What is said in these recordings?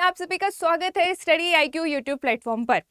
आप सभी का स्वागत है स्टडी IQ यूट्यूब प्लेटफॉर्म पर।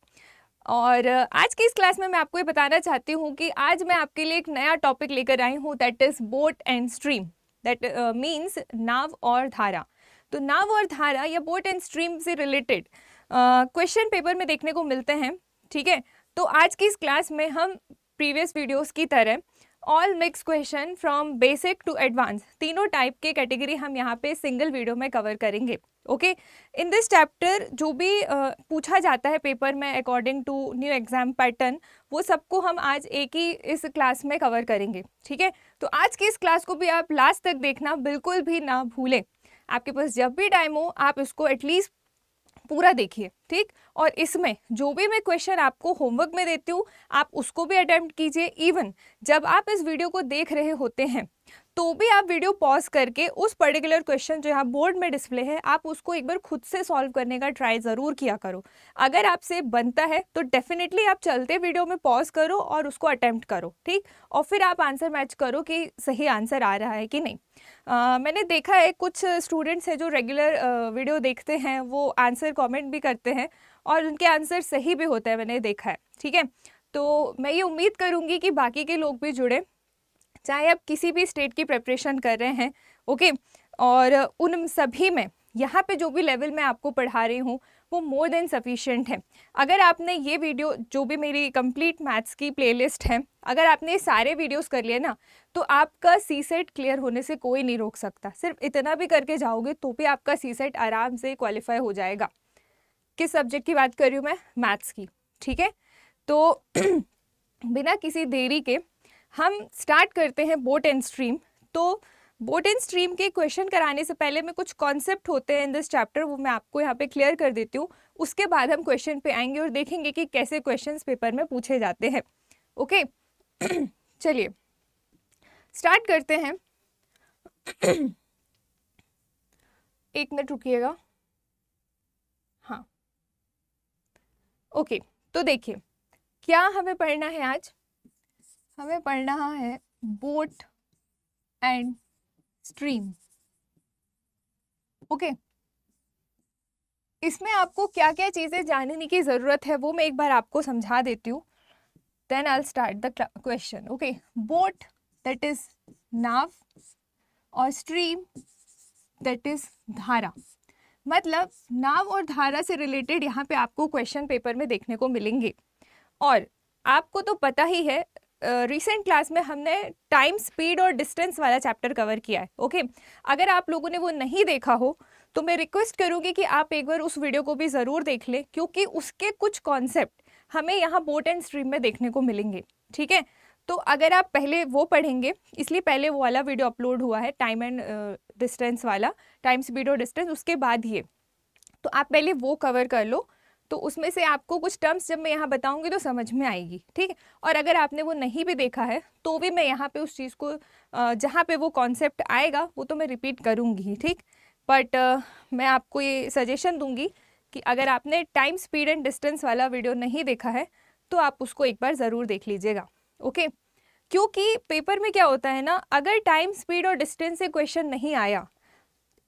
और आज की इस क्लास में मैं आपको ये बताना चाहती हूँ कि आज मैं आपके लिए एक नया टॉपिक लेकर आई हूँ, that is boat and stream, that means नाव और धारा। तो नाव और धारा या बोट एंड स्ट्रीम से रिलेटेड क्वेश्चन पेपर में देखने को मिलते हैं। ठीक है, तो आज की इस क्लास में हम प्रीवियस वीडियोज़ की तरह all mix question from basic to advance तीनों टाइप के कैटेगरी हम यहाँ पे सिंगल वीडियो में कवर करेंगे। ओके, इन दिस चैप्टर जो भी पूछा जाता है पेपर में according to new exam pattern, वो सबको हम आज एक ही इस क्लास में कवर करेंगे। ठीक है, तो आज की इस क्लास को भी आप लास्ट तक देखना बिल्कुल भी ना भूलें। आपके पास जब भी टाइम हो आप इसको एटलीस्ट पूरा देखिए। ठीक, और इसमें जो भी मैं क्वेश्चन आपको होमवर्क में देती हूँ आप उसको भी अटेम्प्ट कीजिए। इवन जब आप इस वीडियो को देख रहे होते हैं तो भी आप वीडियो पॉज करके उस पर्टिकुलर क्वेश्चन जो यहाँ बोर्ड में डिस्प्ले है आप उसको एक बार खुद से सॉल्व करने का ट्राई ज़रूर किया करो। अगर आपसे बनता है तो डेफिनेटली आप चलते वीडियो में पॉज करो और उसको अटेम्प्ट करो। ठीक, और फिर आप आंसर मैच करो कि सही आंसर आ रहा है कि नहीं। मैंने देखा है कुछ स्टूडेंट्स हैं जो रेगुलर वीडियो देखते हैं, वो आंसर कमेंट भी करते हैं और उनके आंसर सही भी होते हैं, मैंने देखा है। ठीक है, तो मैं ये उम्मीद करूँगी कि बाकी के लोग भी जुड़े, चाहे आप किसी भी स्टेट की प्रिपरेशन कर रहे हैं। ओके, और उन सभी में यहाँ पे जो भी लेवल मैं आपको पढ़ा रही हूँ वो मोर देन सफिशिएंट है। अगर आपने ये वीडियो जो भी मेरी कंप्लीट मैथ्स की प्लेलिस्ट है, अगर आपने ये सारे वीडियोस कर लिए ना तो आपका सीसेट क्लियर होने से कोई नहीं रोक सकता। सिर्फ इतना भी करके जाओगे तो भी आपका सीसेट आराम से क्वालिफाई हो जाएगा। किस सब्जेक्ट की बात कर रही हूँ मैं? मैथ्स की। ठीक है, तो बिना किसी देरी के हम स्टार्ट करते हैं बोट एंड स्ट्रीम। तो बोट एंड स्ट्रीम के क्वेश्चन कराने से पहले में कुछ कॉन्सेप्ट होते हैं इन दिस चैप्टर, वो मैं आपको यहाँ पे क्लियर कर देती हूँ। उसके बाद हम क्वेश्चन पे आएंगे और देखेंगे कि कैसे क्वेश्चंस पेपर में पूछे जाते हैं। ओके चलिए स्टार्ट करते हैं। एक मिनट रुकिएगा। हाँ ओके, तो देखिए क्या हमें पढ़ना है आज। हमें पढ़ना है बोट एंड स्ट्रीम। ओके, इसमें आपको क्या क्या चीज़ें जानने की ज़रूरत है वो मैं एक बार आपको समझा देती हूँ, then I will start the question. Okay, boat that is नाव और स्ट्रीम दैट इज धारा। मतलब नाव और धारा से रिलेटेड यहाँ पे आपको क्वेश्चन पेपर में देखने को मिलेंगे। और आपको तो पता ही है रिसेंट क्लास में हमने टाइम, स्पीड और डिस्टेंस वाला चैप्टर कवर किया है। ओके, अगर आप लोगों ने वो नहीं देखा हो तो मैं रिक्वेस्ट करूँगी कि आप एक बार उस वीडियो को भी ज़रूर देख लें, क्योंकि उसके कुछ कॉन्सेप्ट हमें यहाँ बोट एंड स्ट्रीम में देखने को मिलेंगे। ठीक है, तो अगर आप पहले वो पढ़ेंगे, इसलिए पहले वो वाला वीडियो अपलोड हुआ है टाइम एंड डिस्टेंस वाला, टाइम, स्पीड और डिस्टेंस, उसके बाद ये, तो आप पहले वो कवर कर लो। तो उसमें से आपको कुछ टर्म्स जब मैं यहाँ बताऊंगी तो समझ में आएगी। ठीक है, और अगर आपने वो नहीं भी देखा है तो भी मैं यहाँ पे उस चीज़ को जहाँ पे वो कॉन्सेप्ट आएगा वो तो मैं रिपीट करूँगी। ठीक, बट मैं आपको ये सजेशन दूंगी कि अगर आपने टाइम, स्पीड एंड डिस्टेंस वाला वीडियो नहीं देखा है तो आप उसको एक बार ज़रूर देख लीजिएगा। ओके, क्योंकि पेपर में क्या होता है ना, अगर टाइम, स्पीड और डिस्टेंस से क्वेश्चन नहीं आया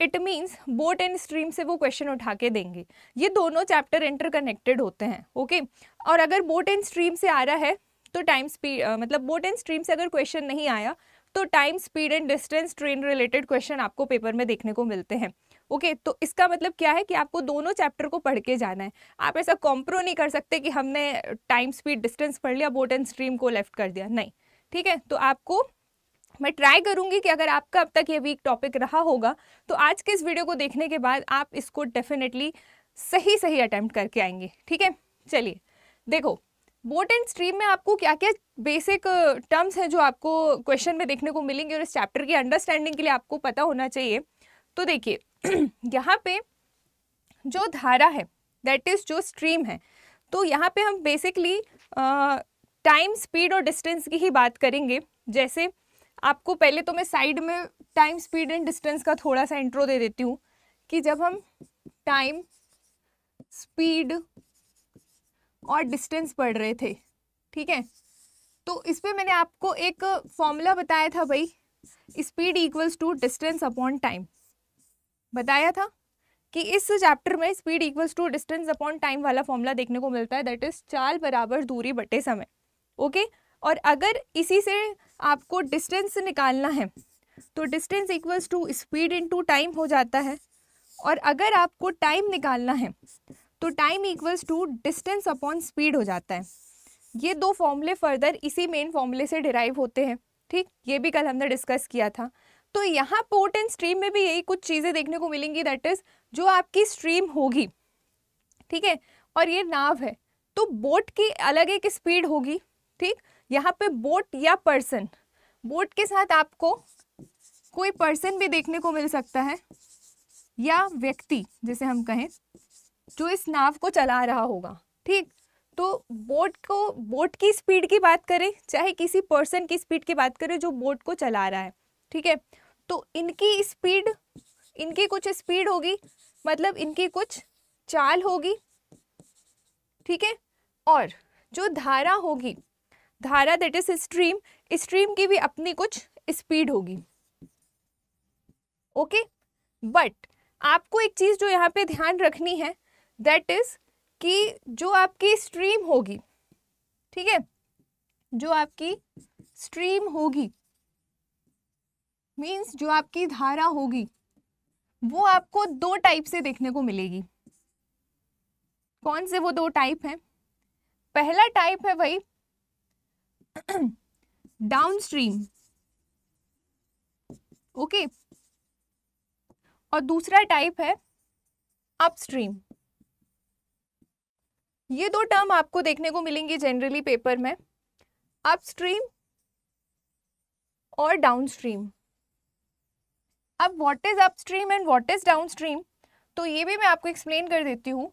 it means boat and stream से वो क्वेश्चन उठा के देंगे। ये दोनों चैप्टर इंटरकनेक्टेड होते हैं। ओके, और अगर बोट एंड स्ट्रीम से आ रहा है तो टाइम, स्पीड मतलब बोट एंड स्ट्रीम से अगर क्वेश्चन नहीं आया तो time, speed and distance, train related question आपको पेपर में देखने को मिलते हैं। ओके, तो इसका मतलब क्या है कि आपको दोनों चैप्टर को पढ़ के जाना है। आप ऐसा कॉम्प्रो नहीं कर सकते कि हमने टाइम, स्पीड, डिस्टेंस पढ़ लिया, बोट एंड स्ट्रीम को लेफ्ट कर दिया, नहीं। ठीक है, तो आपको मैं ट्राई करूंगी कि अगर आपका अब तक ये वीक टॉपिक रहा होगा तो आज के इस वीडियो को देखने के बाद आप इसको डेफिनेटली सही सही अटेम्प्ट करके आएंगे। ठीक है, चलिए देखो बोट एंड स्ट्रीम में आपको क्या क्या बेसिक टर्म्स हैं जो आपको क्वेश्चन में देखने को मिलेंगे और इस चैप्टर की अंडरस्टैंडिंग के लिए आपको पता होना चाहिए। तो देखिए यहाँ पे जो धारा है दैट इज जो स्ट्रीम है, तो यहाँ पे हम बेसिकली टाइम, स्पीड और डिस्टेंस की ही बात करेंगे। जैसे आपको पहले तो मैं साइड में टाइम, स्पीड एंड डिस्टेंस का थोड़ा सा इंट्रो दे देती हूँ कि जब हम टाइम, स्पीड और डिस्टेंस पढ़ रहे थे, ठीक है, तो इस पे मैंने आपको एक फॉर्मूला बताया था भाई, speed equals to distance upon time, बताया था। कि इस चैप्टर में speed equals to distance upon time वाला फॉर्मूला देखने को मिलता है, दैट इज चाल बराबर दूरी बटे समय। ओके, और अगर इसी से आपको डिस्टेंस निकालना है तो distance equals to speed into time हो जाता है, और अगर आपको टाइम निकालना है तो time equals to distance upon speed हो जाता है। ये दो फॉर्मूले फर्दर इसी मेन फॉर्मूले से डिराइव होते हैं, ठीक, ये भी कल हमने डिस्कस किया था। तो यहाँ पोर्ट एंड स्ट्रीम में भी यही कुछ चीज़ें देखने को मिलेंगी, दैट इज जो आपकी स्ट्रीम होगी, ठीक है, और ये नाव है, तो बोट की अलग एक स्पीड होगी, ठीक। यहाँ पे बोट या पर्सन, बोट के साथ आपको कोई पर्सन भी देखने को मिल सकता है या व्यक्ति जिसे हम कहें जो इस नाव को चला रहा होगा, ठीक। तो बोट की स्पीड की बात करें चाहे किसी पर्सन की स्पीड की बात करें जो बोट को चला रहा है, ठीक है, तो इनकी स्पीड, इनकी कुछ स्पीड होगी, मतलब इनकी कुछ चाल होगी, ठीक है। और जो धारा होगी, धारा दैट इज स्ट्रीम, स्ट्रीम की भी अपनी कुछ स्पीड होगी। ओके, बट आपको एक चीज जो यहाँ पे ध्यान रखनी है, दैट इज कि जो आपकी स्ट्रीम होगी, ठीक है, जो आपकी स्ट्रीम होगी मीन्स जो आपकी धारा होगी वो आपको दो टाइप से देखने को मिलेगी। कौन से वो दो टाइप हैं? पहला टाइप है भाई डाउनस्ट्रीम, ओके, और दूसरा टाइप है अपस्ट्रीम। ये दो टर्म आपको देखने को मिलेंगे जनरली पेपर में, अपस्ट्रीम और डाउनस्ट्रीम। अब what is upstream and what is downstream, तो ये भी मैं आपको एक्सप्लेन कर देती हूँ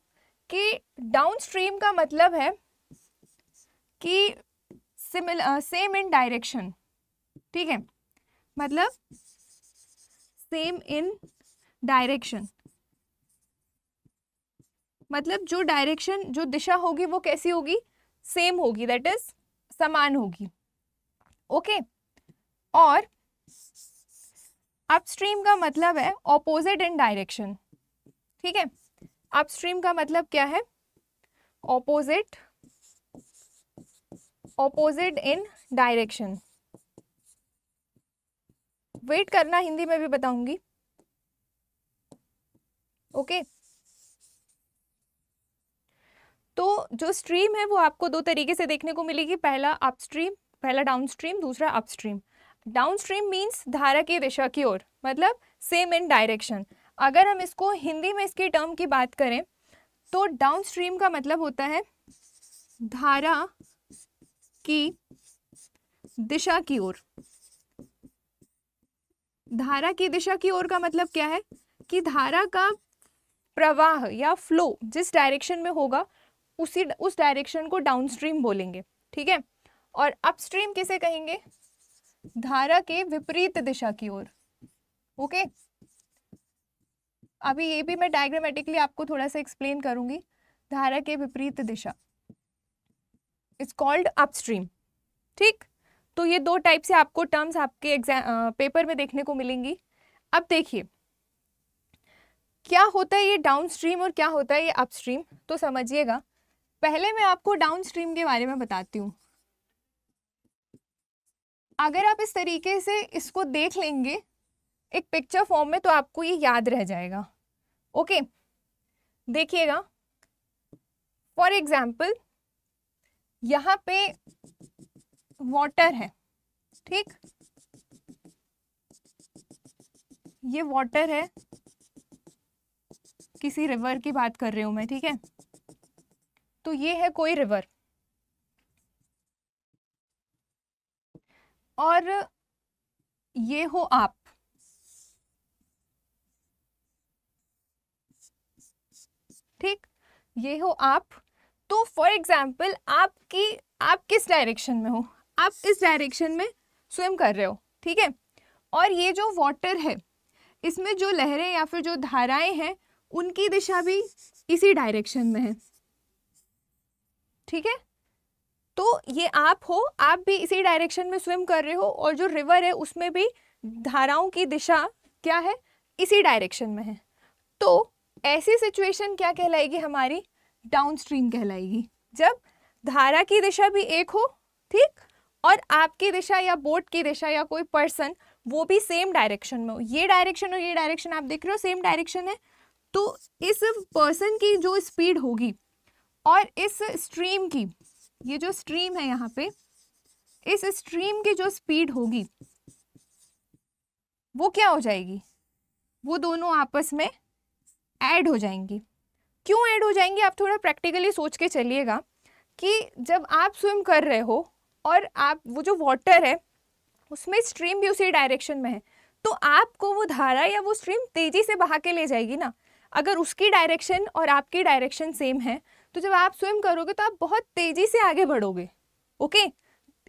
कि डाउनस्ट्रीम का मतलब है कि सेम इन डायरेक्शन, ठीक है, मतलब सेम इन डायरेक्शन, मतलब जो डायरेक्शन, जो दिशा होगी वो कैसी होगी, सेम होगी, दैट इज समान होगी, ओके। और अपस्ट्रीम का मतलब है ऑपोजिट इन डायरेक्शन, ठीक है। अपस्ट्रीम का मतलब क्या है, opposite, opposite in direction. Wait करना, हिंदी में भी बताऊंगी, ओके। तो जो स्ट्रीम है वो आपको दो तरीके से देखने को मिलेगी, पहला अपस्ट्रीम, पहला डाउनस्ट्रीम, दूसरा अपस्ट्रीम। डाउनस्ट्रीम मीन्स धारा की दिशा की ओर, मतलब सेम इन डायरेक्शन। अगर हम इसको हिंदी में इसके टर्म की बात करें तो डाउनस्ट्रीम का मतलब होता है धारा की दिशा की ओर। धारा की दिशा की ओर का मतलब क्या है कि धारा का प्रवाह या फ्लो जिस डायरेक्शन में होगा उस डायरेक्शन को डाउनस्ट्रीम बोलेंगे, ठीक है। और अपस्ट्रीम किसे कहेंगे, धारा के विपरीत दिशा की ओर, ओके। अभी ये भी मैं डायग्रामेटिकली आपको थोड़ा सा एक्सप्लेन करूंगी। धारा के विपरीत दिशा इट्स कॉल्ड अपस्ट्रीम, ठीक। तो ये दो टाइप से आपको टर्म्स आपके एग्जाम पेपर में देखने को मिलेंगी। अब देखिए क्या होता है ये डाउनस्ट्रीम और क्या होता है ये अपस्ट्रीम, तो समझिएगा। पहले मैं आपको डाउनस्ट्रीम के बारे में बताती हूँ। अगर आप इस तरीके से इसको देख लेंगे एक पिक्चर फॉर्म में तो आपको ये याद रह जाएगा, ओके। देखिएगा, फॉर एग्जाम्पल यहाँ पे वाटर है, ठीक, ये वाटर है, किसी रिवर की बात कर रही हूं मैं, ठीक है। तो ये है कोई रिवर, और ये हो आप, ठीक, ये हो आप। तो फॉर एग्जाम्पल आप किस डायरेक्शन में हो, आप इस डायरेक्शन में स्विम कर रहे हो, ठीक है। और ये जो वाटर है इसमें जो लहरें या फिर जो धाराएं हैं उनकी दिशा भी इसी डायरेक्शन में है, ठीक है। तो ये आप हो, आप भी इसी डायरेक्शन में स्विम कर रहे हो, और जो रिवर है उसमें भी धाराओं की दिशा क्या है, इसी डायरेक्शन में है। तो ऐसी सिचुएशन क्या कहलाएगी हमारी, डाउनस्ट्रीम कहलाएगी, जब धारा की दिशा भी एक हो, ठीक, और आपकी दिशा या बोट की दिशा या कोई पर्सन वो भी सेम डायरेक्शन में हो। ये डायरेक्शन और ये डायरेक्शन आप देख रहे हो सेम डायरेक्शन है, तो इस पर्सन की जो स्पीड होगी और इस स्ट्रीम की, ये जो स्ट्रीम है यहाँ पे, इस स्ट्रीम की जो स्पीड होगी वो क्या हो जाएगी, वो दोनों आपस में ऐड हो जाएंगी। क्यों ऐड हो जाएंगी, आप थोड़ा प्रैक्टिकली सोच के चलिएगा कि जब आप स्विम कर रहे हो और आप वो जो वाटर है उसमें स्ट्रीम भी उसी डायरेक्शन में है, तो आपको वो धारा या वो स्ट्रीम तेजी से बहा के ले जाएगी ना। अगर उसकी डायरेक्शन और आपकी डायरेक्शन सेम है तो जब आप स्विम करोगे तो आप बहुत तेजी से आगे बढ़ोगे। ओके,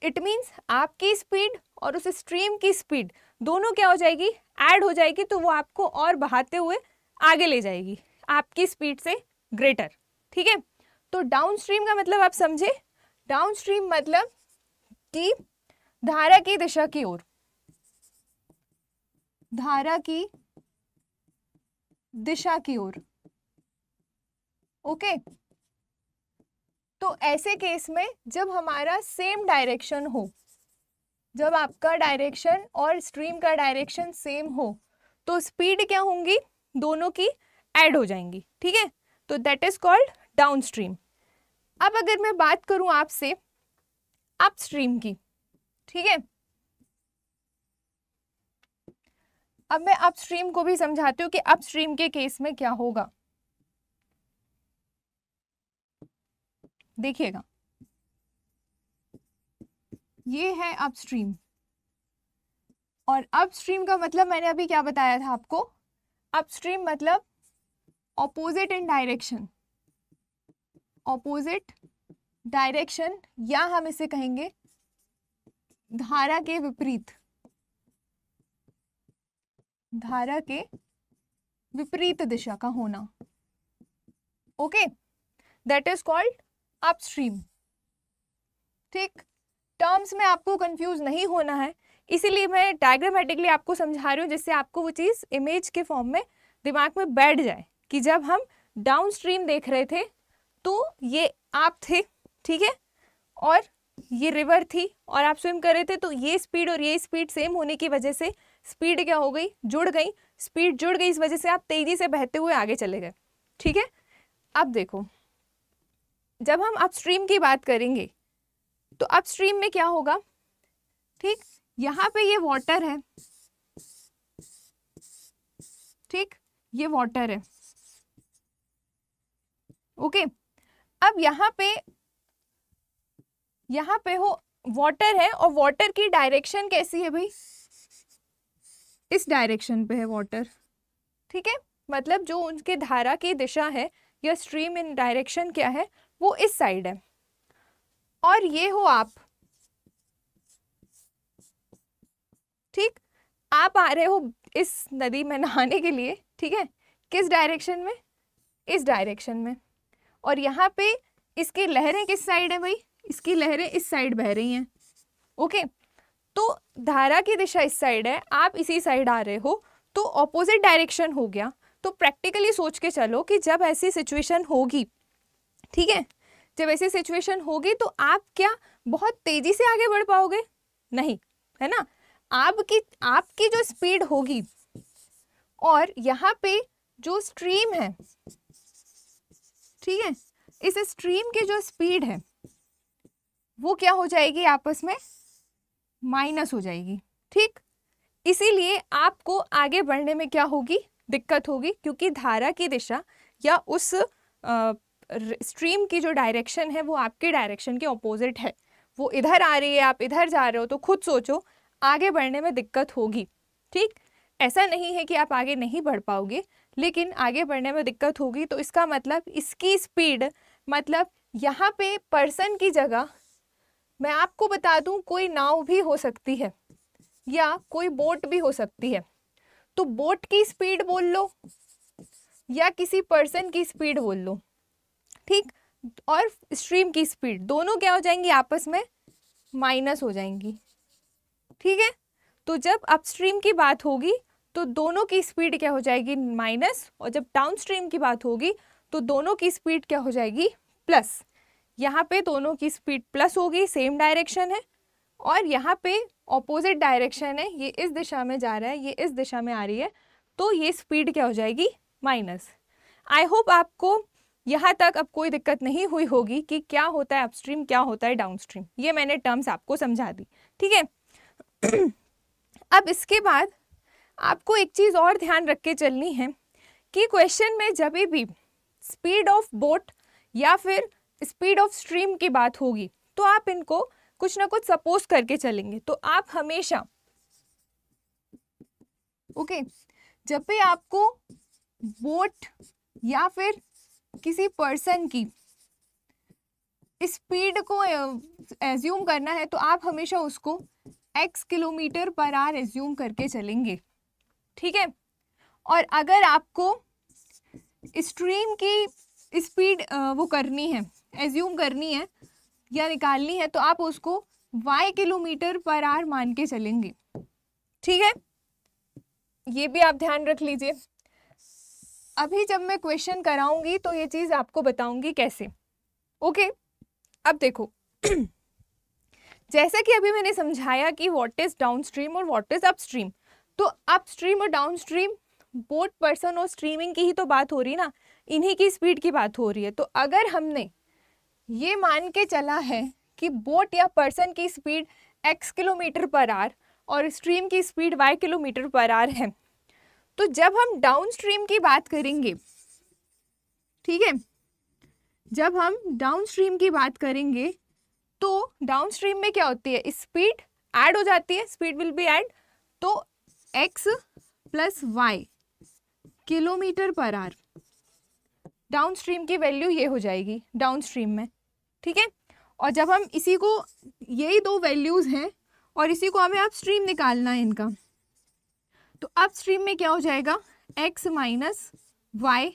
इट मीन्स आपकी स्पीड और उस स्ट्रीम की स्पीड दोनों क्या हो जाएगी, ऐड हो जाएगी, तो वो आपको और बहाते हुए आगे ले जाएगी आपकी स्पीड से ग्रेटर। ठीक है, तो डाउनस्ट्रीम का मतलब आप समझे, डाउनस्ट्रीम मतलब कि धारा की दिशा की ओर, धारा की दिशा की ओर। ओके, तो ऐसे केस में जब हमारा सेम डायरेक्शन हो, जब आपका डायरेक्शन और स्ट्रीम का डायरेक्शन सेम हो, तो स्पीड क्या होंगी, दोनों की ऐड हो जाएंगी। ठीक है, तो दैट इज कॉल्ड डाउनस्ट्रीम। अब अगर मैं बात करूं आपसे अपस्ट्रीम की, ठीक है, अब मैं अपस्ट्रीम को भी समझाती हूँ कि अपस्ट्रीम के केस में क्या होगा। देखिएगा, ये है अपस्ट्रीम, और अपस्ट्रीम का मतलब मैंने अभी क्या बताया था आपको, अपस्ट्रीम मतलब opposite in direction, opposite direction, या हम इसे कहेंगे धारा के विपरीत, धारा के विपरीत दिशा का होना। Okay, that is called upstream. ठीक, टर्म्स में आपको कंफ्यूज नहीं होना है, इसीलिए मैं डायग्रामेटिकली आपको समझा रही हूँ, जिससे आपको वो चीज़ इमेज के फॉर्म में दिमाग में बैठ जाए कि जब हम डाउनस्ट्रीम देख रहे थे तो ये आप थे, ठीक है, और ये रिवर थी और आप स्विम कर रहे थे, तो ये स्पीड और ये स्पीड सेम होने की वजह से स्पीड क्या हो गई, जुड़ गई, स्पीड जुड़ गई, इस वजह से आप तेजी से बहते हुए आगे चले गए। ठीक है, अब देखो, जब हम अपस्ट्रीम की बात करेंगे तो अपस्ट्रीम में क्या होगा, ठीक, यहाँ पे ये वाटर है, ठीक, ये वाटर है। ओके, अब यहाँ पे हो वाटर है, और वाटर की डायरेक्शन कैसी है भाई, इस डायरेक्शन पे है वाटर। ठीक है, मतलब जो उनके धारा की दिशा है या स्ट्रीम इन डायरेक्शन क्या है, वो इस साइड है, और ये हो आप, ठीक, आप आ रहे हो इस नदी में नहाने के लिए, ठीक है, किस डायरेक्शन में, इस डायरेक्शन में, और यहाँ पे इसकी लहरें किस साइड है भाई, इसकी लहरें इस साइड बह रही हैं। ओके, तो धारा की दिशा इस साइड है, आप इसी साइड आ रहे हो, तो ऑपोजिट डायरेक्शन हो गया। तो प्रैक्टिकली सोच के चलो कि जब ऐसी सिचुएशन होगी, ठीक है, जब ऐसी सिचुएशन होगी तो आप क्या बहुत तेजी से आगे बढ़ पाओगे, नहीं, है ना। आपकी जो स्पीड होगी और यहाँ पे जो स्ट्रीम है, ठीक है, इस स्ट्रीम की जो स्पीड है वो क्या हो जाएगी, आपस में माइनस हो जाएगी। ठीक, इसीलिए आपको आगे बढ़ने में क्या होगी, दिक्कत होगी, क्योंकि धारा की दिशा या उस स्ट्रीम की जो डायरेक्शन है वो आपके डायरेक्शन के ऑपोजिट है, वो इधर आ रही है, आप इधर जा रहे हो, तो खुद सोचो आगे बढ़ने में दिक्कत होगी। ठीक, ऐसा नहीं है कि आप आगे नहीं बढ़ पाओगे, लेकिन आगे बढ़ने में दिक्कत होगी। तो इसका मतलब इसकी स्पीड, मतलब यहाँ पे पर्सन की जगह मैं आपको बता दूं कोई नाव भी हो सकती है या कोई बोट भी हो सकती है, तो बोट की स्पीड बोल लो या किसी पर्सन की स्पीड बोल लो, ठीक, और स्ट्रीम की स्पीड दोनों क्या हो जाएंगी, आपस में माइनस हो जाएंगी। ठीक है, तो जब अपस्ट्रीम की बात होगी तो दोनों की स्पीड क्या हो जाएगी माइनस, और जब डाउन स्ट्रीम की बात होगी तो दोनों की स्पीड क्या हो जाएगी प्लस। यहाँ पे दोनों की स्पीड प्लस होगी, सेम डायरेक्शन है, और यहाँ पे ऑपोजिट डायरेक्शन है, ये इस दिशा में जा रहा है, ये इस दिशा में आ रही है, तो ये स्पीड क्या हो जाएगी माइनस। आई होप आपको यहाँ तक अब कोई दिक्कत नहीं हुई होगी कि क्या होता है अपस्ट्रीम, क्या होता है डाउनस्ट्रीम। ये मैंने टर्म्स आपको समझा दी, ठीक है। अब इसके बाद आपको एक चीज़ और ध्यान रख के चलनी है कि क्वेश्चन में जब भी स्पीड ऑफ बोट या फिर स्पीड ऑफ स्ट्रीम की बात होगी तो आप इनको कुछ ना कुछ सपोज करके चलेंगे। तो आप हमेशा ओके जब भी आपको बोट या फिर किसी पर्सन की स्पीड को एज्यूम करना है तो आप हमेशा उसको x kilometre per our assume करके चलेंगे, ठीक है। और अगर आपको स्ट्रीम की स्पीड वो करनी है, एज्यूम करनी है या निकालनी है, तो आप उसको y किलोमीटर पर आवर मान के चलेंगे, ठीक है। ये भी आप ध्यान रख लीजिए। अभी जब मैं क्वेश्चन कराऊंगी तो ये चीज़ आपको बताऊंगी कैसे, ओके। अब देखो जैसा कि अभी मैंने समझाया कि व्हाट इज डाउनस्ट्रीम और व्हाट इज अपस्ट्रीम, तो अपस्ट्रीम और डाउनस्ट्रीम बोट पर्सन और स्ट्रीमिंग की ही तो बात हो रही ना, इन्हीं की स्पीड की बात हो रही है। तो अगर हमने ये मान के चला है कि बोट या पर्सन की speed x kilometre per our और स्ट्रीम की speed y kilometre per hour है, तो जब हम डाउनस्ट्रीम की बात करेंगे, ठीक है, जब हम डाउनस्ट्रीम की बात करेंगे तो डाउनस्ट्रीम में क्या होती है, स्पीड ऐड हो जाती है, स्पीड विल बी ऐड, तो x plus y kilometre per our downstream की वैल्यू ये हो जाएगी डाउनस्ट्रीम में, ठीक है। और जब हम इसी को, यही दो वैल्यूज़ हैं और इसी को हमें अपस्ट्रीम निकालना है इनका, तो अपस्ट्रीम में क्या हो जाएगा x minus y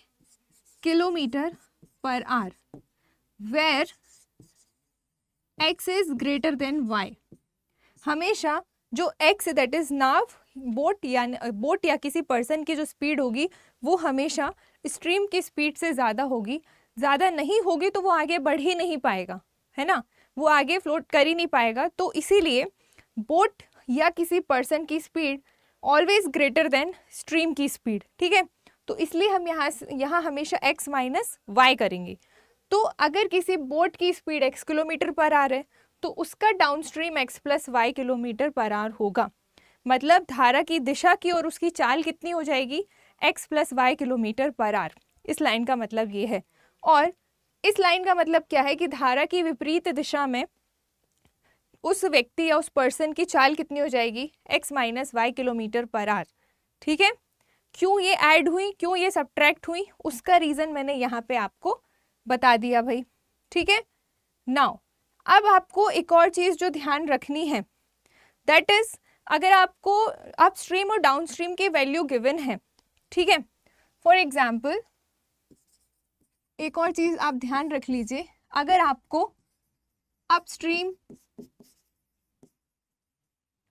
kilometre per hour where x is greater than y। हमेशा जो x दैट इज नाव बोट या किसी पर्सन की जो स्पीड होगी वो हमेशा स्ट्रीम की स्पीड से ज़्यादा होगी, ज़्यादा नहीं होगी तो वो आगे बढ़ ही नहीं पाएगा, है ना, वो आगे फ्लोट कर ही नहीं पाएगा। तो इसीलिए बोट या किसी पर्सन की speed always greater than stream की स्पीड, ठीक है। तो इसलिए हम यहाँ हमेशा x माइनस वाई करेंगे। तो अगर किसी बोट की speed x kilometre per hour है तो उसका downstream x plus y kilometre per hour होगा, मतलब धारा की दिशा की और उसकी चाल कितनी हो जाएगी x plus y kilometre per hour. इस लाइन का मतलब ये है, और इस लाइन का मतलब क्या है कि धारा की विपरीत दिशा में उस व्यक्ति या उस पर्सन की चाल कितनी हो जाएगी x minus y kilometre per hour, ठीक है। क्यों ये ऐड हुई, क्यों ये सब्ट्रैक्ट हुई, उसका रीज़न मैंने यहाँ पे आपको बता दिया भाई, ठीक है। नाउ अब आपको एक और चीज़ जो ध्यान रखनी है दैट इज़, अगर आपको अपस्ट्रीम और डाउनस्ट्रीम की वैल्यू गिवन है, ठीक है, फॉर एग्जाम्पल एक और चीज़ आप ध्यान रख लीजिए, अगर आपको अपस्ट्रीम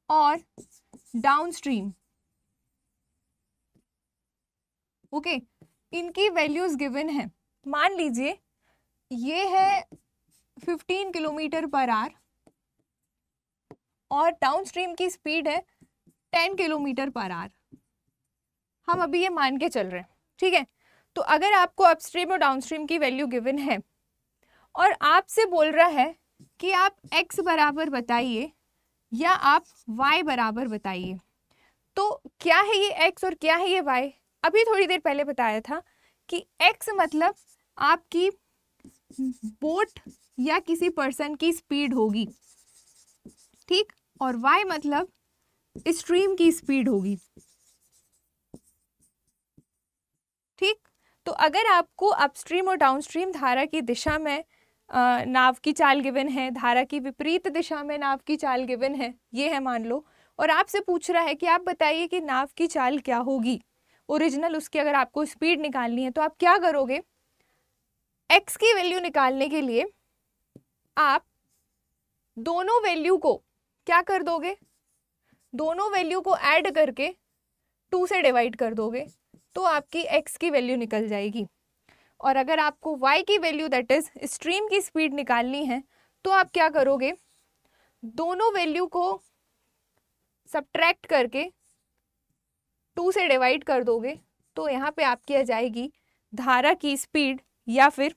और डाउनस्ट्रीम ओके इनकी वैल्यूज गिवन है, मान लीजिए ये है 15 किलोमीटर पर आवर और डाउनस्ट्रीम की स्पीड है 10 किलोमीटर पर आवर, हम अभी ये मान के चल रहे हैं, ठीक है। तो अगर आपको अपस्ट्रीम और डाउनस्ट्रीम की वैल्यू गिवन है और आपसे बोल रहा है कि आप x बराबर बताइए या आप y बराबर बताइए, तो क्या है ये x और क्या है ये y। अभी थोड़ी देर पहले बताया था कि x मतलब आपकी बोट या किसी पर्सन की स्पीड होगी, ठीक, और y मतलब स्ट्रीम की स्पीड होगी, ठीक। तो अगर आपको अपस्ट्रीम और डाउनस्ट्रीम धारा की दिशा में नाव की चाल गिवन है, धारा की विपरीत दिशा में नाव की चाल गिवन है, ये है मान लो, और आपसे पूछ रहा है कि आप बताइए कि नाव की चाल क्या होगी ओरिजिनल उसकी, अगर आपको स्पीड निकालनी है तो आप क्या करोगे, x की वैल्यू निकालने के लिए आप दोनों वैल्यू को क्या कर दोगे, दोनों वैल्यू को ऐड करके 2 से डिवाइड कर दोगे तो आपकी x की वैल्यू निकल जाएगी। और अगर आपको y की वैल्यू दैट इज स्ट्रीम की स्पीड निकालनी है तो आप क्या करोगे, दोनों वैल्यू को सब्ट्रैक्ट करके 2 से डिवाइड कर दोगे तो यहाँ पे आपकी आ जाएगी धारा की स्पीड या फिर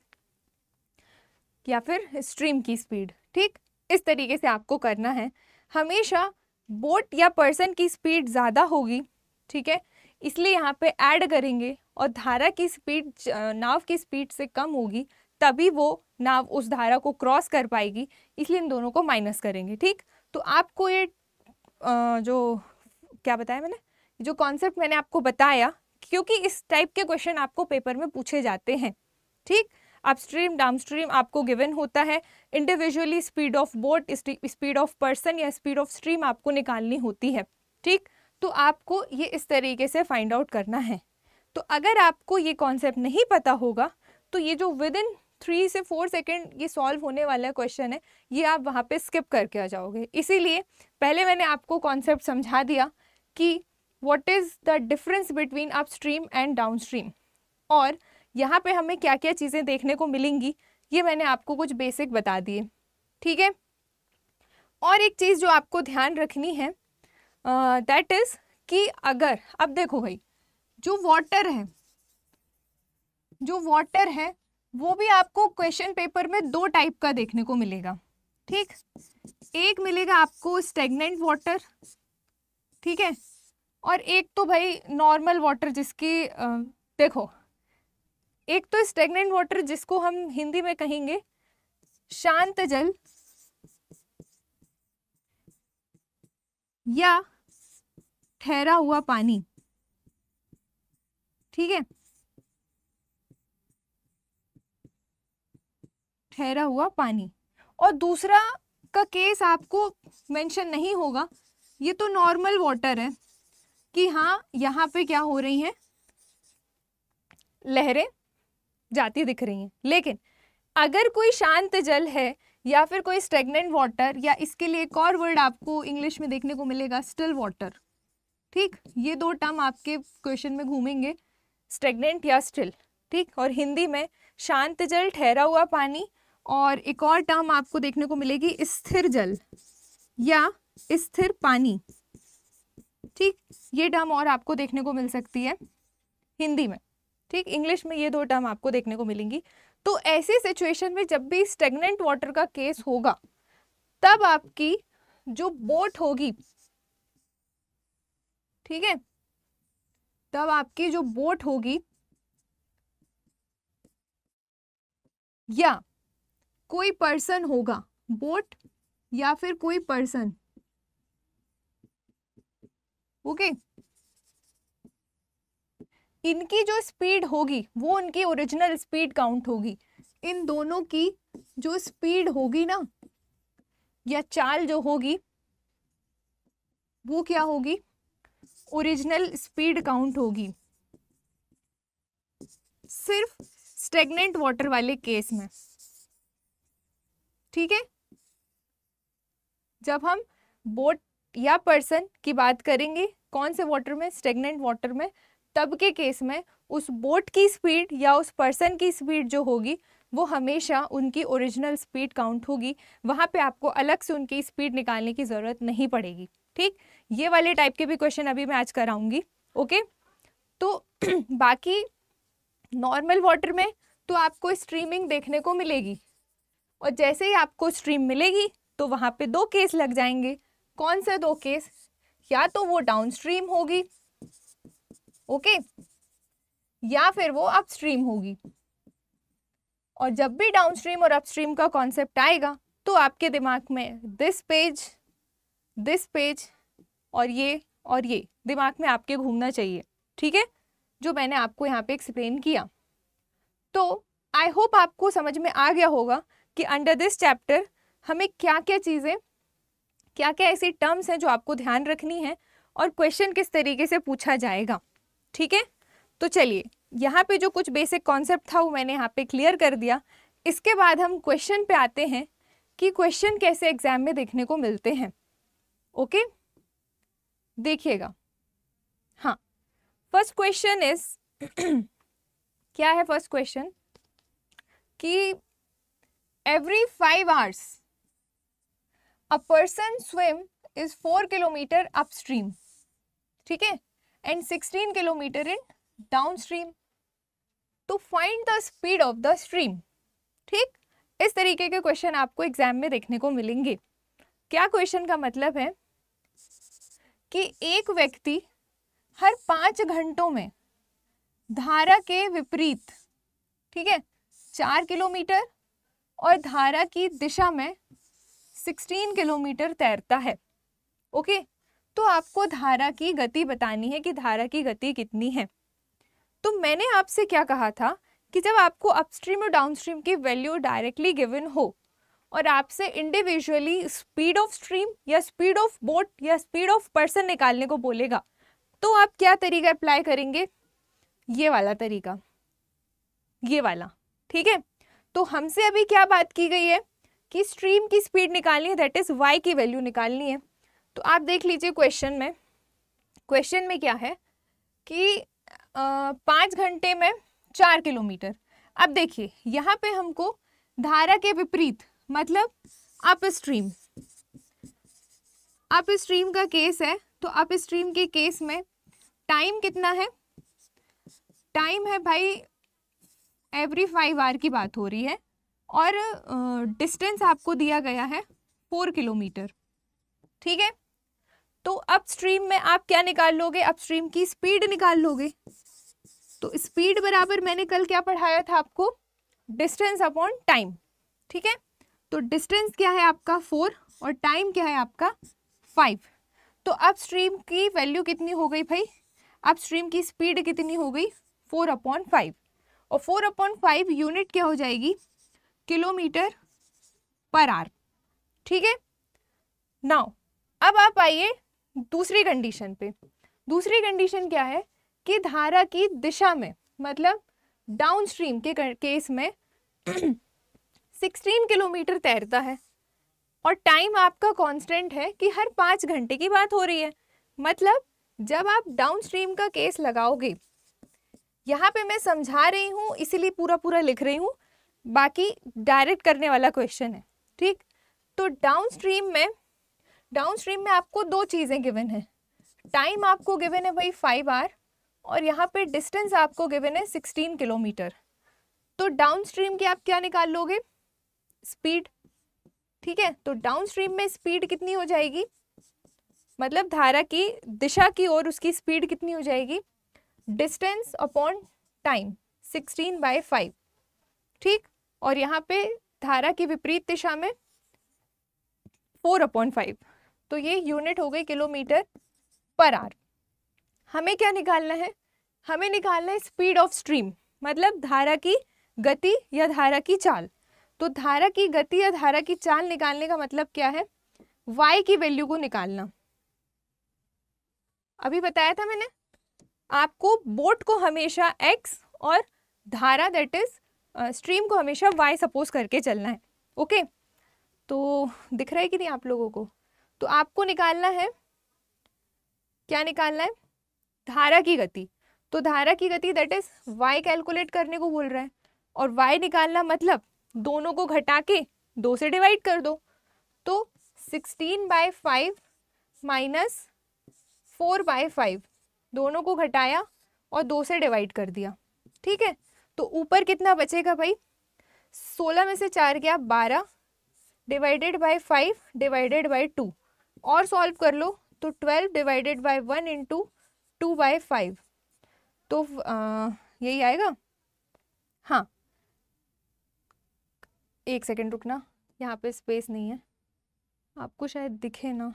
स्ट्रीम की स्पीड। ठीक, इस तरीके से आपको करना है। हमेशा बोट या पर्सन की स्पीड ज़्यादा होगी, ठीक है, इसलिए यहाँ पे ऐड करेंगे, और धारा की स्पीड नाव की स्पीड से कम होगी तभी वो नाव उस धारा को क्रॉस कर पाएगी, इसलिए इन दोनों को माइनस करेंगे। ठीक, तो आपको ये जो क्या बताया मैंने, जो कॉन्सेप्ट मैंने आपको बताया, क्योंकि इस टाइप के क्वेश्चन आपको पेपर में पूछे जाते हैं। ठीक, अपस्ट्रीम डाउनस्ट्रीम आपको गिवन होता है, individually speed of boat, speed of person या स्पीड ऑफ स्ट्रीम आपको निकालनी होती है। ठीक, तो आपको ये इस तरीके से फाइंड आउट करना है। तो अगर आपको ये कॉन्सेप्ट नहीं पता होगा तो ये जो विद इन 3 से 4 सेकेंड ये सॉल्व होने वाला क्वेश्चन है, ये आप वहाँ पे स्किप करके आ जाओगे। इसीलिए पहले मैंने आपको कॉन्सेप्ट समझा दिया कि what is the difference between upstream and downstream, और यहाँ पे हमें क्या क्या चीज़ें देखने को मिलेंगी ये मैंने आपको कुछ बेसिक बता दिए। ठीक है, और एक चीज़ जो आपको ध्यान रखनी है दैट इज़ कि अगर अब देखो भाई, जो वाटर है वो भी आपको क्वेश्चन पेपर में 2 टाइप का देखने को मिलेगा। ठीक, एक मिलेगा आपको स्टेगनेंट वाटर, ठीक है, और एक तो भाई नॉर्मल वाटर जिसकी देखो, एक तो स्टेगनेंट वाटर जिसको हम हिंदी में कहेंगे शांत जल या ठहरा हुआ पानी। ठीक है, ठहरा हुआ पानी। और दूसरा का केस आपको मेंशन नहीं होगा, ये तो नॉर्मल वाटर है कि हाँ यहाँ पे क्या हो रही हैं, लहरें जाती दिख रही हैं। लेकिन अगर कोई शांत जल है या फिर कोई स्टेगनेंट वाटर, या इसके लिए एक और वर्ड आपको इंग्लिश में देखने को मिलेगा स्टिल वाटर। ठीक, ये 2 टर्म आपके क्वेश्चन में घूमेंगे, स्टेगनेंट या स्टिल। ठीक, और हिंदी में शांत जल, ठहरा हुआ पानी, और एक और टर्म आपको देखने को मिलेगी स्थिर जल या स्थिर पानी। ठीक, ये टर्म और आपको देखने को मिल सकती है हिंदी में। ठीक, इंग्लिश में ये 2 टर्म आपको देखने को मिलेंगी। तो ऐसी सिचुएशन में जब भी स्टेगनेंट वाटर का केस होगा तब आपकी जो बोट होगी, ठीक है, तब आपकी जो बोट होगी या कोई पर्सन होगा, बोट या फिर कोई पर्सन, ओके, इनकी जो स्पीड होगी वो उनकी ओरिजिनल स्पीड काउंट होगी। इन दोनों की जो स्पीड होगी ना, या चाल जो होगी, वो क्या होगी, ओरिजिनल स्पीड काउंट होगी, सिर्फ स्टेगनेंट वाटर वाले केस में। ठीक है, जब हम बोट या पर्सन की बात करेंगे कौन से वाटर में, स्टेगनेंट वाटर में, तब के केस में उस बोट की स्पीड या उस पर्सन की स्पीड जो होगी वो हमेशा उनकी ओरिजिनल स्पीड काउंट होगी। वहाँ पे आपको अलग से उनकी स्पीड निकालने की ज़रूरत नहीं पड़ेगी। ठीक, ये वाले टाइप के भी क्वेश्चन अभी मैं आज कराऊंगी। ओके, तो बाकी नॉर्मल वाटर में तो आपको स्ट्रीमिंग देखने को मिलेगी, और जैसे ही आपको स्ट्रीम मिलेगी तो वहाँ पे 2 केस लग जाएंगे। कौन से 2 केस, या तो वो डाउनस्ट्रीम होगी, ओके, या फिर वो अपस्ट्रीम होगी। और जब भी डाउनस्ट्रीम और अपस्ट्रीम का कॉन्सेप्ट आएगा तो आपके दिमाग में दिस पेज और ये दिमाग में आपके घूमना चाहिए। ठीक है, जो मैंने आपको यहाँ पे एक्सप्लेन किया। तो आई होप आपको समझ में आ गया होगा कि अंडर दिस चैप्टर हमें क्या क्या चीज़ें, क्या क्या ऐसी टर्म्स हैं जो आपको ध्यान रखनी है, और क्वेश्चन किस तरीके से पूछा जाएगा। ठीक है, तो चलिए यहाँ पे जो कुछ बेसिक कॉन्सेप्ट था वो मैंने यहाँ पे क्लियर कर दिया। इसके बाद हम क्वेश्चन पे आते हैं कि क्वेश्चन कैसे एग्जाम में देखने को मिलते हैं। ओके, देखिएगा, हाँ, फर्स्ट क्वेश्चन इज क्या है फर्स्ट क्वेश्चन कि every 5 hours a person swim is 4 kilometer upstream, ठीक है, and 16 kilometer in downstream, to find the speed of the stream। ठीक, इस तरीके के क्वेश्चन आपको एग्जाम में देखने को मिलेंगे। क्या क्वेश्चन का मतलब है कि एक व्यक्ति हर 5 घंटों में धारा के विपरीत, ठीक है, 4 किलोमीटर और धारा की दिशा में 16 किलोमीटर तैरता है। ओके, तो आपको धारा की गति बतानी है कि धारा की गति कितनी है। तो मैंने आपसे क्या कहा था कि जब आपको अपस्ट्रीम और डाउनस्ट्रीम की वैल्यू डायरेक्टली गिवन हो और आपसे इंडिविजुअली स्पीड ऑफ स्ट्रीम या स्पीड ऑफ बोट या स्पीड ऑफ पर्सन निकालने को बोलेगा, तो आप क्या तरीका अप्लाई करेंगे? ये वाला तरीका, ये वाला, ठीक है। तो हमसे अभी क्या बात की गई है कि स्ट्रीम की स्पीड निकालनी है, दैट इज वाई की वैल्यू निकालनी है। तो आप देख लीजिए क्वेश्चन में क्या है कि 5 घंटे में 4 किलोमीटर। अब देखिए यहाँ पे हमको धारा के विपरीत मतलब अप स्ट्रीम का केस है, तो अप स्ट्रीम के केस में टाइम कितना है? टाइम है भाई एवरी 5 आवर की बात हो रही है और डिस्टेंस आपको दिया गया है 4 किलोमीटर, ठीक है। तो अपस्ट्रीम में आप क्या निकाल लोगे? अपस्ट्रीम की स्पीड निकाल लोगे। तो स्पीड बराबर मैंने कल क्या पढ़ाया था आपको? डिस्टेंस अपॉन टाइम, ठीक है। तो डिस्टेंस क्या है आपका 4 और टाइम क्या है आपका 5। तो अपस्ट्रीम की वैल्यू कितनी हो गई भाई? अपस्ट्रीम की स्पीड कितनी हो गई? 4/5 और 4/5 यूनिट क्या हो जाएगी? किलोमीटर पर आवर, ठीक है। नाउ अब आप आइए दूसरी कंडीशन पे। दूसरी कंडीशन क्या है कि धारा की दिशा में मतलब डाउनस्ट्रीम के केस में 16 किलोमीटर तैरता है और टाइम आपका कांस्टेंट है कि हर 5 घंटे की बात हो रही है। मतलब जब आप डाउनस्ट्रीम का केस लगाओगे, यहाँ पे मैं समझा रही हूँ इसीलिए पूरा लिख रही हूँ, बाकी डायरेक्ट करने वाला क्वेश्चन है, ठीक। तो डाउनस्ट्रीम में आपको 2 चीज़ें गिवन है। टाइम आपको गिवन है भाई 5 आवर और यहाँ पे डिस्टेंस आपको गिवन है 16 किलोमीटर। तो डाउनस्ट्रीम की आप क्या निकाल लोगे? स्पीड, ठीक है। तो डाउनस्ट्रीम में स्पीड कितनी हो जाएगी? मतलब धारा की दिशा की ओर उसकी स्पीड कितनी हो जाएगी? डिस्टेंस अपॉन टाइम 16/5, ठीक। और यहाँ पे धारा की विपरीत दिशा में 4/5, तो ये यूनिट हो गई किलोमीटर पर आवर। हमें क्या निकालना है? हमें निकालना है स्पीड ऑफ स्ट्रीम, मतलब धारा की गति या धारा की चाल। तो धारा की गति या धारा की चाल निकालने का मतलब क्या है? y की वैल्यू को निकालना। अभी बताया था मैंने आपको, बोट को हमेशा x और धारा दैट इज स्ट्रीम को हमेशा y सपोज करके चलना है। ओके, तो दिख रहा है कि नहीं आप लोगों को? तो आपको निकालना है, क्या निकालना है? धारा की गति। तो धारा की गति दैट इज y कैलकुलेट करने को बोल रहा है और y निकालना मतलब दोनों को घटा के 2 से डिवाइड कर दो। तो 16/5 माइनस 4/5 दोनों को घटाया और 2 से डिवाइड कर दिया, ठीक है। तो ऊपर कितना बचेगा भाई? 16 में से 4 गया 12 डिवाइडेड बाय 5 डिवाइडेड बाय 2 और सॉल्व कर लो तो 12 डिवाइडेड बाय 1 इंटू 2/5, तो यही आएगा। हाँ, एक सेकेंड रुकना, यहाँ पे स्पेस नहीं है, आपको शायद दिखे ना।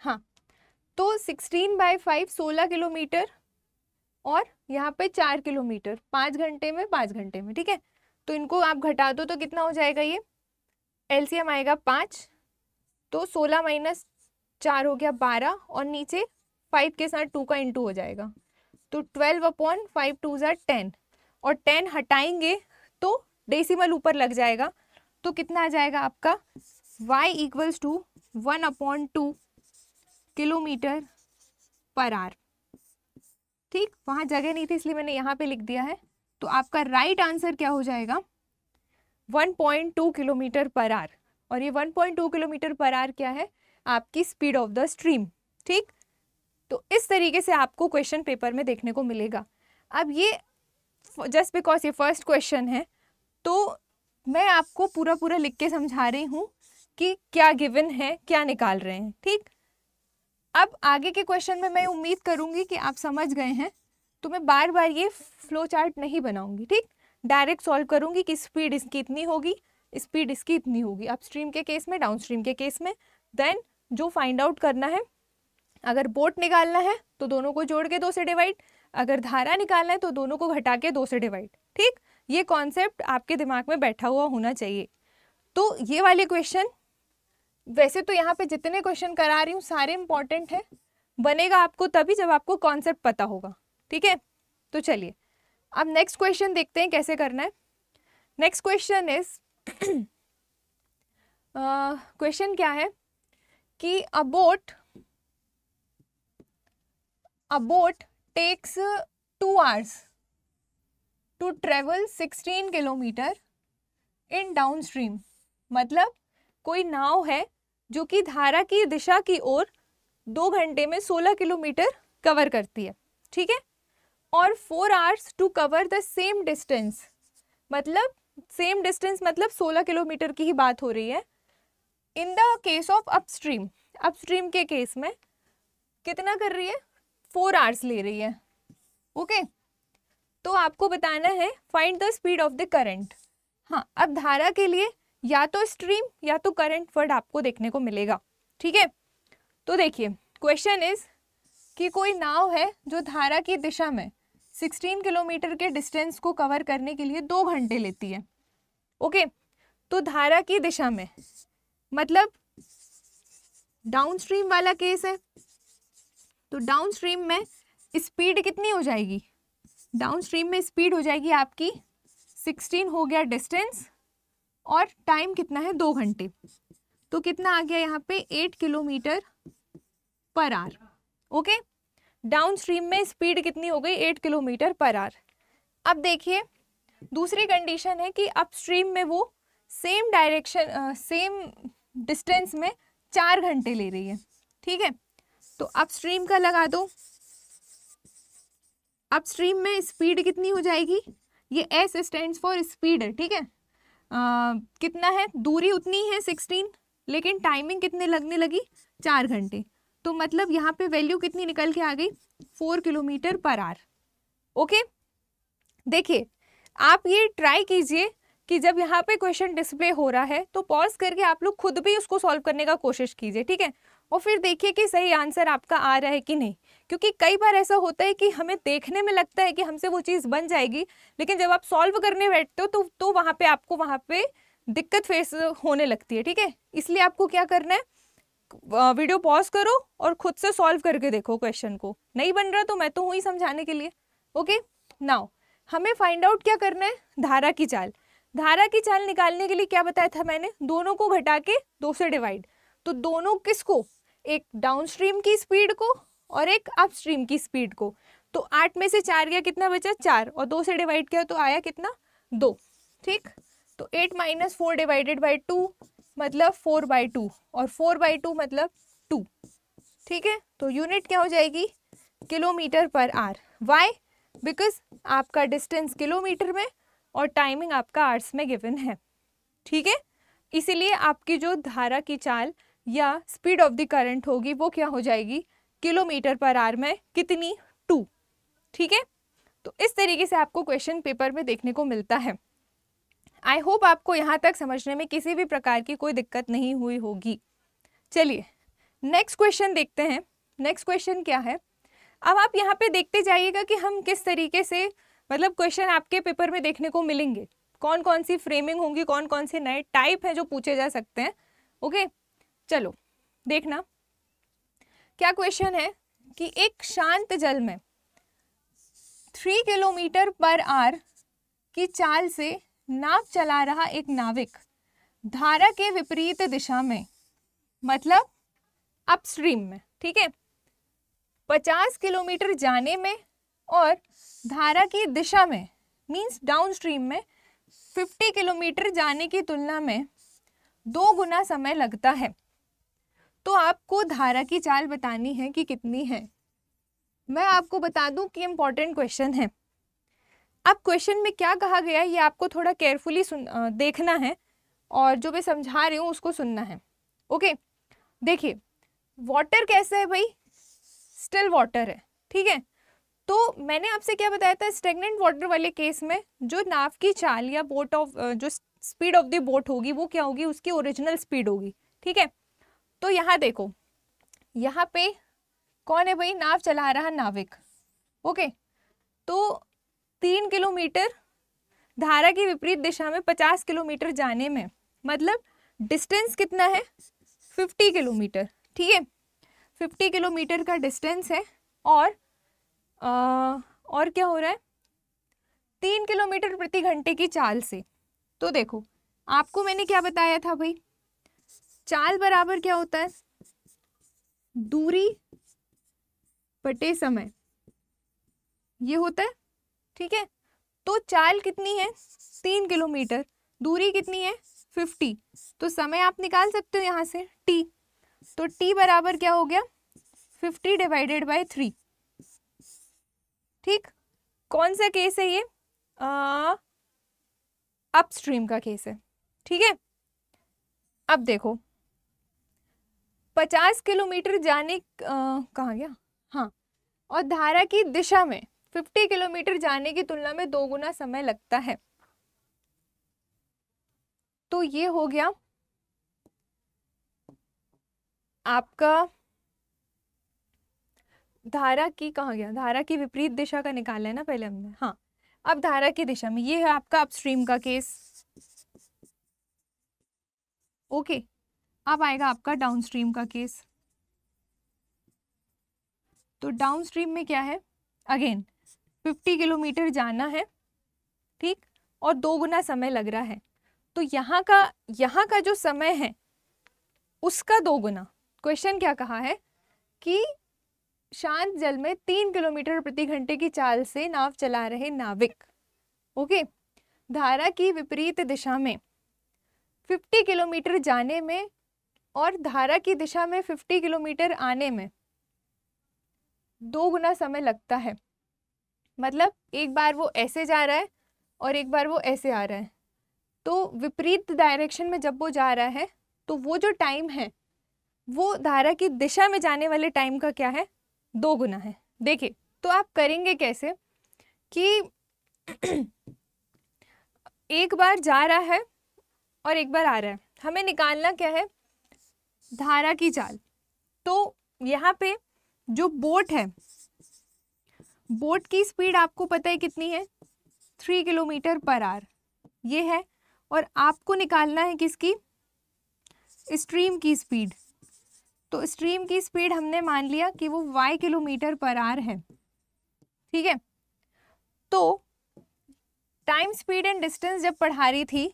हाँ, तो 16/5 16 किलोमीटर और यहाँ पे 4 किलोमीटर 5 घंटे में 5 घंटे में, ठीक है। तो इनको आप घटा दो तो कितना हो जाएगा? ये एलसीएम आएगा 5, तो 16 माइनस 4 हो गया 12 और नीचे 5 के साथ 2 का इंटू हो जाएगा, तो 12/5 2 ज़ा 10 और 10 हटाएंगे तो डेसिमल ऊपर लग जाएगा। तो कितना आ जाएगा आपका? y = 1/2 kilometre per hour. ठीक, वहाँ जगह नहीं थी इसलिए मैंने यहाँ पे लिख दिया है। तो आपका राइट आंसर क्या हो जाएगा, 1.2 किलोमीटर पर आवर। और ये 1.2 किलोमीटर पर आवर क्या है, आपकी स्पीड ऑफ द स्ट्रीम। ठीक, तो इस तरीके से आपको क्वेश्चन पेपर में देखने को मिलेगा। अब ये जस्ट बिकॉज ये फर्स्ट क्वेश्चन है तो मैं आपको पूरा पूरा लिख के समझा रही हूँ कि क्या गिवन है, क्या निकाल रहे हैं। ठीक, अब आगे के क्वेश्चन में मैं उम्मीद करूँगी कि आप समझ गए हैं, तो मैं बार बार ये फ्लो चार्ट नहीं बनाऊंगी। ठीक, डायरेक्ट सॉल्व करूँगी कि स्पीड इसकी इतनी होगी, स्पीड इसकी इतनी होगी, अपस्ट्रीम के केस में, डाउनस्ट्रीम के केस में। देन जो फाइंड आउट करना है, अगर बोट निकालना है तो दोनों को जोड़ के 2 से डिवाइड, अगर धारा निकालना है तो दोनों को घटा के 2 से डिवाइड। ठीक, ये कॉन्सेप्ट आपके दिमाग में बैठा हुआ होना चाहिए। तो ये वाले क्वेश्चन, वैसे तो यहाँ पे जितने क्वेश्चन करा रही हूँ सारे इंपॉर्टेंट है, बनेगा आपको तभी जब आपको कॉन्सेप्ट पता होगा। ठीक है, तो चलिए अब नेक्स्ट क्वेश्चन देखते हैं कैसे करना है। नेक्स्ट क्वेश्चन इज क्वेश्चन क्या है कि अ boat takes 2 hours to travel 16 kilometre in downstream. मतलब कोई नाव है जो कि धारा की दिशा की ओर 2 घंटे में 16 किलोमीटर कवर करती है। ठीक है, और 4 hours to cover the same distance. मतलब सेम डिस्टेंस मतलब 16 किलोमीटर की ही बात हो रही है। In the case of upstream, upstream के केस में कितना कर रही है, 4 hours ले रही है। ओके, तो आपको बताना है find the speed of the current. हाँ, अब धारा के लिए या तो स्ट्रीम या तो करंट वर्ड आपको देखने को मिलेगा। ठीक है, तो देखिए क्वेश्चन इज कि कोई नाव है जो धारा की दिशा में 16 किलोमीटर के डिस्टेंस को कवर करने के लिए 2 घंटे लेती है। ओके, तो धारा की दिशा में मतलब डाउनस्ट्रीम वाला केस है, तो डाउनस्ट्रीम में स्पीड कितनी हो जाएगी, डाउनस्ट्रीम में स्पीड हो जाएगी आपकी 16 हो गया डिस्टेंस और टाइम कितना है 2 घंटे, तो कितना आ गया यहाँ पे 8 kilometre per hour. Okay, downstream में स्पीड कितनी हो गई 8 किलोमीटर पर आवर। अब देखिए दूसरी कंडीशन है कि अपस्ट्रीम में वो सेम डायरेक्शन सेम डिस्टेंस में 4 घंटे ले रही है। ठीक है, तो अपस्ट्रीम का लगा दो, अपस्ट्रीम में स्पीड कितनी हो जाएगी, ये एस स्टैंड्स फॉर स्पीड है। ठीक है, कितना है, दूरी उतनी है 16, लेकिन टाइमिंग कितने लगने लगी 4 घंटे, तो मतलब यहाँ पे वैल्यू कितनी निकल के आ गई 4 किलोमीटर पर आवर। ओके, देखिए आप ये ट्राई कीजिए कि जब यहाँ पे क्वेश्चन डिस्प्ले हो रहा है तो पॉज करके आप लोग खुद भी उसको सॉल्व करने का कोशिश कीजिए। ठीक है, और फिर देखिए कि सही आंसर आपका आ रहा है कि नहीं, क्योंकि कई बार ऐसा होता है कि हमें देखने में लगता है कि हमसे वो चीज़ बन जाएगी, लेकिन जब आप सॉल्व करने बैठते हो तो वहाँ पे आपको वहाँ पे दिक्कत फेस होने लगती है। ठीक है, इसलिए आपको क्या करना है, वीडियो पॉज करो और खुद से सॉल्व करके देखो क्वेश्चन को। नहीं बन रहा तो मैं तो हूँ ही समझाने के लिए। ओके, नाउ हमें फाइंड आउट क्या करना है, धारा की चाल। धारा की चाल निकालने के लिए क्या बताया था मैंने, दोनों को घटा के 2 से डिवाइड। तो दोनों किसको, एक डाउनस्ट्रीम की स्पीड को और एक अपस्ट्रीम की स्पीड को। तो 8 में से 4 गया, कितना बचा 4, और 2 से डिवाइड किया तो आया कितना 2। ठीक, तो 8 - 4 डिवाइडेड बाई 2 मतलब 4/2 और 4/2 मतलब 2। ठीक है, तो यूनिट क्या हो जाएगी, kilometre per hour. Y, because आपका डिस्टेंस किलोमीटर में और टाइमिंग आपका आवर्स में गिवन है। ठीक है, इसीलिए आपकी जो धारा की चाल या स्पीड ऑफ द करंट होगी वो क्या हो जाएगी, किलोमीटर पर आवर में कितनी 2। ठीक है, तो इस तरीके से आपको क्वेश्चन पेपर में देखने को मिलता है। आई होप आपको यहाँ तक समझने में किसी भी प्रकार की कोई दिक्कत नहीं हुई होगी। चलिए नेक्स्ट क्वेश्चन देखते हैं। नेक्स्ट क्वेश्चन क्या है, अब आप यहाँ पे देखते जाइएगा कि हम किस तरीके से मतलब क्वेश्चन आपके पेपर में देखने को मिलेंगे, कौन कौन सी फ्रेमिंग होंगी, कौन कौन से नए टाइप हैं जो पूछे जा सकते हैं। ओके, चलो देखना क्या क्वेश्चन है कि एक शांत जल में 3 किलोमीटर पर आवर की चाल से नाव चला रहा एक नाविक धारा के विपरीत दिशा में मतलब अपस्ट्रीम में, ठीक है, 50 किलोमीटर जाने में और धारा की दिशा में मीन्स डाउन स्ट्रीम में 50 किलोमीटर जाने की तुलना में 2 गुना समय लगता है। तो आपको धारा की चाल बतानी है कि कितनी है। मैं आपको बता दूं कि इम्पॉर्टेंट क्वेश्चन है। अब क्वेश्चन में क्या कहा गया ये आपको थोड़ा केयरफुली देखना है और जो मैं समझा रही हूँ उसको सुनना है। ओके, देखिए वाटर कैसा है भाई, स्टिल वाटर है, ठीक है। तो मैंने आपसे क्या बताया था, स्टेगनेंट वाटर वाले केस में जो नाव की चाल या बोट ऑफ जो स्पीड ऑफ द बोट होगी वो क्या होगी, उसकी ओरिजिनल स्पीड होगी, ठीक है। तो यहाँ देखो, यहाँ पे कौन है भाई, नाव चला रहा नाविक। ओके, तो 3 किलोमीटर धारा की विपरीत दिशा में 50 किलोमीटर जाने में मतलब डिस्टेंस कितना है, 50 किलोमीटर, ठीक है। 50 किलोमीटर का डिस्टेंस है और क्या हो रहा है, 3 किलोमीटर प्रति घंटे की चाल से। तो देखो आपको मैंने क्या बताया था भाई, चाल बराबर क्या होता है, दूरी बटे समय, ये होता है, ठीक है। तो चाल कितनी है, 3 किलोमीटर, दूरी कितनी है 50, तो समय आप निकाल सकते हो यहाँ से t। तो t बराबर क्या हो गया, 50 डिवाइडेड बाय 3, ठीक। कौन सा केस है ये, अपस्ट्रीम का केस है, ठीक है। अब देखो 50 किलोमीटर जाने कहाँ गया, हाँ, और धारा की दिशा में 50 किलोमीटर जाने की तुलना में 2 गुना समय लगता है। तो ये हो गया आपका धारा की, कहाँ गया, धारा की विपरीत दिशा का निकाला है ना पहले हमने, हाँ। अब धारा की दिशा में ये है आपका अपस्ट्रीम का केस। ओके, अब आएगा आपका डाउनस्ट्रीम का केस। तो डाउनस्ट्रीम में क्या है, अगेन 50 किलोमीटर जाना है, ठीक, और 2 गुना समय लग रहा है। तो यहाँ का जो समय है उसका 2 गुना। क्वेश्चन क्या कहा है कि शांत जल में 3 किलोमीटर प्रति घंटे की चाल से नाव चला रहे नाविक, ओके, धारा की विपरीत दिशा में 50 किलोमीटर जाने में और धारा की दिशा में 50 किलोमीटर आने में 2 गुना समय लगता है। मतलब एक बार वो ऐसे जा रहा है और एक बार वो ऐसे आ रहा है, तो विपरीत डायरेक्शन में जब वो जा रहा है तो वो जो टाइम है वो धारा की दिशा में जाने वाले टाइम का क्या है, 2 गुना है। देखिए तो आप करेंगे कैसे कि एक बार जा रहा है और एक बार आ रहा है, हमें निकालना क्या है, धारा की चाल। तो यहाँ पे जो बोट है, बोट की स्पीड आपको पता है कितनी है, 3 किलोमीटर पर आवर ये है, और आपको निकालना है किसकी, स्ट्रीम की स्पीड। तो स्ट्रीम की स्पीड हमने मान लिया कि वो y किलोमीटर पर आवर है, ठीक है। तो टाइम, स्पीड एंड डिस्टेंस जब पढ़ा रही थी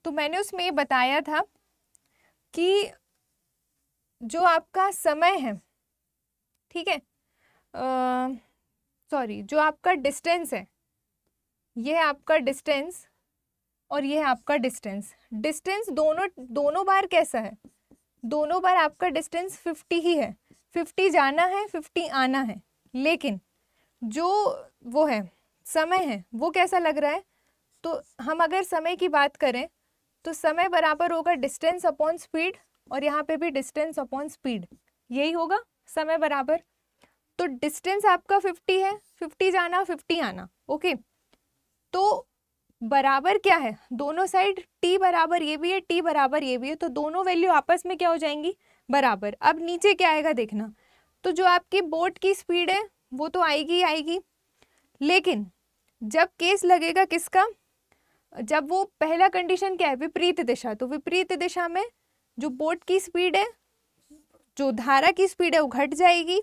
तो मैंने उसमें ये बताया था कि जो आपका समय है, ठीक है, सॉरी, जो आपका डिस्टेंस है, ये है आपका डिस्टेंस और ये है आपका डिस्टेंस। डिस्टेंस दोनों बार कैसा है, दोनों बार आपका डिस्टेंस 50 ही है, 50 जाना है 50 आना है, लेकिन जो वो है समय है वो कैसा लग रहा है। तो हम अगर समय की बात करें तो समय बराबर होगा डिस्टेंस अपॉन स्पीड, और यहाँ पे भी डिस्टेंस अपॉन स्पीड, यही होगा समय बराबर। तो डिस्टेंस आपका 50 है, 50 जाना 50 आना, ओके। तो बराबर क्या है, दोनों साइड t बराबर ये भी है, t बराबर ये भी है, तो दोनों वैल्यू आपस में क्या हो जाएंगी, बराबर। अब नीचे क्या आएगा देखना, तो जो आपकी बोट की स्पीड है वो तो आएगी ही आएगी, लेकिन जब केस लगेगा किसका, जब वो पहला कंडीशन क्या है, विपरीत दिशा, तो विपरीत दिशा में जो बोट की स्पीड है, जो धारा की स्पीड है वो घट जाएगी,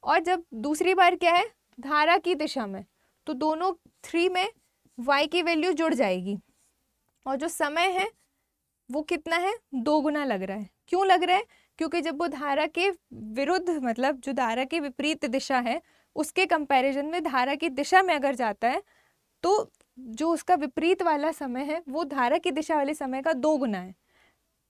और जब दूसरी बार क्या है, धारा की दिशा में, तो दोनों 3 में y की वैल्यू जुड़ जाएगी, और जो समय है वो कितना है, 2 गुना लग रहा है। क्यों लग रहा है, क्योंकि जब वो धारा के विरुद्ध, मतलब जो धारा की विपरीत दिशा है उसके कंपैरिजन में धारा की दिशा में अगर जाता है तो जो उसका विपरीत वाला समय है वो धारा की दिशा वाले समय का 2 गुना है।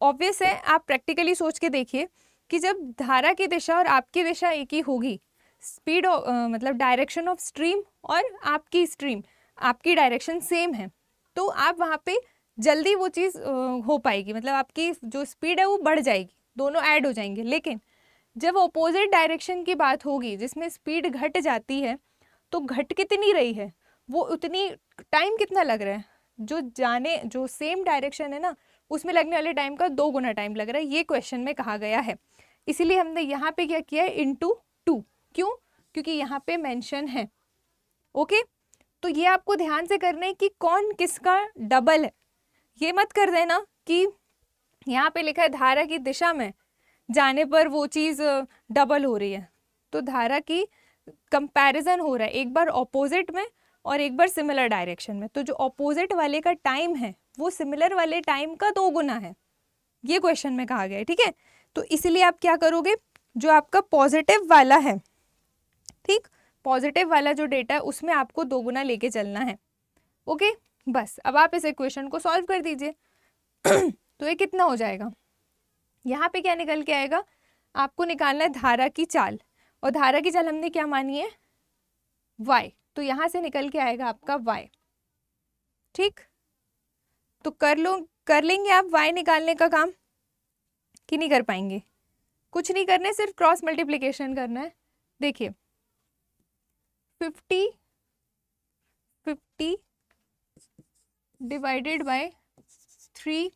ऑब्वियस है, आप प्रैक्टिकली सोच के देखिए कि जब धारा की दिशा और आपकी दिशा एक ही होगी, स्पीड मतलब डायरेक्शन ऑफ स्ट्रीम और आपकी स्ट्रीम, आपकी डायरेक्शन सेम है, तो आप वहाँ पे जल्दी वो चीज़ हो पाएगी, मतलब आपकी जो स्पीड है वो बढ़ जाएगी, दोनों ऐड हो जाएंगे। लेकिन जब अपोजिट डायरेक्शन की बात होगी जिसमें स्पीड घट जाती है, तो घट कितनी रही है वो उतनी, टाइम कितना लग रहा है, जो सेम डायरेक्शन है ना उसमें लगने वाले टाइम का 2 गुना टाइम लग रहा है, ये क्वेश्चन में कहा गया है। इसीलिए हमने यहाँ पे क्या किया है, इंटू 2। क्यों? क्योंकि यहाँ पे मेंशन है। ओके, तो ये आपको ध्यान से करना है कि कौन किसका डबल है। ये मत कर देना कि यहाँ पे लिखा है धारा की दिशा में जाने पर वो चीज़ डबल हो रही है, तो धारा की कंपैरिजन हो रहा है, एक बार ऑपोजिट में और एक बार सिमिलर डायरेक्शन में, तो जो ऑपोजिट वाले का टाइम है वो सिमिलर वाले टाइम का 2 गुना है, ये क्वेश्चन में कहा गया है। ठीक है, तो इसलिए आप क्या करोगे, जो आपका पॉजिटिव वाला है, ठीक, पॉजिटिव वाला जो डेटा है उसमें आपको 2 गुना लेके चलना है। ओके, बस अब आप इस इक्वेशन को सॉल्व कर दीजिए। तो ये कितना हो जाएगा, यहाँ पे क्या निकल के आएगा, आपको निकालना है धारा की चाल, और धारा की चाल हमने क्या मानी है, y, तो यहाँ से निकल के आएगा आपका y। ठीक, तो कर लेंगे आप y निकालने का काम कि नहीं कर पाएंगे? कुछ नहीं करना है, सिर्फ क्रॉस मल्टीप्लिकेशन करना है। देखिए 50 divided by 3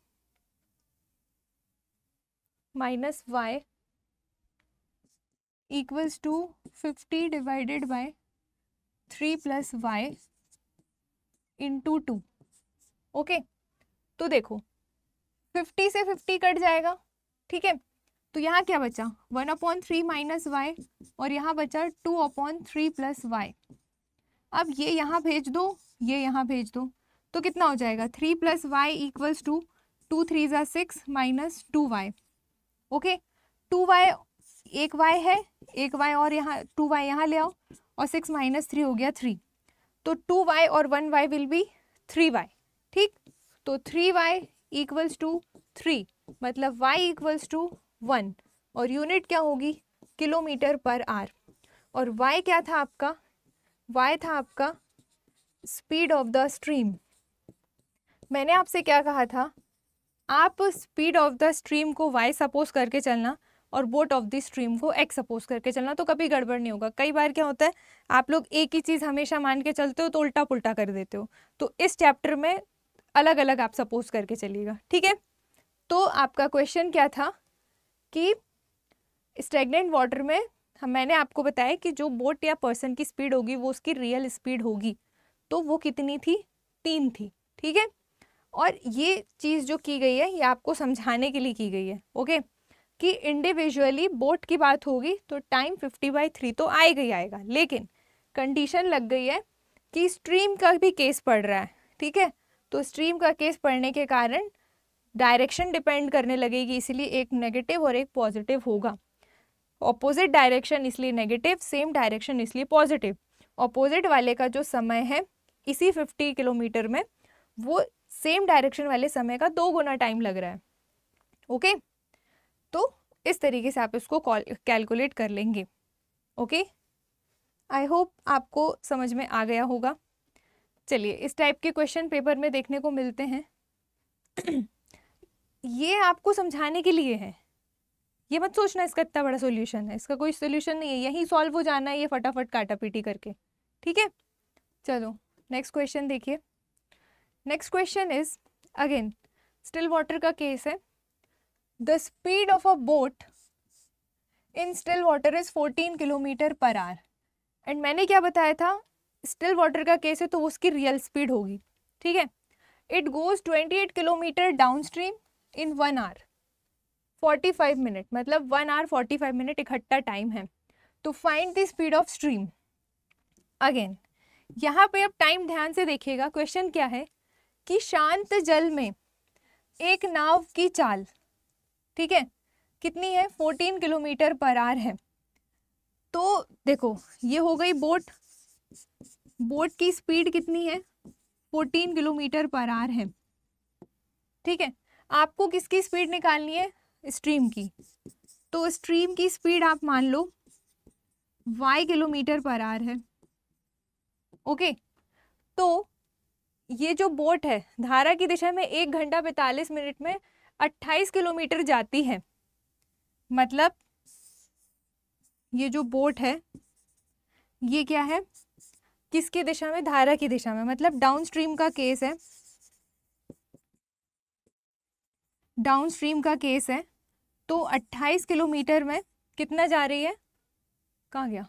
minus y equals to 50 divided by 3 plus y into 2। ओके, तो देखो 50 से 50 कट जाएगा, ठीक है, तो यहाँ क्या बचा, 1/3 माइनस वाई, और यहाँ बचा 2/3 प्लस वाई। अब ये यहाँ भेज दो, ये यहाँ भेज दो, तो कितना हो जाएगा, 3 प्लस वाई इक्वल्स टू 2 3 ज़ा 6 माइनस 2y। ओके, 2y, एक y है, एक y और यहाँ 2y यहाँ ले आओ, और 6 माइनस 3 हो गया 3, तो 2y और 1y विल बी 3y। ठीक, तो 3y इक्वल्स टू 3, मतलब y इक्वल्स टू 1, और यूनिट क्या होगी, किलोमीटर पर आर। और y क्या था आपका, y था आपका स्पीड ऑफ द स्ट्रीम। मैंने आपसे क्या कहा था, आप स्पीड ऑफ द स्ट्रीम को y सपोज करके चलना और बोट ऑफ द स्ट्रीम को x सपोज करके चलना, तो कभी गड़बड़ नहीं होगा। कई बार क्या होता है, आप लोग एक ही चीज़ हमेशा मान के चलते हो तो उल्टा पुल्टा कर देते हो, तो इस चैप्टर में अलग अलग आप सपोज करके चलिएगा। ठीक है, तो आपका क्वेश्चन क्या था कि स्टैग्नेंट वाटर में मैंने आपको बताया कि जो बोट या पर्सन की स्पीड होगी वो उसकी रियल स्पीड होगी, तो वो कितनी थी, 3 थी। ठीक है, और ये चीज़ जो की गई है ये आपको समझाने के लिए की गई है। ओके, कि इंडिविजुअली बोट की बात होगी तो टाइम 50/3 तो आएगा ही आएगा, लेकिन कंडीशन लग गई है कि स्ट्रीम का भी केस पड़ रहा है। ठीक है, तो स्ट्रीम का केस पड़ने के कारण डायरेक्शन डिपेंड करने लगेगी, इसलिए एक नेगेटिव और एक पॉजिटिव होगा। ऑपोजिट डायरेक्शन इसलिए नेगेटिव, सेम डायरेक्शन इसलिए पॉजिटिव। ऑपोजिट वाले का जो समय है इसी 50 किलोमीटर में, वो सेम डायरेक्शन वाले समय का 2 गुना टाइम लग रहा है। ओके, तो इस तरीके से आप इसको कैलकुलेट कर लेंगे। ओके, आई होप आपको समझ में आ गया होगा। चलिए, इस टाइप के क्वेश्चन पेपर में देखने को मिलते हैं। ये आपको समझाने के लिए है, ये मत सोचना इसका इतना बड़ा सॉल्यूशन है, इसका कोई सॉल्यूशन नहीं है, यही सॉल्व हो जाना है ये फटाफट काटा पीटी करके। ठीक है, चलो नेक्स्ट क्वेश्चन देखिए। Next question is again still water का केस है। The speed of a boat in still water is 14 kilometre per our. And मैंने क्या बताया था, स्टिल वाटर का केस है तो उसकी रियल स्पीड होगी। ठीक है, it goes 28 kilometre down stream in 1 hour 45 minute, मतलब 1 आवर 45 मिनट इकट्ठा टाइम है। तो find the speed of stream. Again यहाँ पे अब टाइम ध्यान से देखिएगा, क्वेश्चन क्या है कि शांत जल में एक नाव की चाल, ठीक है, कितनी है, 14 किलोमीटर पर आवर है। तो देखो ये हो गई बोट, बोट की स्पीड कितनी है, 14 किलोमीटर पर आवर है, ठीक है। आपको किसकी स्पीड निकालनी है, स्ट्रीम की। तो स्ट्रीम की स्पीड आप मान लो y किलोमीटर पर आवर है, ओके। तो ये जो बोट है धारा की दिशा में 1 घंटा 45 मिनट में 28 किलोमीटर जाती है। मतलब ये जो बोट है ये क्या है, किसकी दिशा में, धारा की दिशा में, मतलब डाउनस्ट्रीम का केस है, डाउनस्ट्रीम का केस है। तो 28 किलोमीटर में कितना जा रही है, कहाँ गया,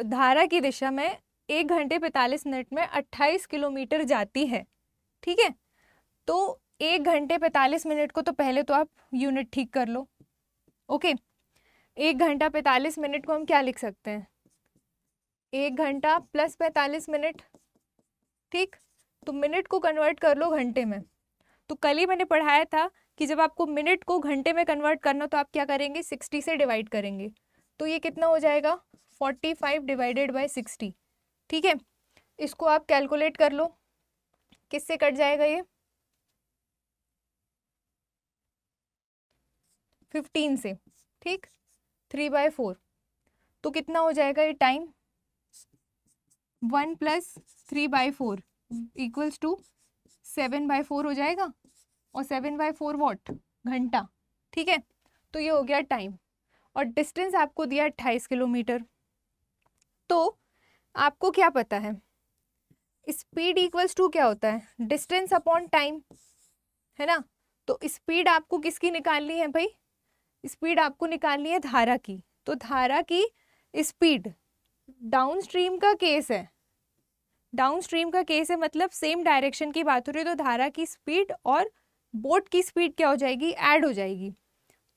धारा की दिशा में 1 घंटे 45 मिनट में 28 किलोमीटर जाती है, ठीक है। तो 1 घंटे 45 मिनट को तो पहले तो आप यूनिट ठीक कर लो, ओके। 1 घंटा 45 मिनट को हम क्या लिख सकते हैं, 1 घंटा प्लस 45 मिनट, ठीक। तो मिनट को कन्वर्ट कर लो घंटे में। तो कल ही मैंने पढ़ाया था कि जब आपको मिनट को घंटे में कन्वर्ट करना तो आप क्या करेंगे, 60 से डिवाइड करेंगे। तो ये कितना हो जाएगा, 45 डिवाइडेड बाय 60, ठीक है। इसको आप कैलकुलेट कर लो, किससे कट जाएगा ये, 15 से, ठीक, 3/4। तो कितना हो जाएगा ये टाइम, 1 + 3/4 इक्वल्स टू 7/4 हो जाएगा। और 7/4 वॉट, घंटा, ठीक है। तो ये हो गया टाइम। और डिस्टेंस आपको दिया 28 किलोमीटर। तो आपको क्या पता है, स्पीड इक्वल्स टू क्या होता है, डिस्टेंस अपॉन टाइम, है ना। तो स्पीड आपको किसकी निकालनी है भाई, स्पीड आपको निकालनी है धारा की। तो धारा की स्पीड, डाउनस्ट्रीम का केस है, डाउनस्ट्रीम का केस है मतलब सेम डायरेक्शन की बात हो रही है। तो धारा की स्पीड और बोट की स्पीड क्या हो जाएगी, ऐड हो जाएगी।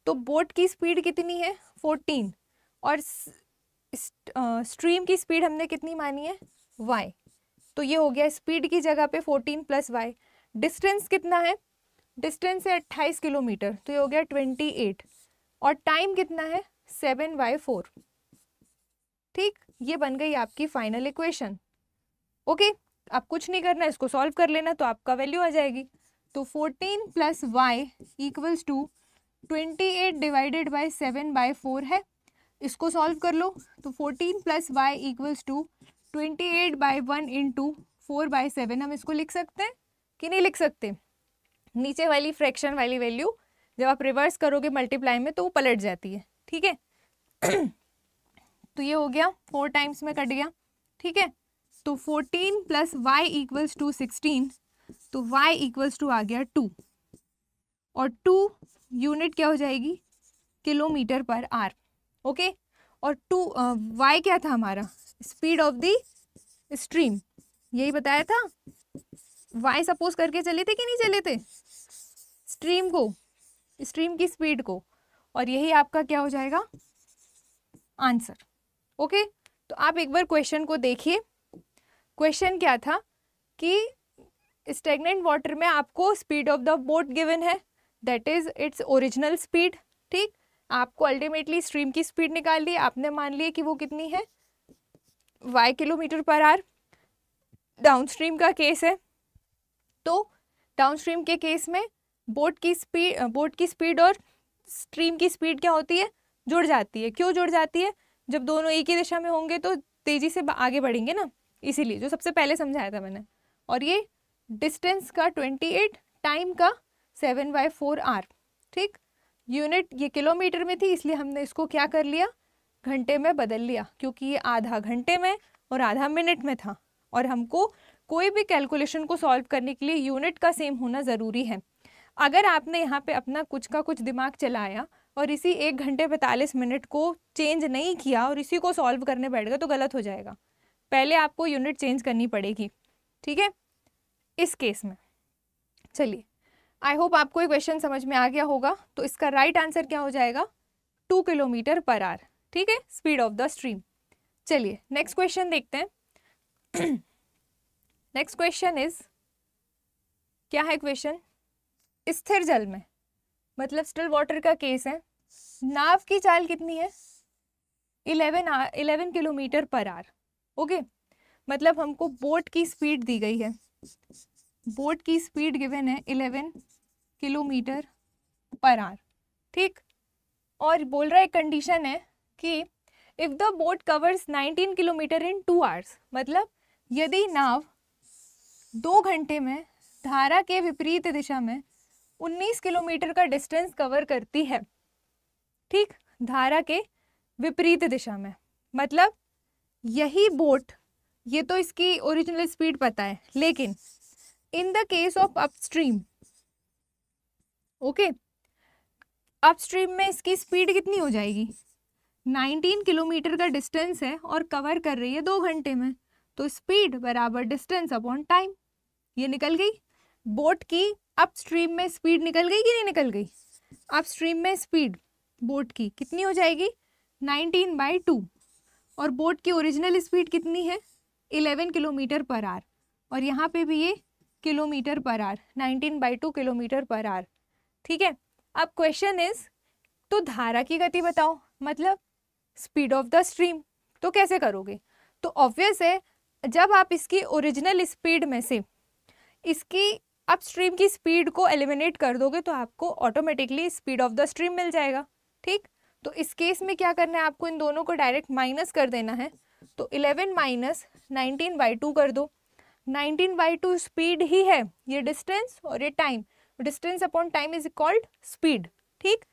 तो बोट की स्पीड कितनी है, 14, और स्ट्रीम की स्पीड हमने कितनी मानी है, y। तो ये हो गया स्पीड की जगह पे 14 + y। डिस्टेंस कितना है, डिस्टेंस है 28 किलोमीटर, तो ये हो गया 28। और टाइम कितना है, 7/4, ठीक। ये बन गई आपकी फाइनल इक्वेशन, ओके। आप कुछ नहीं करना, इसको सॉल्व कर लेना तो आपका वैल्यू आ जाएगी। तो 14 + y इक्वल्स टू 28 डिवाइडेड बाई 7/4 है। इसको सॉल्व कर लो। तो 14 + y इक्वल्स टू 28/1 × 4/7। हम इसको लिख सकते हैं कि नहीं लिख सकते, नीचे वाली फ्रैक्शन वाली वैल्यू जब आप रिवर्स करोगे मल्टीप्लाई में तो वो पलट जाती है, ठीक है। तो ये हो गया 4 टाइम्स में कट गया, ठीक है। तो 14 + y इक्वल्स टू 16। तो y इक्वल्स टू आ गया 2, और 2 यूनिट क्या हो जाएगी, किलोमीटर पर आवर, ओके। और 2 y क्या था हमारा, स्पीड ऑफ द स्ट्रीम, यही बताया था। y सपोज करके चले थे कि नहीं चले थे, स्ट्रीम को, स्ट्रीम की स्पीड को, और यही आपका क्या हो जाएगा आंसर, ओके। तो आप एक बार क्वेश्चन को देखिए। क्वेश्चन क्या था कि स्टेगनेंट वाटर में आपको speed of the boat given है, that is its original speed, ठीक। आपको अल्टीमेटली स्ट्रीम की स्पीड निकाल ली, आपने मान लिया कि वो कितनी है, y kilometre per our. Downstream का केस है, तो डाउनस्ट्रीम के केस में बोट की स्पीड और स्ट्रीम की स्पीड क्या होती है, जुड़ जाती है। क्यों जुड़ जाती है, जब दोनों एक ही दिशा में होंगे तो तेजी से आगे बढ़ेंगे ना, इसीलिए, जो सबसे पहले समझाया था मैंने। और ये डिस्टेंस का 28, टाइम का 7/4 आवर, ठीक। यूनिट ये किलोमीटर में थी इसलिए हमने इसको क्या कर लिया, घंटे में बदल लिया, क्योंकि ये आधा घंटे में और आधा मिनट में था। और हमको कोई भी कैलकुलेशन को सॉल्व करने के लिए यूनिट का सेम होना ज़रूरी है। अगर आपने यहाँ पे अपना कुछ का कुछ दिमाग चलाया और इसी 1 घंटे 45 मिनट को चेंज नहीं किया और इसी को सॉल्व करने बैठ गए तो गलत हो जाएगा। पहले आपको यूनिट चेंज करनी पड़ेगी, ठीक है, इस केस में। चलिए, आई होप आपको ये क्वेश्चन समझ में आ गया होगा। तो इसका राइट आंसर क्या हो जाएगा, 2 किलोमीटर पर आवर, ठीक है, स्पीड ऑफ द स्ट्रीम। चलिए नेक्स्ट क्वेश्चन देखते हैं। नेक्स्ट क्वेश्चन इज, क्या है क्वेश्चन, स्थिर जल में मतलब स्टिल वाटर का केस है। नाव की चाल कितनी है? 11 किलोमीटर पर आवर। ओके, मतलब हमको बोट की स्पीड दी गई है, बोट की स्पीड गिवन है 11 किलोमीटर पर आवर। ठीक, और बोल रहा है कंडीशन है कि if the boat covers 19 kilometre in 2 hours, मतलब यदि नाव 2 घंटे में धारा के विपरीत दिशा में 19 किलोमीटर का डिस्टेंस कवर करती है। ठीक, धारा के विपरीत दिशा में, मतलब यही बोट, ये तो इसकी ओरिजिनल स्पीड पता है, लेकिन इन the case of upstream, okay, upstream में इसकी स्पीड कितनी हो जाएगी? 19 किलोमीटर का डिस्टेंस है और कवर कर रही है 2 घंटे में, तो स्पीड बराबर डिस्टेंस अपॉन टाइम। ये निकल गई बोट की अपस्ट्रीम में स्पीड, निकल गई कि नहीं निकल गई? अपस्ट्रीम में स्पीड बोट की कितनी हो जाएगी? 19/2, और बोट की ओरिजिनल स्पीड कितनी है? 11 किलोमीटर पर आवर, और यहाँ पे भी ये kilometre per our, 19/2 kilometre per hour. ठीक है, अब क्वेश्चन इज, तो धारा की गति बताओ, मतलब स्पीड ऑफ द स्ट्रीम। तो कैसे करोगे? तो ऑब्वियस है, जब आप इसकी ओरिजिनल स्पीड में से इसकी अपस्ट्रीम की स्पीड को एलिमिनेट कर दोगे तो आपको automatically speed of the stream मिल जाएगा। ठीक, तो इस केस में क्या करना है, आपको इन दोनों को डायरेक्ट माइनस कर देना है। तो 11 माइनस 19/2 कर दो। 19/2 स्पीड ही है, ये डिस्टेंस और ये time, distance upon time is called speed. ठीक,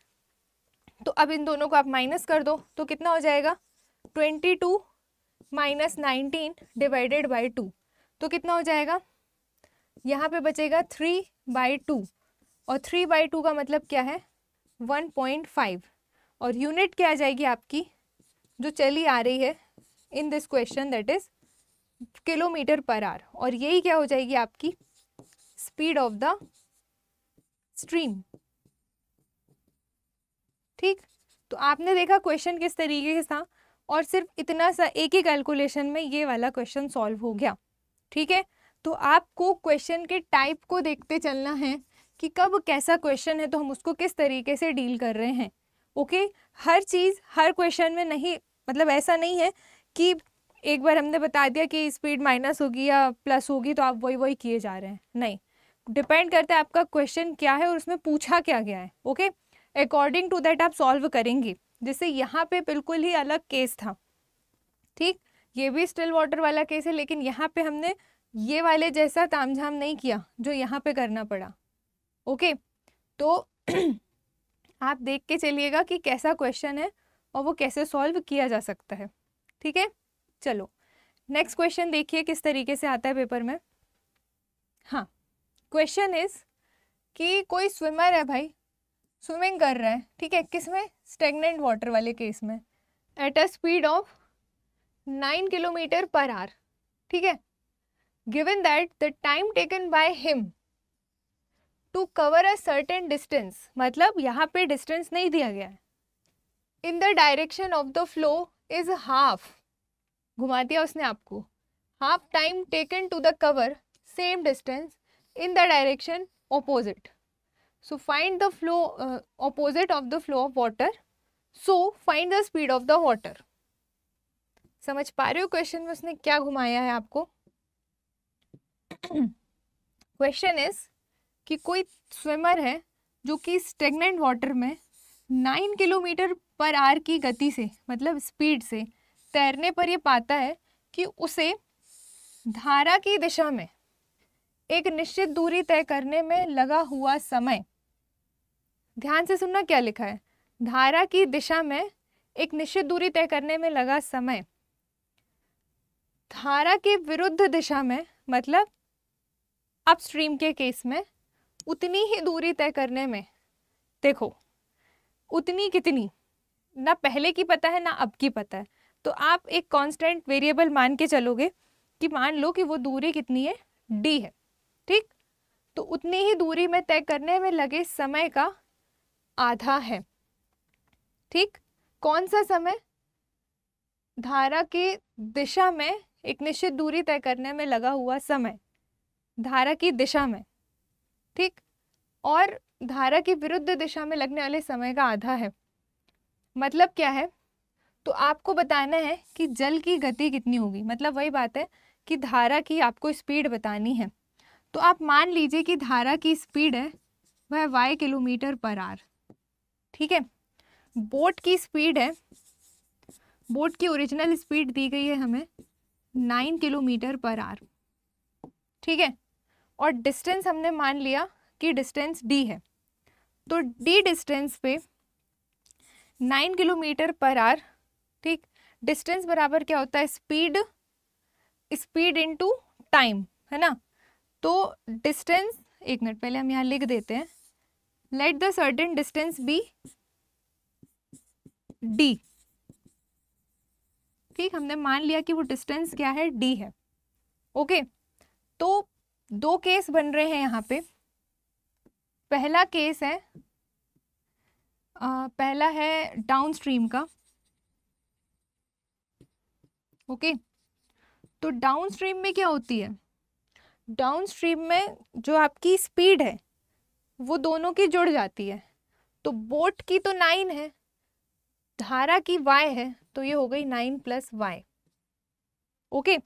तो अब इन दोनों को आप माइनस कर दो, तो कितना हो जाएगा? 22 माइनस 19 डिवाइडेड बाई 2, तो कितना हो जाएगा? यहाँ पे बचेगा 3/2, और 3/2 का मतलब क्या है? 1.5, और यूनिट क्या आ जाएगी आपकी जो चली आ रही है in this question, that is kilometre per our, और यही क्या हो जाएगी आपकी स्पीड ऑफ द स्ट्रीम। ठीक, तो आपने देखा क्वेश्चन किस तरीके से था, और सिर्फ इतना सा एक ही कैलकुलेशन में ये वाला क्वेश्चन सॉल्व हो गया। ठीक है, तो आपको क्वेश्चन के टाइप को देखते चलना है कि कब कैसा क्वेश्चन है तो हम उसको किस तरीके से डील कर रहे हैं। ओके, हर चीज़ हर क्वेश्चन में नहीं, मतलब ऐसा नहीं है कि एक बार हमने बता दिया कि स्पीड माइनस होगी या प्लस होगी तो आप वही वही किए जा रहे हैं, नहीं, डिपेंड करता है आपका क्वेश्चन क्या है और उसमें पूछा क्या गया है। ओके, अकॉर्डिंग टू दैट आप सॉल्व करेंगे। जैसे यहाँ पे बिल्कुल ही अलग केस था। ठीक, ये भी स्टिल वाटर वाला केस है, लेकिन यहाँ पे हमने ये वाले जैसा तामझाम नहीं किया जो यहाँ पे करना पड़ा। ओके, तो आप देख के चलिएगा कि कैसा क्वेश्चन है और वो कैसे सॉल्व किया जा सकता है। ठीक है, चलो नेक्स्ट क्वेश्चन देखिए किस तरीके से आता है पेपर में। हाँ, क्वेश्चन इज कि कोई स्विमर है भाई, स्विमिंग कर रहा है, ठीक है, किसमें? स्टेगनेंट वाटर वाले केस में, at a speed of 9 kilometre per hour. ठीक है, given that the time taken by him to cover a certain distance, मतलब यहाँ पे डिस्टेंस नहीं दिया गया है, in the direction of the flow is half, घुमा दिया उसने आपको, half time taken to the cover same distance in the direction opposite, so find the flow opposite of the flow of water, so find the speed of the water. समझ पा रहे हो question में उसने क्या घुमाया है आपको? क्वेश्चन इज कि कोई स्विमर है जो कि स्टेगनेंट वाटर में 9 किलोमीटर पर आवर की गति से, मतलब स्पीड से तैरने पर ये पाता है कि उसे धारा की दिशा में एक निश्चित दूरी तय करने में लगा हुआ समय, ध्यान से सुनना क्या लिखा है, धारा की दिशा में एक निश्चित दूरी तय करने में लगा समय धारा के विरुद्ध दिशा में, मतलब अपस्ट्रीम के केस में उतनी ही दूरी तय करने में, देखो उतनी कितनी, ना पहले की पता है ना अब की पता है, तो आप एक कांस्टेंट वेरिएबल मान के चलोगे कि मान लो कि वो दूरी कितनी है, d है। ठीक, तो उतनी ही दूरी में तय करने में लगे समय का आधा है। ठीक, कौन सा समय? धारा की दिशा में एक निश्चित दूरी तय करने में लगा हुआ समय, धारा की दिशा में। ठीक, और धारा की विरुद्ध दिशा में लगने वाले समय का आधा है। मतलब क्या है, तो आपको बताना है कि जल की गति कितनी होगी। मतलब वही बात है कि धारा की आपको स्पीड बतानी है। तो आप मान लीजिए कि धारा की स्पीड है वह y किलोमीटर पर आवर, ठीक है। बोट की स्पीड है, बोट की ओरिजिनल स्पीड दी गई है हमें 9 किलोमीटर पर आवर, ठीक है। और डिस्टेंस हमने मान लिया कि डिस्टेंस d है, तो d डिस्टेंस पे 9 किलोमीटर पर आवर, ठीक। डिस्टेंस बराबर क्या होता है, स्पीड, स्पीड इनटू टाइम, है ना। तो डिस्टेंस, एक मिनट पहले हम यहाँ लिख देते हैं, let the certain distance be d, ठीक। हमने मान लिया कि वो डिस्टेंस क्या है, d है, ओके। तो दो केस बन रहे हैं यहाँ पे। पहला केस है पहला है डाउन स्ट्रीम का, ओके। तो डाउन स्ट्रीम में क्या होती है, डाउन स्ट्रीम में जो आपकी स्पीड है वो दोनों की जुड़ जाती है। तो बोट की तो 9 है, धारा की y है, तो ये हो गई 9 प्लस y, ओके।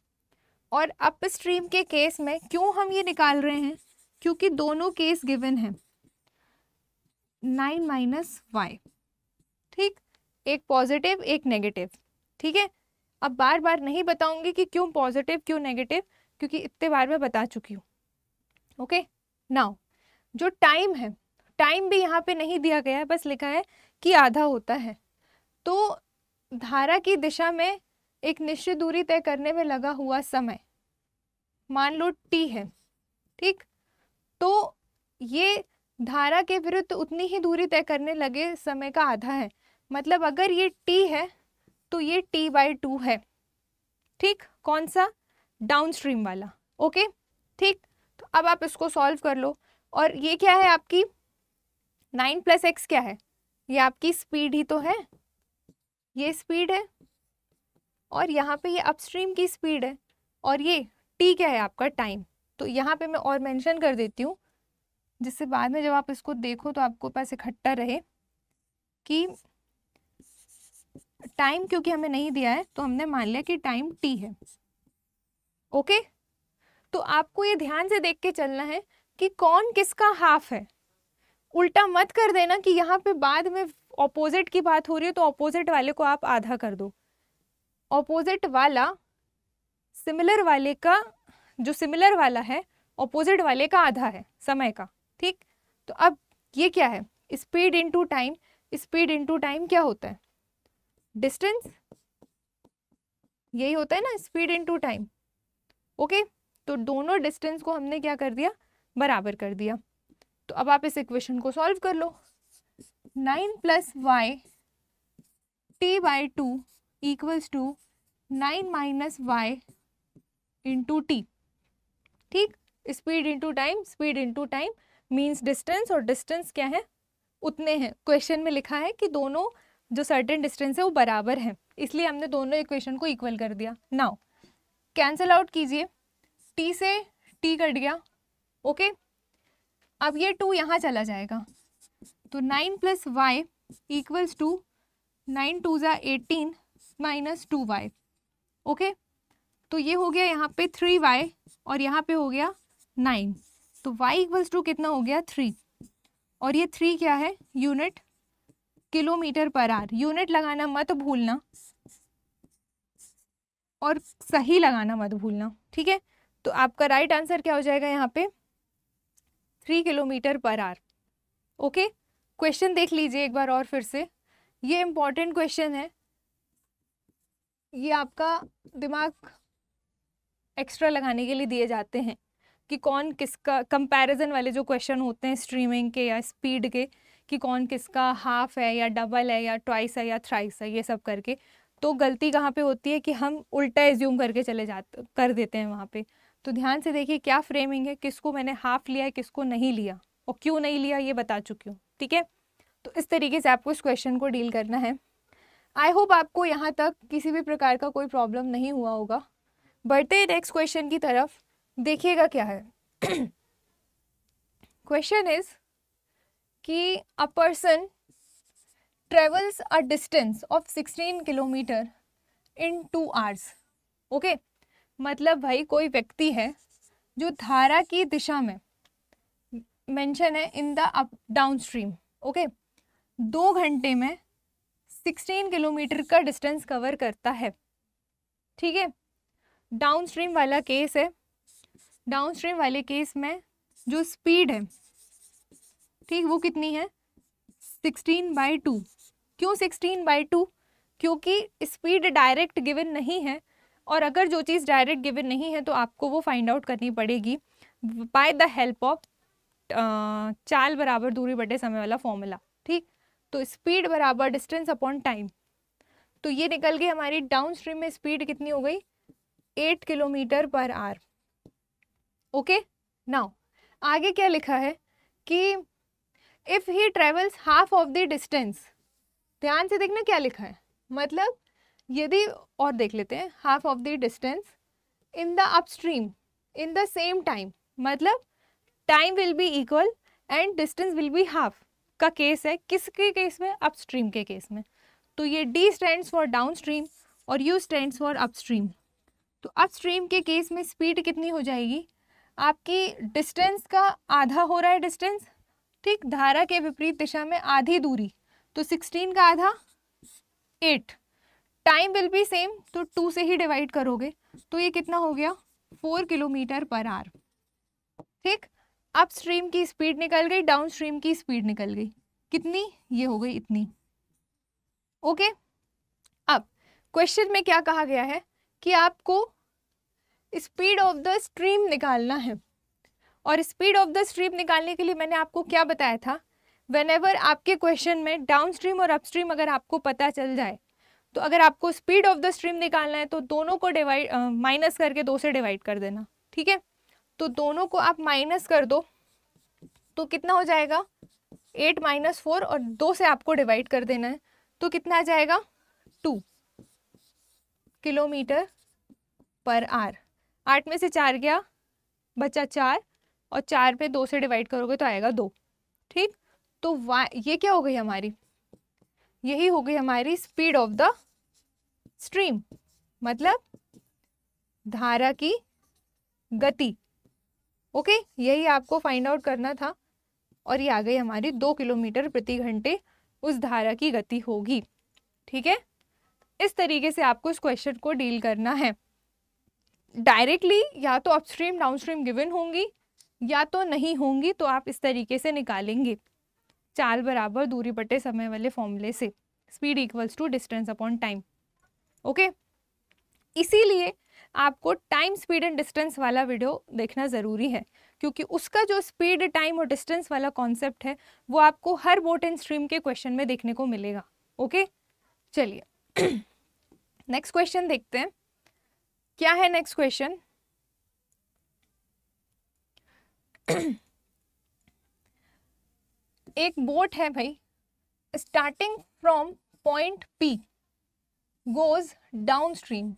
और अप स्ट्रीम के केस में क्यों हम ये निकाल रहे हैं, क्योंकि दोनों केस गिवन है 9 माइनस वाई, ठीक। एक पॉजिटिव एक नेगेटिव, ठीक है। अब बार बार नहीं बताऊंगी कि क्यों पॉजिटिव क्यों नेगेटिव, क्योंकि इतने बार मैं बता चुकी हूँ, ओके। नाउ जो टाइम है, टाइम भी यहाँ पे नहीं दिया गया है, बस लिखा है कि आधा होता है। तो धारा की दिशा में एक निश्चित दूरी तय करने में लगा हुआ समय मान लो t है, ठीक। तो ये धारा के विरुद्ध उतनी ही दूरी तय करने लगे समय का आधा है। मतलब अगर ये t है तो ये t/2 है, ठीक। कौन सा, डाउन स्ट्रीम वाला, ओके, ठीक। तो अब आप इसको सॉल्व कर लो। और ये क्या है आपकी 9 प्लस एक्स क्या है, ये आपकी स्पीड ही तो है, ये स्पीड है। और यहाँ पे ये अपस्ट्रीम की स्पीड है, और ये टी क्या है आपका, टाइम। तो यहाँ पे मैं और मेंशन कर देती हूँ, जिससे बाद में जब आप इसको देखो तो आपको पास इकट्ठा रहे कि टाइम, क्योंकि हमें नहीं दिया है तो हमने मान लिया कि टाइम टी है, ओके। तो आपको ये ध्यान से देख के चलना है कि कौन किसका हाफ है। उल्टा मत कर देना कि यहाँ पे बाद में ऑपोजिट की बात हो रही है तो ऑपोजिट वाले को आप आधा कर दो। ऑपोजिट वाला सिमिलर वाले का, जो सिमिलर वाला है ऑपोजिट वाले का आधा है समय का, ठीक। तो अब ये क्या है, speed into time. Speed into time क्या होता है, डिस्टेंस, यही होता है ना, स्पीड इनटू टाइम, ओके। तो दोनों डिस्टेंस को हमने क्या कर दिया, बराबर कर दिया। तो अब आप इस इक्वेशन को सॉल्व कर लो। 9 plus y t/2 equals to 9 minus y into t, ठीक। Speed into time, speed into time means distance, और डिस्टेंस क्या है, उतने हैं। क्वेश्चन में लिखा है कि दोनों जो सर्टेन डिस्टेंस है वो बराबर हैं, इसलिए हमने दोनों इक्वेशन को इक्वल कर दिया। नाउ कैंसिल आउट कीजिए, t से t कट गया, ओके। अब ये 2 यहाँ चला जाएगा, तो 9 प्लस वाई इक्वल्स टू 9 2 ज़ा 18 माइनस 2y, ओके। तो ये हो गया यहाँ पे 3y और यहाँ पे हो गया 9, तो y इक्वल्स टू कितना हो गया 3। और ये 3 क्या है, unit kilometre per our. Unit लगाना मत भूलना और सही लगाना मत भूलना, ठीक है। तो आपका राइट आंसर क्या हो जाएगा यहाँ पे 3 kilometre per hour, okay. Question देख लीजिए एक बार और फिर से, ये इंपॉर्टेंट क्वेश्चन है, ये आपका दिमाग एक्स्ट्रा लगाने के लिए दिए जाते हैं कि कौन किसका, कंपैरिजन वाले जो क्वेश्चन होते हैं स्ट्रीमिंग के या स्पीड के, कि कौन किसका हाफ है या डबल है या ट्वाइस है या थ्राइस है, ये सब करके। तो गलती कहाँ पे होती है कि हम उल्टा एज्यूम करके चले जाते, कर देते हैं वहाँ पे। तो ध्यान से देखिए क्या फ्रेमिंग है, किसको मैंने हाफ लिया है, किसको नहीं लिया, और क्यों नहीं लिया ये बता चुकी हूँ, ठीक है। तो इस तरीके से आपको इस क्वेश्चन को डील करना है। आई होप आपको यहाँ तक किसी भी प्रकार का कोई प्रॉब्लम नहीं हुआ होगा। बढ़ते हैं नेक्स्ट क्वेश्चन की तरफ, देखिएगा क्या है। क्वेश्चन इज कि a person travels a distance of 16 kilometre in 2 hours. Okay, मतलब भाई कोई व्यक्ति है जो धारा की दिशा में, मेंशन है in the up down stream, okay, 2 घंटे में 16 किलोमीटर का डिस्टेंस कवर करता है। ठीक है, डाउन स्ट्रीम वाला केस है। डाउन स्ट्रीम वाले केस में जो स्पीड है, ठीक, वो कितनी है 16/2। क्यों 16/2? क्योंकि स्पीड डायरेक्ट गिवन नहीं है, और अगर जो चीज़ डायरेक्ट गिवन नहीं है तो आपको वो फाइंड आउट करनी पड़ेगी बाय द हेल्प ऑफ चाल बराबर दूरी बटे समय वाला फॉर्मूला। ठीक, तो स्पीड बराबर डिस्टेंस अपॉन टाइम। तो ये निकल गई हमारी डाउन स्ट्रीम में स्पीड कितनी हो गई 8 kilometre per hour. Okay, now आगे क्या लिखा है कि if he travels half of the distance. ध्यान से देखना क्या लिखा है, मतलब यदि, और देख लेते हैं, half of the distance in the upstream in the same time, मतलब time will be equal and distance will be half का केस है। किसके केस में? अपस्ट्रीम के केस में। तो ये D stands for down stream और U स्टैंड्स फॉर अपस्ट्रीम। तो अपस्ट्रीम के केस में स्पीड कितनी हो जाएगी आपकी, डिस्टेंस का आधा हो रहा है डिस्टेंस, ठीक, धारा के विपरीत दिशा में आधी दूरी, तो 16 का आधा 8। टाइम विल बी सेम, तो 2 से ही डिवाइड करोगे, तो ये कितना हो गया 4 किलोमीटर पर आवर। ठीक, अप स्ट्रीम की स्पीड निकल गई, डाउन स्ट्रीम की स्पीड निकल गई, कितनी, ये हो गई इतनी। ओके, अब क्वेश्चन में क्या कहा गया है कि आपको स्पीड ऑफ द स्ट्रीम निकालना है, और स्पीड ऑफ द स्ट्रीम निकालने के लिए मैंने आपको क्या बताया था, व्हेनेवर आपके क्वेश्चन में डाउन स्ट्रीम और अपस्ट्रीम अगर आपको पता चल जाए, तो अगर आपको स्पीड ऑफ द स्ट्रीम निकालना है तो दोनों को डिवाइड माइनस करके 2 से डिवाइड कर देना। ठीक है, तो दोनों को आप माइनस कर दो तो कितना हो जाएगा 8 - 4, और 2 से आपको डिवाइड कर देना है, तो कितना आ जाएगा 2 किलोमीटर पर आवर। 8 में से 4 गया, बचा 4, और 4 पे 2 से डिवाइड करोगे तो आएगा 2। ठीक, तो ये क्या हो गई हमारी, यही हो गई हमारी स्पीड ऑफ द स्ट्रीम, मतलब धारा की गति। ओके, यही आपको फाइंड आउट करना था, और ये आ गई हमारी 2 किलोमीटर प्रति घंटे उस धारा की गति होगी। ठीक है, इस तरीके से आपको इस क्वेश्चन को डील करना है। डायरेक्टली या तो अपस्ट्रीम डाउनस्ट्रीम गिवन होंगी या तो नहीं होंगी, तो आप इस तरीके से निकालेंगे, चाल बराबर दूरी बटे समय वाले फॉर्मूले से, speed equals to distance upon time. Okay, इसीलिए आपको टाइम स्पीड एंड डिस्टेंस वाला वीडियो देखना ज़रूरी है, क्योंकि उसका जो स्पीड टाइम और डिस्टेंस वाला कॉन्सेप्ट है वो आपको हर बोट एंड स्ट्रीम के क्वेश्चन में देखने को मिलेगा। ओके, चलिए नेक्स्ट क्वेश्चन देखते हैं, क्या है नेक्स्ट क्वेश्चन। एक बोट है भाई, starting from point P goes down stream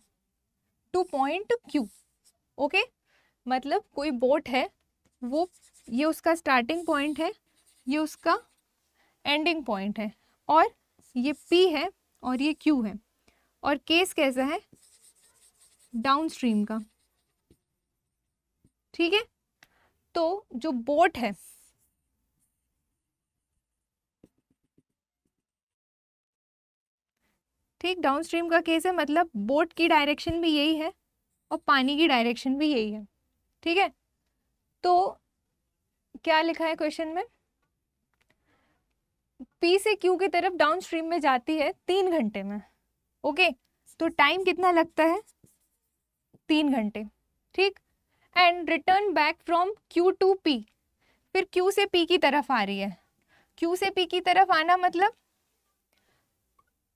two point Q। Okay, मतलब कोई बोट है, वो, ये उसका स्टार्टिंग पॉइंट है, ये उसका एंडिंग पॉइंट है, और ये P है और ये Q है, और केस कैसा है डाउन स्ट्रीम का। ठीक है, तो जो बोट है, ठीक, डाउन स्ट्रीम का केस है, मतलब बोट की डायरेक्शन भी यही है और पानी की डायरेक्शन भी यही है। ठीक है, तो क्या लिखा है क्वेश्चन में, P से Q की तरफ डाउन स्ट्रीम में जाती है 3 घंटे में। ओके, तो टाइम कितना लगता है 3 घंटे। ठीक, and return back from Q to P, फिर Q से P की तरफ आ रही है। Q से P की तरफ आना मतलब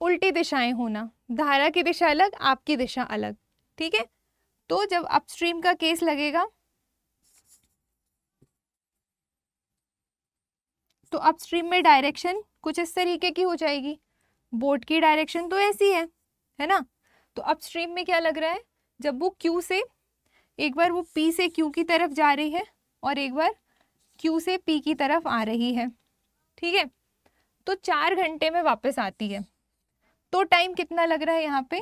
उल्टी दिशाएं होना, धारा की दिशा अलग, आपकी दिशा अलग। ठीक है, तो जब अपस्ट्रीम का केस लगेगा तो अपस्ट्रीम में डायरेक्शन कुछ इस तरीके की हो जाएगी, बोट की डायरेक्शन तो ऐसी है ना। तो अपस्ट्रीम में क्या लग रहा है, जब वो Q से, एक बार वो P से Q की तरफ जा रही है और एक बार Q से P की तरफ आ रही है। ठीक है, तो 4 घंटे में वापस आती है, तो टाइम कितना लग रहा है यहाँ पे,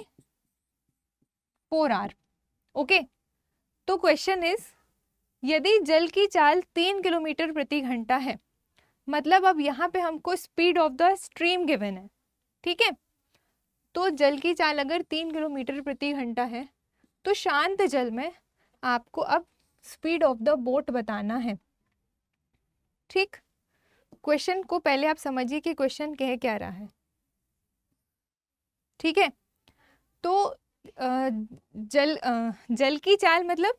4 आवर। ओके, तो क्वेश्चन इज यदि जल की चाल 3 किलोमीटर प्रति घंटा है, मतलब अब यहाँ पे हमको speed of the stream given है, ठीक है, तो जल की चाल अगर 3 किलोमीटर प्रति घंटा है तो शांत जल में आपको अब स्पीड ऑफ द बोट बताना है। ठीक, क्वेश्चन को पहले आप समझिए कि क्वेश्चन कह क्या रहा है। ठीक है, तो जल की चाल मतलब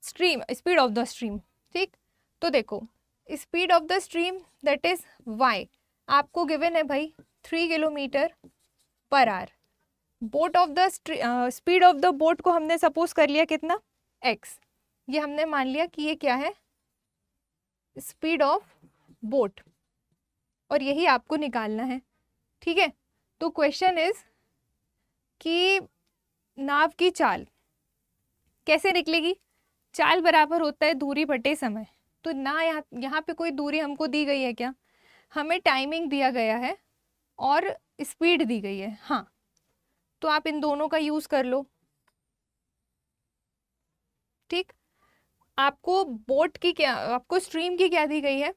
stream, speed of the stream. ठीक, तो देखो speed of the stream that is y, आपको गिवन है भाई 3 kilometre per our. Boat of the speed of the boat को हमने सपोज कर लिया कितना, x, ये हमने मान लिया कि ये क्या है, स्पीड ऑफ बोट, और यही आपको निकालना है। ठीक है, तो क्वेश्चन इज कि नाव की चाल कैसे निकलेगी, चाल बराबर होता है दूरी बटे समय, तो ना यहाँ पे कोई दूरी हमको दी गई है क्या, हमें टाइमिंग दिया गया है और स्पीड दी गई है। हाँ, तो आप इन दोनों का यूज कर लो। ठीक, आपको बोट की क्या, आपको स्ट्रीम की क्या दी गई है,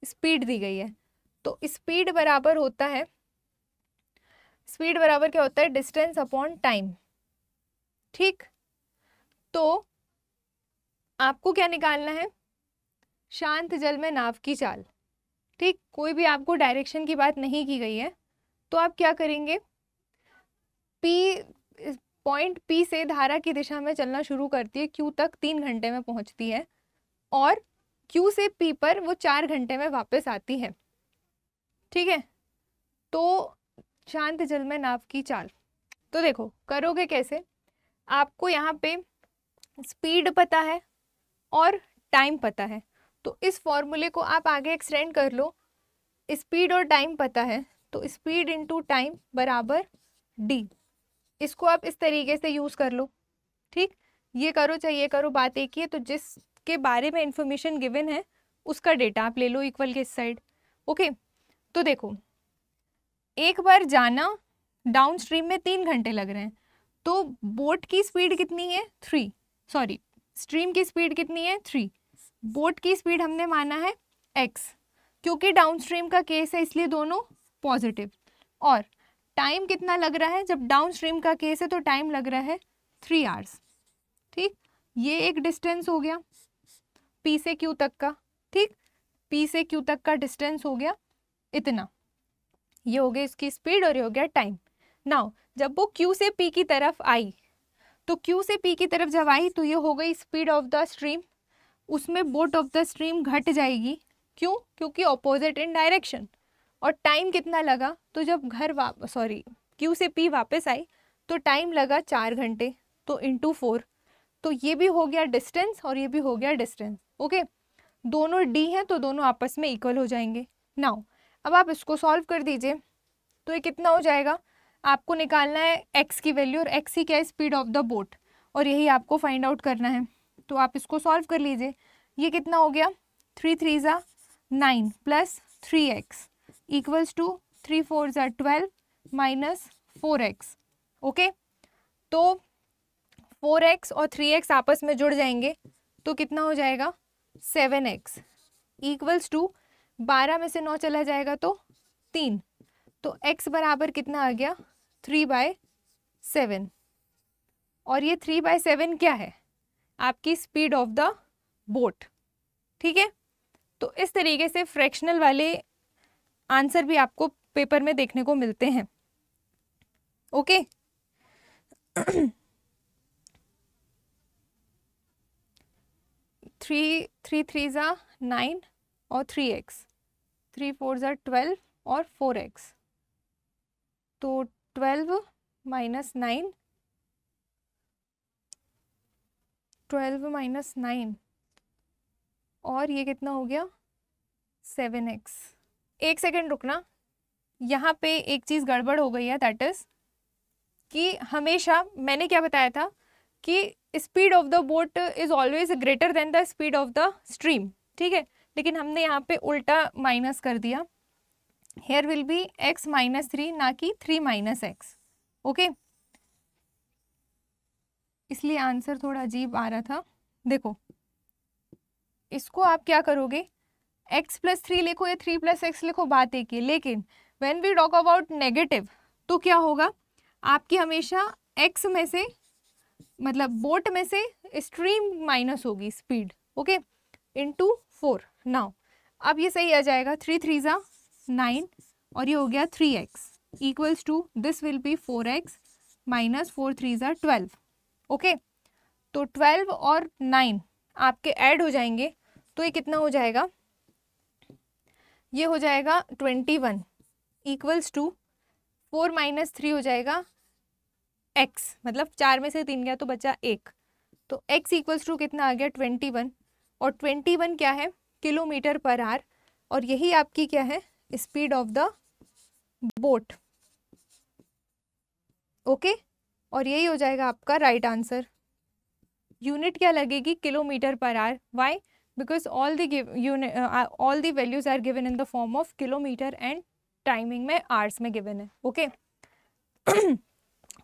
स्पीड दी गई है, तो स्पीड बराबर होता है, स्पीड बराबर क्या होता है, डिस्टेंस अपॉन टाइम। ठीक, तो आपको क्या निकालना है, शांत जल में नाव की चाल। ठीक, कोई भी आपको डायरेक्शन की बात नहीं की गई है, तो आप क्या करेंगे, पॉइंट P से धारा की दिशा में चलना शुरू करती है, Q तक 3 घंटे में पहुंचती है, और Q से P पर वो 4 घंटे में वापस आती है। ठीक है, तो शांत जल में नाव की चाल, तो देखो करोगे कैसे, आपको यहाँ पे स्पीड पता है और टाइम पता है, तो इस फॉर्मूले को आप आगे एक्सटेंड कर लो, स्पीड और टाइम पता है तो स्पीड इंटू टाइम बराबर d, इसको आप इस तरीके से यूज़ कर लो। ठीक, ये करो चाहे ये करो, बात एक ही है, तो जिसके बारे में इंफॉर्मेशन गिवन है उसका डेटा आप ले लो इक्वल के इस साइड। ओके, तो देखो एक बार जाना डाउन स्ट्रीम में 3 घंटे लग रहे हैं, तो बोट की स्पीड कितनी है 3, सॉरी स्ट्रीम की स्पीड कितनी है 3, बोट की स्पीड हमने माना है x, क्योंकि डाउन स्ट्रीम का केस है इसलिए दोनों पॉजिटिव, और टाइम कितना लग रहा है, जब डाउन स्ट्रीम का केस है तो टाइम लग रहा है 3 आवर्स। ठीक, ये एक डिस्टेंस हो गया P से Q तक का। ठीक, P से Q तक का डिस्टेंस हो गया इतना, ये हो गया इसकी स्पीड और ये हो गया टाइम। नाउ जब वो Q से P की तरफ आई, तो Q से P की तरफ जब आई तो ये हो गई स्पीड ऑफ द स्ट्रीम, उसमें बोट ऑफ द स्ट्रीम घट जाएगी, क्यों, क्योंकि ऑपोजिट इन डायरेक्शन। और टाइम कितना लगा, तो जब Q से P वापस आई तो टाइम लगा 4 घंटे, तो इंटू 4, तो ये भी हो गया डिस्टेंस और ये भी हो गया डिस्टेंस। ओके, दोनों d हैं तो दोनों आपस में इक्वल हो जाएंगे। नाउ अब आप इसको सॉल्व कर दीजिए, तो ये कितना हो जाएगा, आपको निकालना है x की वैल्यू, और x ही क्या है, स्पीड ऑफ द बोट, और यही आपको फाइंड आउट करना है। तो आप इसको सॉल्व कर लीजिए, ये कितना हो गया, 3 3 ज़ा 9 प्लस 3x इक्वल्स टू 3 4 ज़ा 12 माइनस 4x। ओके, तो 4x और 3x आपस में जुड़ जाएंगे तो कितना हो जाएगा 7x इक्वल्स टू 12 में से 9 चला जाएगा तो 3, तो x बराबर कितना आ गया 3/7, और ये 3/7 क्या है, आपकी स्पीड ऑफ द बोट। ठीक है, तो इस तरीके से फ्रैक्शनल वाले आंसर भी आपको पेपर में देखने को मिलते हैं। ओके, 3 3 ज़ा 9 और 3x, 3 4 ज़ा 12 और 4x, तो 12 माइनस 9, 12 माइनस 9, और ये कितना हो गया 7x। एक सेकेंड रुकना, यहाँ पे एक चीज़ गड़बड़ हो गई है, दैट इज़ कि हमेशा मैंने क्या बताया था कि speed of the boat is always greater than the speed of the stream. ठीक है, लेकिन हमने यहाँ पे उल्टा माइनस कर दिया, here will be x minus 3 ना कि 3 माइनस एक्स, ओके। इसलिए आंसर थोड़ा अजीब आ रहा था। देखो इसको आप क्या करोगे, x प्लस 3 लिखो या 3 प्लस एक्स लिखो, बात एक ही, लेकिन when we talk about negative तो क्या होगा, आपकी हमेशा x में से मतलब बोट में से स्ट्रीम माइनस होगी स्पीड, ओके, इनटू 4। नाउ अब ये सही आ जाएगा, 3 3 ज़ा 9 और ये हो गया 3x equals to this will be 4x minus 4 3 ज़ा 12, ओके। तो 12 और 9 आपके ऐड हो जाएंगे तो ये कितना हो जाएगा, ये हो जाएगा 21 इक्वल्स टू 4 माइनस 3 हो जाएगा x, मतलब 4 में से 3 गया तो बचा 1, तो x इक्वल्स टू कितना आ गया 21, और 21 क्या है, किलोमीटर पर आवर, और यही आपकी क्या है, speed of the boat, okay. और यही हो जाएगा आपका राइट आंसर। यूनिट क्या लगेगी, kilometre per hour, y, because all the values are given in the form of kilometre and timing में आवर्स में गिवन है, ओके।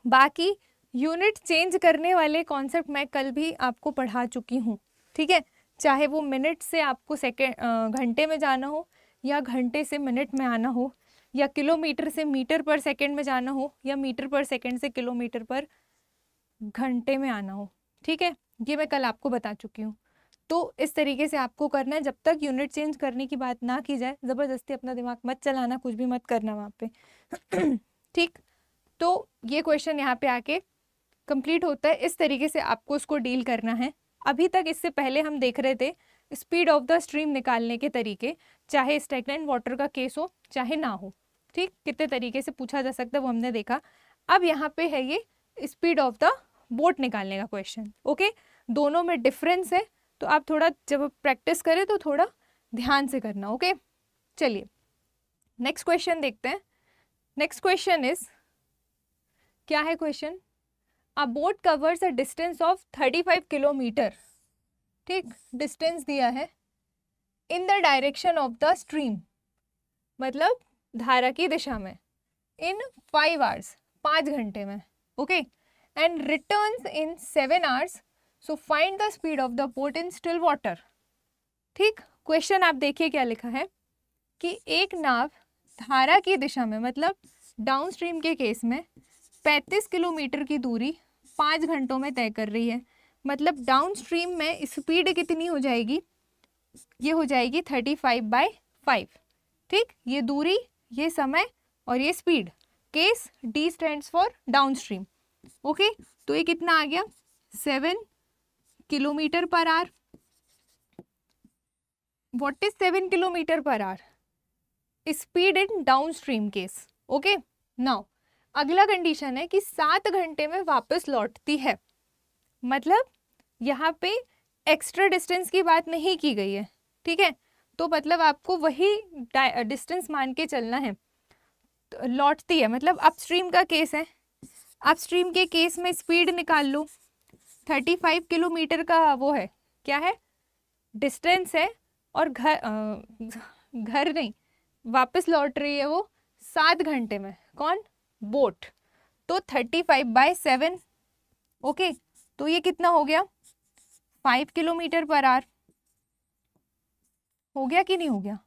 बाकी यूनिट चेंज करने वाले कॉन्सेप्ट मैं कल भी आपको पढ़ा चुकी हूँ, ठीक है, चाहे वो मिनट से आपको सेकेंड घंटे में जाना हो, या घंटे से मिनट में आना हो, या किलोमीटर से मीटर पर सेकंड में जाना हो, या मीटर पर सेकंड से किलोमीटर पर घंटे में आना हो, ठीक है, ये मैं कल आपको बता चुकी हूँ। तो इस तरीके से आपको करना है, जब तक यूनिट चेंज करने की बात ना की जाए ज़बरदस्ती अपना दिमाग मत चलाना, कुछ भी मत करना वहाँ पे, ठीक। तो ये क्वेश्चन यहाँ पे आके कंप्लीट होता है, इस तरीके से आपको उसको डील करना है। अभी तक इससे पहले हम देख रहे थे स्पीड ऑफ द स्ट्रीम निकालने के तरीके, चाहे स्टैग्नेंट वाटर का केस हो चाहे ना हो, ठीक, कितने तरीके से पूछा जा सकता है वो हमने देखा। अब यहाँ पे है ये स्पीड ऑफ द बोट निकालने का क्वेश्चन, ओके। दोनों में डिफरेंस है, तो आप थोड़ा जब प्रैक्टिस करें तो थोड़ा ध्यान से करना, ओके। चलिए नेक्स्ट क्वेश्चन देखते हैं। नेक्स्ट क्वेश्चन इज, क्या है question, a boat covers a distance of 35 kilometre, ठीक, डिस्टेंस दिया है, in the direction of the stream, मतलब धारा की दिशा में, इन 5 आवर्स, 5 घंटे में, okay, and returns in 7 hours, so find the speed of the boat in still water, ठीक। क्वेश्चन आप देखिए क्या लिखा है कि एक नाव धारा की दिशा में, मतलब डाउन स्ट्रीम के केस में 35 किलोमीटर की दूरी 5 घंटों में तय कर रही है, मतलब डाउन स्ट्रीम में स्पीड कितनी हो जाएगी, ये हो जाएगी 35/5, ठीक। ये दूरी, ये समय और ये speed, case D stands for down stream, okay. तो ये कितना आ गया, 7 kilometre per our. What is 7 kilometre per our, speed in down stream case, okay. Now अगला कंडीशन है कि 7 घंटे में वापस लौटती है, मतलब यहाँ पे एक्स्ट्रा डिस्टेंस की बात नहीं की गई है, ठीक है, तो मतलब आपको वही डिस्टेंस मान के चलना है। तो लौटती है मतलब अपस्ट्रीम का केस है, अपस्ट्रीम के केस में स्पीड निकाल लो, 35 किलोमीटर का वो है, क्या है, डिस्टेंस है, और घर नहीं, वापस लौट रही है वो 7 घंटे में, कौन, बोट, तो 35/7, ओके। तो ये कितना हो गया, 5 किलोमीटर पर आवर, हो गया कि नहीं हो गया।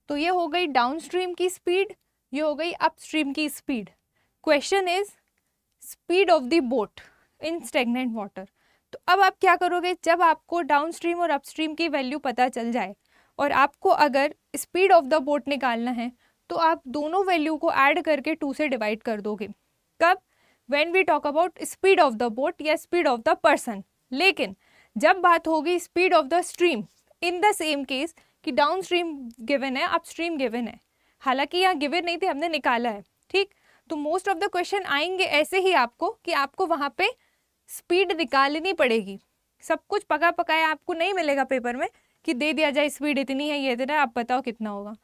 तो ये हो गई डाउन स्ट्रीम की स्पीड, ये हो गई अप स्ट्रीम की speed. Question is speed of the boat in stagnant water. तो अब आप क्या करोगे, जब आपको डाउन स्ट्रीम और अप स्ट्रीम की वैल्यू पता चल जाए और आपको अगर स्पीड ऑफ द बोट निकालना है, तो आप दोनों वैल्यू को ऐड करके 2 से डिवाइड कर दोगे। कब, when we talk about speed of the boat या स्पीड ऑफ द पर्सन। लेकिन जब बात होगी speed of the stream, in the same case कि डाउन स्ट्रीम गिवन है, अप स्ट्रीम गिवन है, हालांकि यहाँ गिवन नहीं थे, हमने निकाला है, ठीक। तो मोस्ट ऑफ द क्वेश्चन आएंगे ऐसे ही आपको कि आपको वहाँ पे स्पीड निकालनी पड़ेगी। सब कुछ पका पकाया आपको नहीं मिलेगा पेपर में कि दे दिया जाए स्पीड इतनी है, ये इतना है, आप बताओ कितना होगा।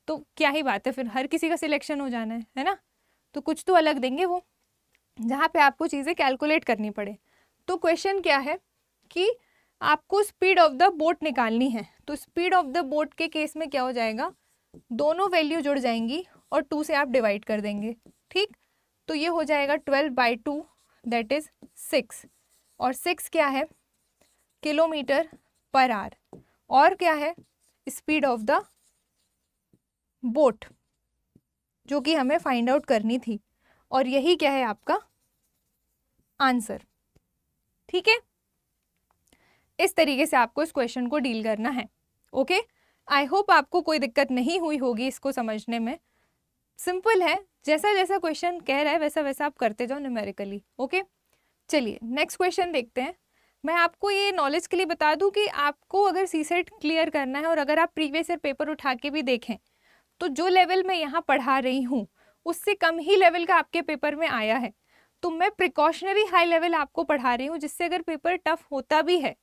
तो क्या ही बात है, फिर हर किसी का सिलेक्शन हो जाना है ना। तो कुछ तो अलग देंगे वो, जहाँ पे आपको चीज़ें कैलकुलेट करनी पड़े। तो क्वेश्चन क्या है कि आपको स्पीड ऑफ द बोट निकालनी है। तो स्पीड ऑफ द बोट के केस में क्या हो जाएगा, दोनों वैल्यू जुड़ जाएंगी और 2 से आप डिवाइड कर देंगे। ठीक, तो ये हो जाएगा 12/2 दैट इज 6, और 6 क्या है, किलोमीटर पर आवर, और क्या है, स्पीड ऑफ द बोट, जो कि हमें फाइंड आउट करनी थी, और यही क्या है आपका आंसर। ठीक है, इस तरीके से आपको इस क्वेश्चन को डील करना है। ओके, आई होप आपको कोई दिक्कत नहीं हुई होगी इसको समझने में। सिंपल है, जैसा जैसा क्वेश्चन कह रहा है वैसा वैसा आप करते जाओ न्यूमेरिकली। ओके, चलिए नेक्स्ट क्वेश्चन देखते हैं। मैं आपको ये नॉलेज के लिए बता दूं कि आपको अगर सीसेट क्लियर करना है और अगर आप प्रीवियस ईयर पेपर उठा के भी देखें तो जो लेवल मैं यहाँ पढ़ा रही हूँ उससे कम ही लेवल का आपके पेपर में आया है। तो मैं प्रिकॉशनरी हाई लेवल आपको पढ़ा रही हूँ, जिससे अगर पेपर टफ होता भी है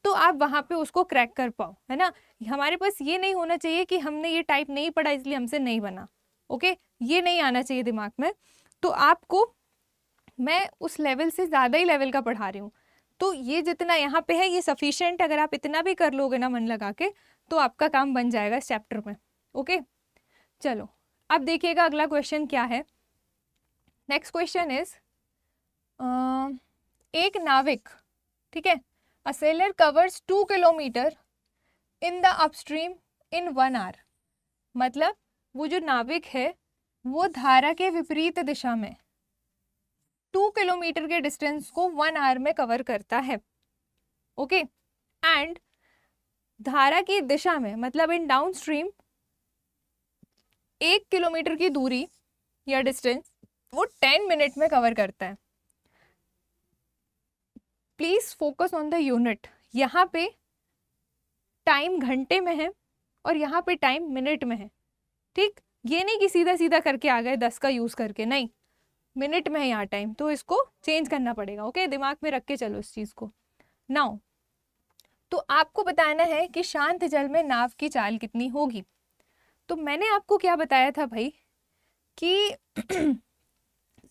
तो आप वहाँ पे उसको क्रैक कर पाओ, है ना। हमारे पास ये नहीं होना चाहिए कि हमने ये टाइप नहीं पढ़ा इसलिए हमसे नहीं बना। ओके, ये नहीं आना चाहिए दिमाग में। तो आपको मैं उस लेवल से ज़्यादा ही लेवल का पढ़ा रही हूँ, तो ये जितना यहाँ पे है ये सफिशिएंट। अगर आप इतना भी कर लोगे ना मन लगा के तो आपका काम बन जाएगा इस चैप्टर में। ओके, चलो अब देखिएगा अगला क्वेश्चन क्या है। नेक्स्ट क्वेश्चन इज एक नाविक, ठीक है, a sailor covers 2 kilometre in the upstream in 1 hour. मतलब वो जो नाविक है वो धारा के विपरीत दिशा में 2 किलोमीटर के डिस्टेंस को 1 आवर में कवर करता है। ओके, एंड धारा की दिशा में मतलब इन डाउन स्ट्रीम 1 किलोमीटर की दूरी या डिस्टेंस वो 10 मिनट में कवर करता है। Please focus on the unit. यहाँ पे टाइम घंटे में है और यहाँ पे टाइम मिनट में है। ठीक, ये नहीं कि सीधा सीधा करके आ गए 10 का यूज करके, नहीं, मिनट में है यहाँ टाइम, तो इसको चेंज करना पड़ेगा। ओके, दिमाग में रख के चलो इस चीज को। नाउ तो आपको बताना है कि शांत जल में नाव की चाल कितनी होगी। तो मैंने आपको क्या बताया था भाई कि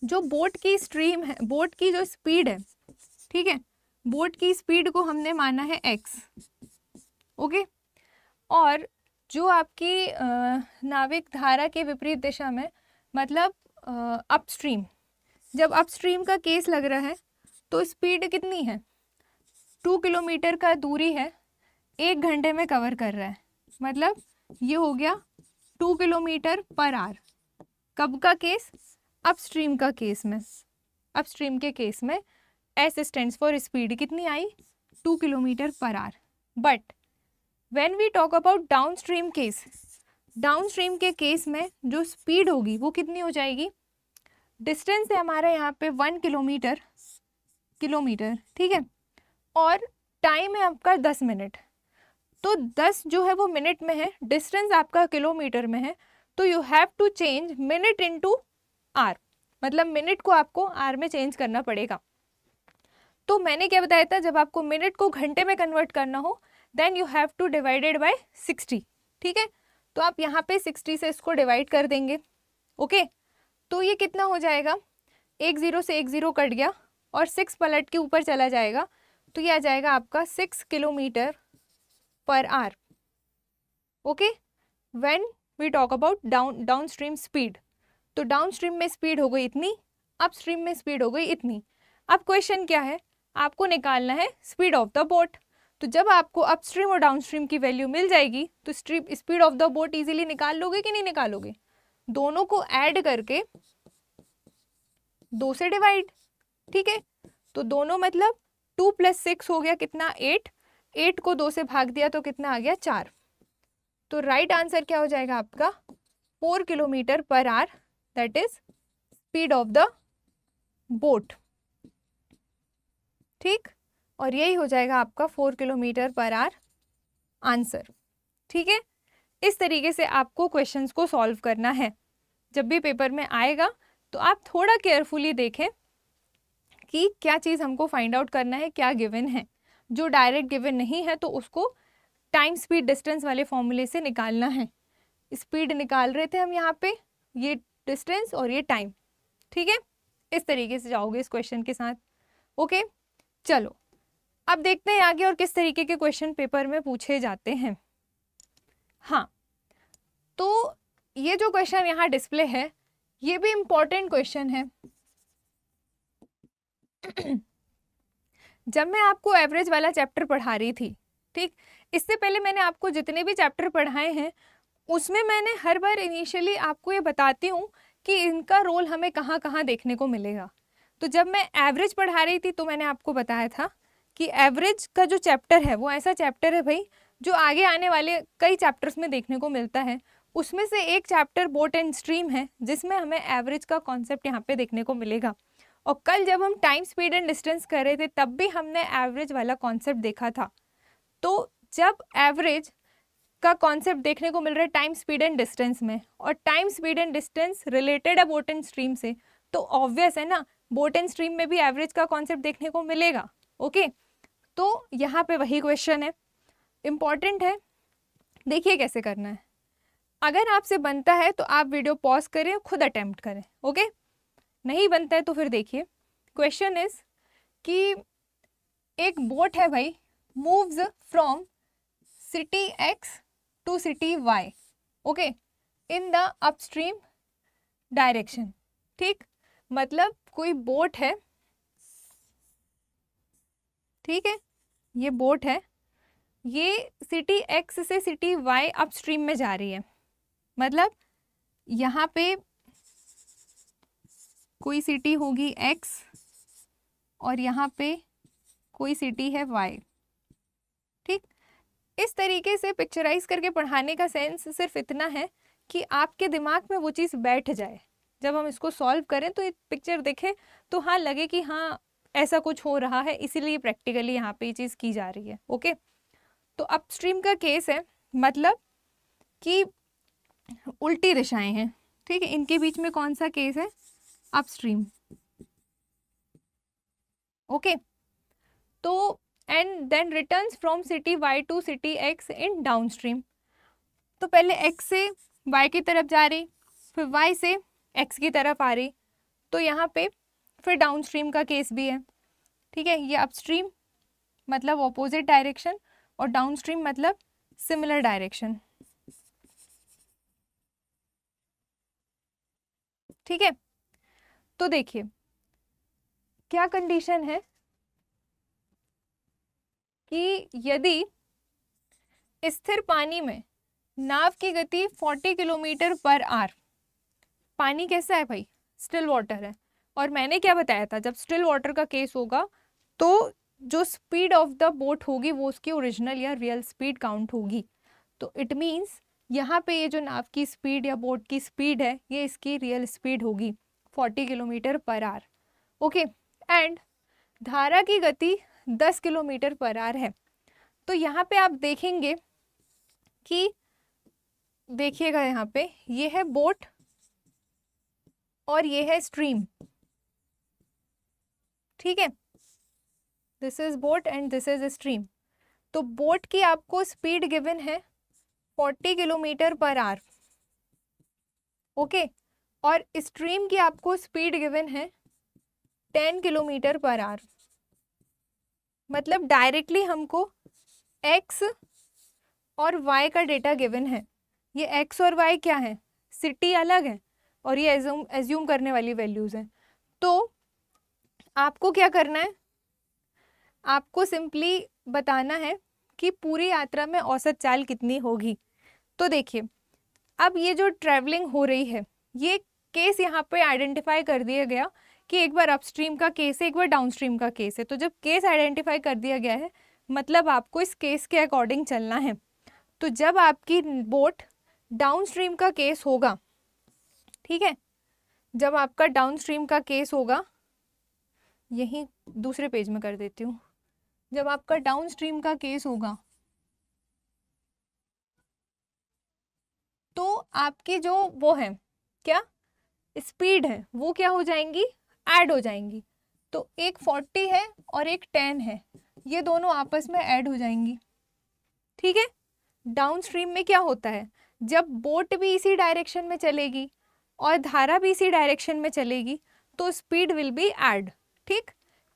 जो बोट की स्ट्रीम है, बोट की जो स्पीड है, ठीक है, बोट की स्पीड को हमने माना है x। ओके, और जो आपकी नाविक धारा के विपरीत दिशा में मतलब अपस्ट्रीम, जब अपस्ट्रीम का केस लग रहा है तो स्पीड कितनी है, 2 किलोमीटर का दूरी है, 1 घंटे में कवर कर रहा है। मतलब ये हो गया 2 किलोमीटर पर आवर। कब का केस, अपस्ट्रीम का केस में। अपस्ट्रीम के केस में एस स्टैंड्स फॉर स्पीड कितनी आई, 2 kilometre per hour. But when we talk about downstream case, downstream के केस में जो स्पीड होगी वो कितनी हो जाएगी, डिस्टेंस है हमारा यहाँ पे 1 किलोमीटर, ठीक है, और टाइम है आपका 10 मिनट। तो 10 जो है वो मिनट में है, डिस्टेंस आपका किलोमीटर में है, तो you have to change minute into hour, मतलब मिनट को आपको आर में चेंज करना पड़ेगा। तो मैंने क्या बताया था, जब आपको मिनट को घंटे में कन्वर्ट करना हो then you have to divided by 60। ठीक है, तो आप यहाँ पे 60 से इसको डिवाइड कर देंगे। ओके, तो ये कितना हो जाएगा, 1 0 से 1 0 कट गया और 6 पलट के ऊपर चला जाएगा, तो ये आ जाएगा आपका 6 kilometre per hour. Okay, when we talk about down stream speed, तो डाउन स्ट्रीम में स्पीड हो गई इतनी, अप स्ट्रीम में स्पीड हो गई इतनी। अब क्वेश्चन क्या है, आपको निकालना है स्पीड ऑफ द बोट। तो जब आपको अप स्ट्रीम और डाउन स्ट्रीम की वैल्यू मिल जाएगी तो speed of the boat easily निकाल लोगे कि नहीं निकालोगे, दोनों को ऐड करके 2 से डिवाइड। ठीक है, तो दोनों मतलब 2 + 6 हो गया कितना, 8, 8 को 2 से भाग दिया तो कितना आ गया, 4। तो राइट आंसर क्या हो जाएगा आपका, 4 kilometre per our, that is speed of the boat. ठीक, और यही हो जाएगा आपका 4 किलोमीटर पर आवर आंसर। ठीक है, इस तरीके से आपको क्वेश्चंस को सॉल्व करना है। जब भी पेपर में आएगा तो आप थोड़ा केयरफुली देखें कि क्या चीज़ हमको फाइंड आउट करना है, क्या गिवन है। जो डायरेक्ट गिवन नहीं है तो उसको टाइम स्पीड डिस्टेंस वाले फॉर्मूले से निकालना है। स्पीड निकाल रहे थे हम यहाँ पे, ये डिस्टेंस और ये टाइम। ठीक है, इस तरीके से जाओगे इस क्वेश्चन के साथ। ओके, चलो अब देखते हैं आगे और किस तरीके के क्वेश्चन पेपर में पूछे जाते हैं। हाँ, तो ये जो क्वेश्चन यहाँ डिस्प्ले है ये भी इम्पोर्टेंट क्वेश्चन है। जब मैं आपको एवरेज वाला चैप्टर पढ़ा रही थी, ठीक, इससे पहले मैंने आपको जितने भी चैप्टर पढ़ाए हैं उसमें मैंने हर बार इनिशियली आपको ये बताती हूँ कि इनका रोल हमें कहाँ कहाँ देखने को मिलेगा। तो जब मैं एवरेज पढ़ा रही थी तो मैंने आपको बताया था कि एवरेज का जो चैप्टर है वो ऐसा चैप्टर है भाई जो आगे आने वाले कई चैप्टर्स में देखने को मिलता है। उसमें से एक चैप्टर बोट एंड स्ट्रीम है जिसमें हमें एवरेज का कॉन्सेप्ट यहाँ पे देखने को मिलेगा। और कल जब हम टाइम स्पीड एंड डिस्टेंस कर रहे थे तब भी हमने एवरेज वाला कॉन्सेप्ट देखा था। तो जब एवरेज का कॉन्सेप्ट देखने को मिल रहा है टाइम स्पीड एंड डिस्टेंस में और time speed and distance related है बोट एंड स्ट्रीम से, तो ऑब्वियस है ना बोट एंड स्ट्रीम में भी एवरेज का कॉन्सेप्ट देखने को मिलेगा। ओके, तो यहाँ पे वही क्वेश्चन है, इंपॉर्टेंट है। देखिए कैसे करना है। अगर आपसे बनता है तो आप वीडियो पॉज करें, खुद अटेम्प्ट करें। ओके, नहीं बनता है तो फिर देखिए क्वेश्चन इज कि एक बोट है भाई, moves from city X to city Y, okay, in the upstream direction. ठीक, मतलब कोई बोट है, ठीक है, ये बोट है, ये सिटी एक्स से सिटी वाई अपस्ट्रीम में जा रही है। मतलब यहाँ पे कोई सिटी होगी एक्स और यहाँ पे कोई सिटी है वाई। ठीक, इस तरीके से पिक्चराइज करके पढ़ाने का सेंस सिर्फ इतना है कि आपके दिमाग में वो चीज़ बैठ जाए। जब हम इसको सॉल्व करें तो ये पिक्चर देखें तो हाँ लगे कि हाँ ऐसा कुछ हो रहा है, इसीलिए प्रैक्टिकली यहाँ पे ये चीज़ की जा रही है। ओके, तो अपस्ट्रीम का केस है, मतलब कि उल्टी दिशाएं हैं। ठीक है, इनके बीच में कौन सा केस है, अपस्ट्रीम। ओके, तो and then returns from city Y to city X in downstream. तो पहले एक्स से वाई की तरफ जा रही, फिर वाई से एक्स की तरफ आ रही, तो यहाँ पे फिर डाउनस्ट्रीम का केस भी है। ठीक है, ये अपस्ट्रीम मतलब ऑपोजिट डायरेक्शन और डाउनस्ट्रीम मतलब सिमिलर डायरेक्शन। ठीक है, तो देखिए क्या कंडीशन है कि यदि स्थिर पानी में नाव की गति 40 किलोमीटर पर आवर, पानी कैसा है भाई, स्टिल वाटर है, और मैंने क्या बताया था जब स्टिल वाटर का केस होगा तो जो स्पीड ऑफ द बोट होगी वो उसकी ओरिजिनल या रियल स्पीड काउंट होगी। तो इट मीन्स यहाँ पे ये जो नाव की स्पीड या बोट की स्पीड है ये इसकी रियल स्पीड होगी 40 kilometre per hour. Okay, and धारा की गति 10 किलोमीटर पर आवर है। तो यहाँ पे आप देखेंगे कि देखिएगा यहाँ पे ये है बोट और ये है स्ट्रीम। ठीक है, this is boat and this is stream. तो बोट की आपको स्पीड गिवन है 40 किलोमीटर पर आवर। ओके, और स्ट्रीम की आपको स्पीड गिवन है 10 किलोमीटर पर आवर। मतलब डायरेक्टली हमको एक्स और वाई का डेटा गिवन है। ये एक्स और वाई क्या है, सिटी अलग है और ये एज्यूम करने वाली वैल्यूज़ हैं। तो आपको क्या करना है, आपको सिंपली बताना है कि पूरी यात्रा में औसत चाल कितनी होगी। तो देखिए अब ये जो ट्रैवलिंग हो रही है ये केस यहाँ पे आइडेंटिफाई कर दिया गया कि एक बार अपस्ट्रीम का केस है, एक बार डाउनस्ट्रीम का केस है। तो जब केस आइडेंटिफाई कर दिया गया है मतलब आपको इस केस के अकॉर्डिंग चलना है। तो जब आपकी बोट डाउनस्ट्रीम का केस होगा, ठीक है, जब आपका डाउनस्ट्रीम का केस होगा, यहीं दूसरे पेज में कर देती हूँ, जब आपका डाउनस्ट्रीम का केस होगा तो आपकी जो वो है क्या स्पीड है वो क्या हो जाएंगी, ऐड हो जाएंगी। तो एक 40 है और एक 10 है, ये दोनों आपस में ऐड हो जाएंगी। ठीक है, डाउनस्ट्रीम में क्या होता है, जब बोट भी इसी डायरेक्शन में चलेगी और धारा भी इसी डायरेक्शन में चलेगी तो स्पीड विल बी ऐड। ठीक,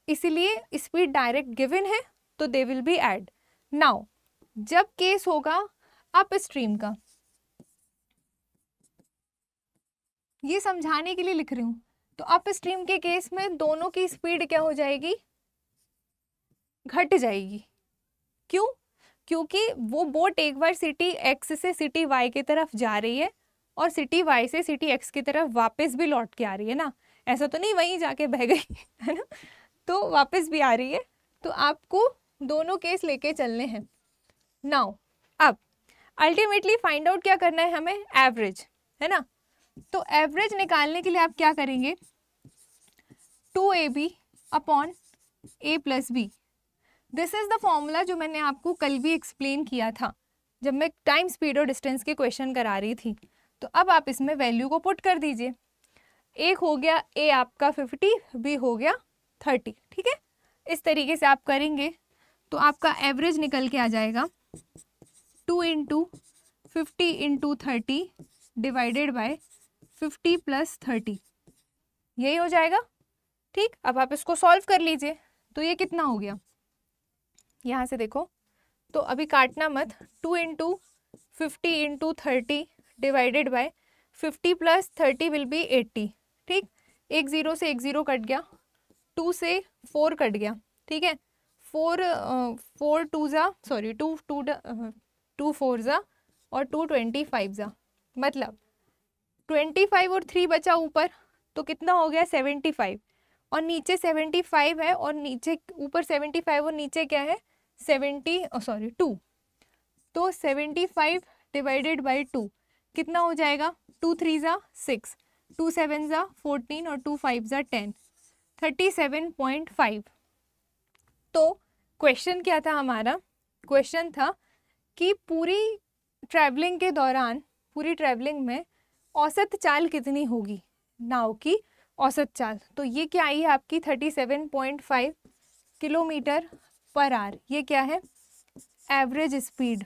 इसीलिए स्पीड डायरेक्ट गिवन है तो they will be add. Now जब केस होगा अप स्ट्रीम का, ये समझाने के लिए लिख रही हूँ, तो अप स्ट्रीम के केस में दोनों की स्पीड क्या हो जाएगी, घट जाएगी। क्यों? क्योंकि वो बोट एक बार सिटी एक्स से सिटी वाई की तरफ जा रही है और सिटी वाई से सिटी एक्स की तरफ वापस भी लौट के आ रही है ना, ऐसा तो नहीं वहीं जाके बह गई है ना, तो वापस भी आ रही है। तो आपको दोनों केस लेके चलने हैं। नाउ अब अल्टीमेटली फाइंड आउट क्या करना है हमें, एवरेज, है ना। तो एवरेज निकालने के लिए आप क्या करेंगे, 2ab upon a plus b. This is the formula जो मैंने आपको कल भी एक्सप्लेन किया था जब मैं टाइम स्पीड और डिस्टेंस के क्वेश्चन करा रही थी। तो अब आप इसमें वैल्यू को पुट कर दीजिए। एक हो गया ए आपका 50, बी हो गया 30, ठीक है। इस तरीके से आप करेंगे तो आपका एवरेज निकल के आ जाएगा 2 into 50 into 30 divided by 50 plus 30, यही हो जाएगा, ठीक। अब आप इसको सॉल्व कर लीजिए। तो ये कितना हो गया, यहाँ से देखो, तो अभी काटना मत, 2 into 50 into 30 divided by 50 plus 30 will be 80, ठीक। एक ज़ीरो से एक ज़ीरो कट गया, 2 से 4 कट गया, ठीक है। 4 टू ज़ा सॉरी 2 4 ज़ा और 2 25 ज़ा, मतलब 25 और 3 बचा ऊपर, तो कितना हो गया 75, और नीचे 75 है और नीचे ऊपर 75 और नीचे क्या है 2, तो 75 डिवाइडेड बाई 2 कितना हो जाएगा, 2 3 ज़ा 6, 2 7 ज़ा 14 और 2 5 ज़ा 10, 37.5। तो क्वेश्चन क्या था हमारा, क्वेश्चन था कि पूरी ट्रैवलिंग के दौरान, पूरी ट्रैवलिंग में औसत चाल कितनी होगी, नाव की औसत चाल। तो ये क्या आई है आपकी 37.5 किलोमीटर पर आवर, ये क्या है एवरेज स्पीड,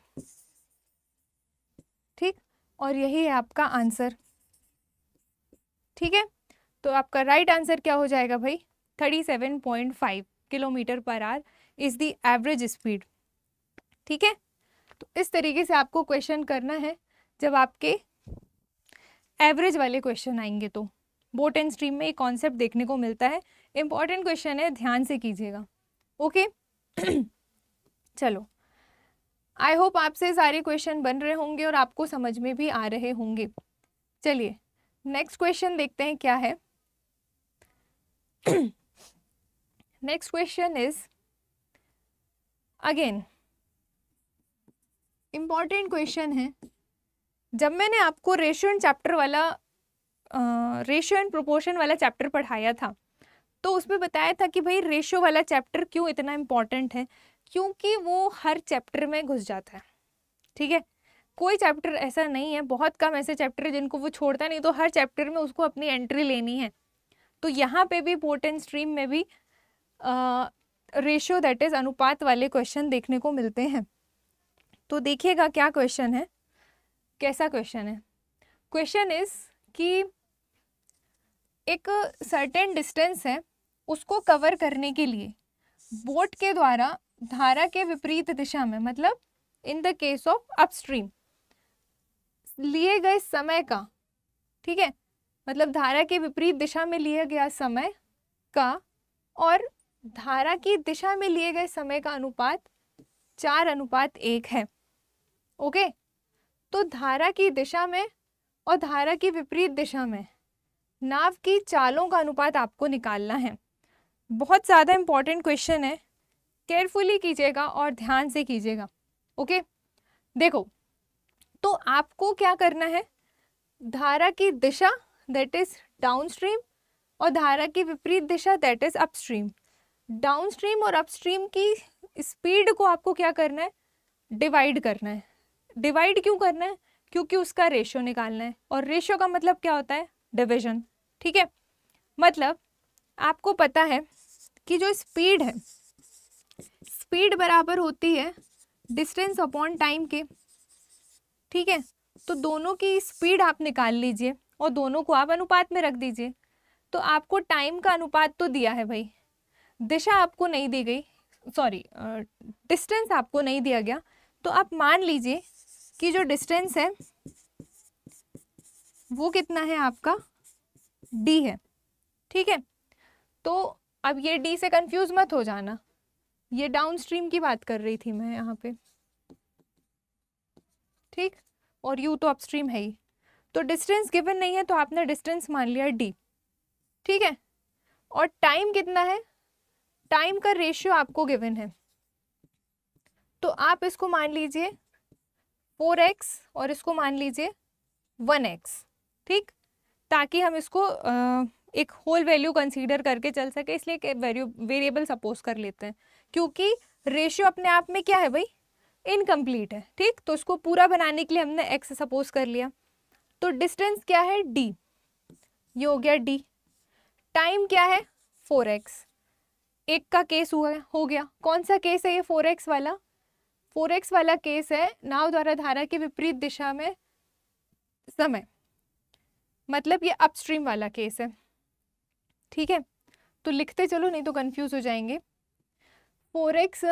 ठीक। और यही है आपका आंसर, ठीक है। तो आपका राइट आंसर क्या हो जाएगा भाई, 37.5 kilometre per our is the average speed, ठीक है। तो इस तरीके से आपको क्वेश्चन करना है जब आपके एवरेज वाले क्वेश्चन आएंगे। तो बोट एंड स्ट्रीम में एक कॉन्सेप्ट देखने को मिलता है, इंपॉर्टेंट क्वेश्चन है, ध्यान से कीजिएगा, ओके। चलो, आई होप आपसे सारे क्वेश्चन बन रहे होंगे और आपको समझ में भी आ रहे होंगे। चलिए नेक्स्ट क्वेश्चन देखते हैं क्या है। Next question is again important question है। जब मैंने आपको रेशियो एंड चैप्टर वाला रेशियो एंड प्रोपोर्शन वाला चैप्टर पढ़ाया था, तो उसमें बताया था कि भाई रेशियो वाला चैप्टर क्यों इतना इम्पॉर्टेंट है, क्योंकि वो हर चैप्टर में घुस जाता है, ठीक है। कोई चैप्टर ऐसा नहीं है, बहुत कम ऐसे चैप्टर है जिनको वो छोड़ता नहीं, तो हर चैप्टर में उसको अपनी एंट्री लेनी है। तो यहाँ पे भी बोट एंड स्ट्रीम में भी रेशियो दैट इज अनुपात वाले क्वेश्चन देखने को मिलते हैं। तो देखिएगा क्या क्वेश्चन है, कैसा क्वेश्चन है। क्वेश्चन इज कि एक सर्टेन डिस्टेंस है, उसको कवर करने के लिए बोट के द्वारा धारा के विपरीत दिशा में, मतलब इन द केस ऑफ अपस्ट्रीम, लिए गए समय का, ठीक है, मतलब धारा के विपरीत दिशा में लिए गया समय का और धारा की दिशा में लिए गए समय का अनुपात 4:1 है, ओके। तो धारा की दिशा में और धारा की विपरीत दिशा में नाव की चालों का अनुपात आपको निकालना है। बहुत ज़्यादा इंपॉर्टेंट क्वेश्चन है, केयरफुली कीजिएगा और ध्यान से कीजिएगा, ओके। देखो, तो आपको क्या करना है, धारा की दिशा दैट इज डाउनस्ट्रीम और धारा की विपरीत दिशा दैट इज अपस्ट्रीम, डाउनस्ट्रीम और अपस्ट्रीम की स्पीड को आपको क्या करना है, डिवाइड करना है। डिवाइड क्यों करना है, क्योंकि उसका रेशियो निकालना है, और रेशियो का मतलब क्या होता है, डिवीजन, ठीक है। मतलब आपको पता है कि जो स्पीड है, स्पीड बराबर होती है डिस्टेंस अपॉन टाइम के, ठीक है। तो दोनों की स्पीड आप निकाल लीजिए और दोनों को आप अनुपात में रख दीजिए। तो आपको टाइम का अनुपात तो दिया है भाई, दिशा आपको नहीं दी गई, सॉरी डिस्टेंस आपको नहीं दिया गया, तो आप मान लीजिए कि जो डिस्टेंस है वो कितना है आपका, d है, ठीक है। तो अब ये d से कंफ्यूज मत हो जाना, ये डाउनस्ट्रीम की बात कर रही थी मैं यहाँ पे, ठीक, और u तो अपस्ट्रीम है ही। तो डिस्टेंस गिवन नहीं है तो आपने डिस्टेंस मान लिया d, ठीक है। और टाइम कितना है, टाइम का रेशियो आपको गिवन है, तो आप इसको मान लीजिए 4x और इसको मान लीजिए 1x, ठीक, ताकि हम इसको एक होल वैल्यू कंसीडर करके चल सके, इसलिए एक वेरिएबल सपोज कर लेते हैं, क्योंकि रेशियो अपने आप में क्या है भाई, इनकम्प्लीट है, ठीक। तो इसको पूरा बनाने के लिए हमने x सपोज कर लिया। तो डिस्टेंस क्या है d, ये हो गया d। टाइम क्या है 4x, एक का केस हुआ हो गया। कौन सा केस है ये 4x वाला, 4x वाला केस है नाव द्वारा धारा के विपरीत दिशा में समय, मतलब ये अपस्ट्रीम वाला केस है, ठीक है। तो लिखते चलो नहीं तो कंफ्यूज हो जाएंगे। 4x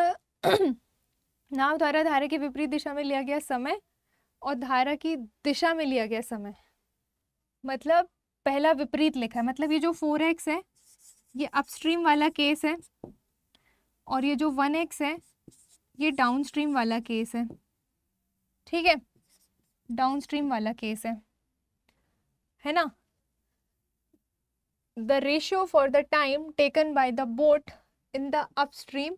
नाव द्वारा धारा के विपरीत दिशा में लिया गया समय और धारा की दिशा में लिया गया समय, मतलब पहला विपरीत लिखा है, मतलब ये जो 4x है ये अपस्ट्रीम वाला केस है और ये जो 1x है ये डाउनस्ट्रीम वाला केस है, ठीक है, डाउनस्ट्रीम वाला केस है ना। The ratio for the time taken by the boat in the upstream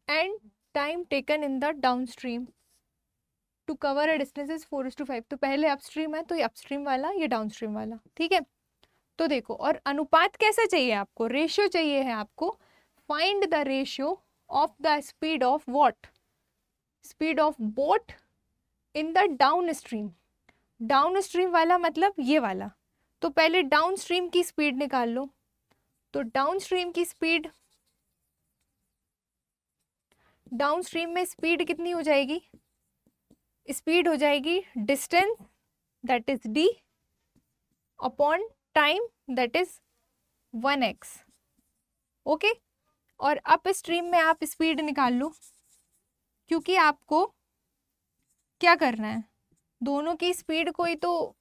and time taken in the downstream to cover a distance is 4:5। तो पहले अपस्ट्रीम है तो ये अपस्ट्रीम वाला, ये डाउनस्ट्रीम वाला, ठीक है। तो देखो, और अनुपात कैसा चाहिए आपको, रेशियो चाहिए है आपको। Find the ratio of the speed of what, speed of boat in the down stream. Down stream वाला मतलब ये वाला, तो पहले डाउन स्ट्रीम की स्पीड निकाल लो। तो डाउन स्ट्रीम की स्पीड, डाउन स्ट्रीम में स्पीड कितनी हो जाएगी, स्पीड हो जाएगी distance that is d upon time that is 1x, okay. और अप स्ट्रीम में आप स्पीड निकाल लो, क्योंकि आपको क्या करना है, दोनों की स्पीड को ही तो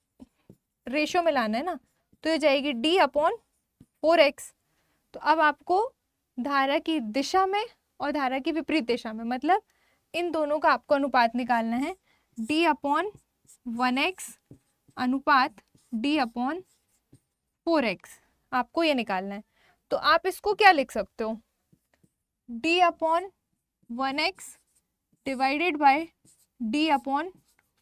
रेशियो में लाना है ना, तो ये जाएगी d अपॉन 4x। तो अब आपको धारा की दिशा में और धारा की विपरीत दिशा में, मतलब इन दोनों का आपको अनुपात निकालना है, d अपॉन 1x अनुपात d अपॉन 4x, आपको ये निकालना है। तो आप इसको क्या लिख सकते हो, d upon 1x divided by d upon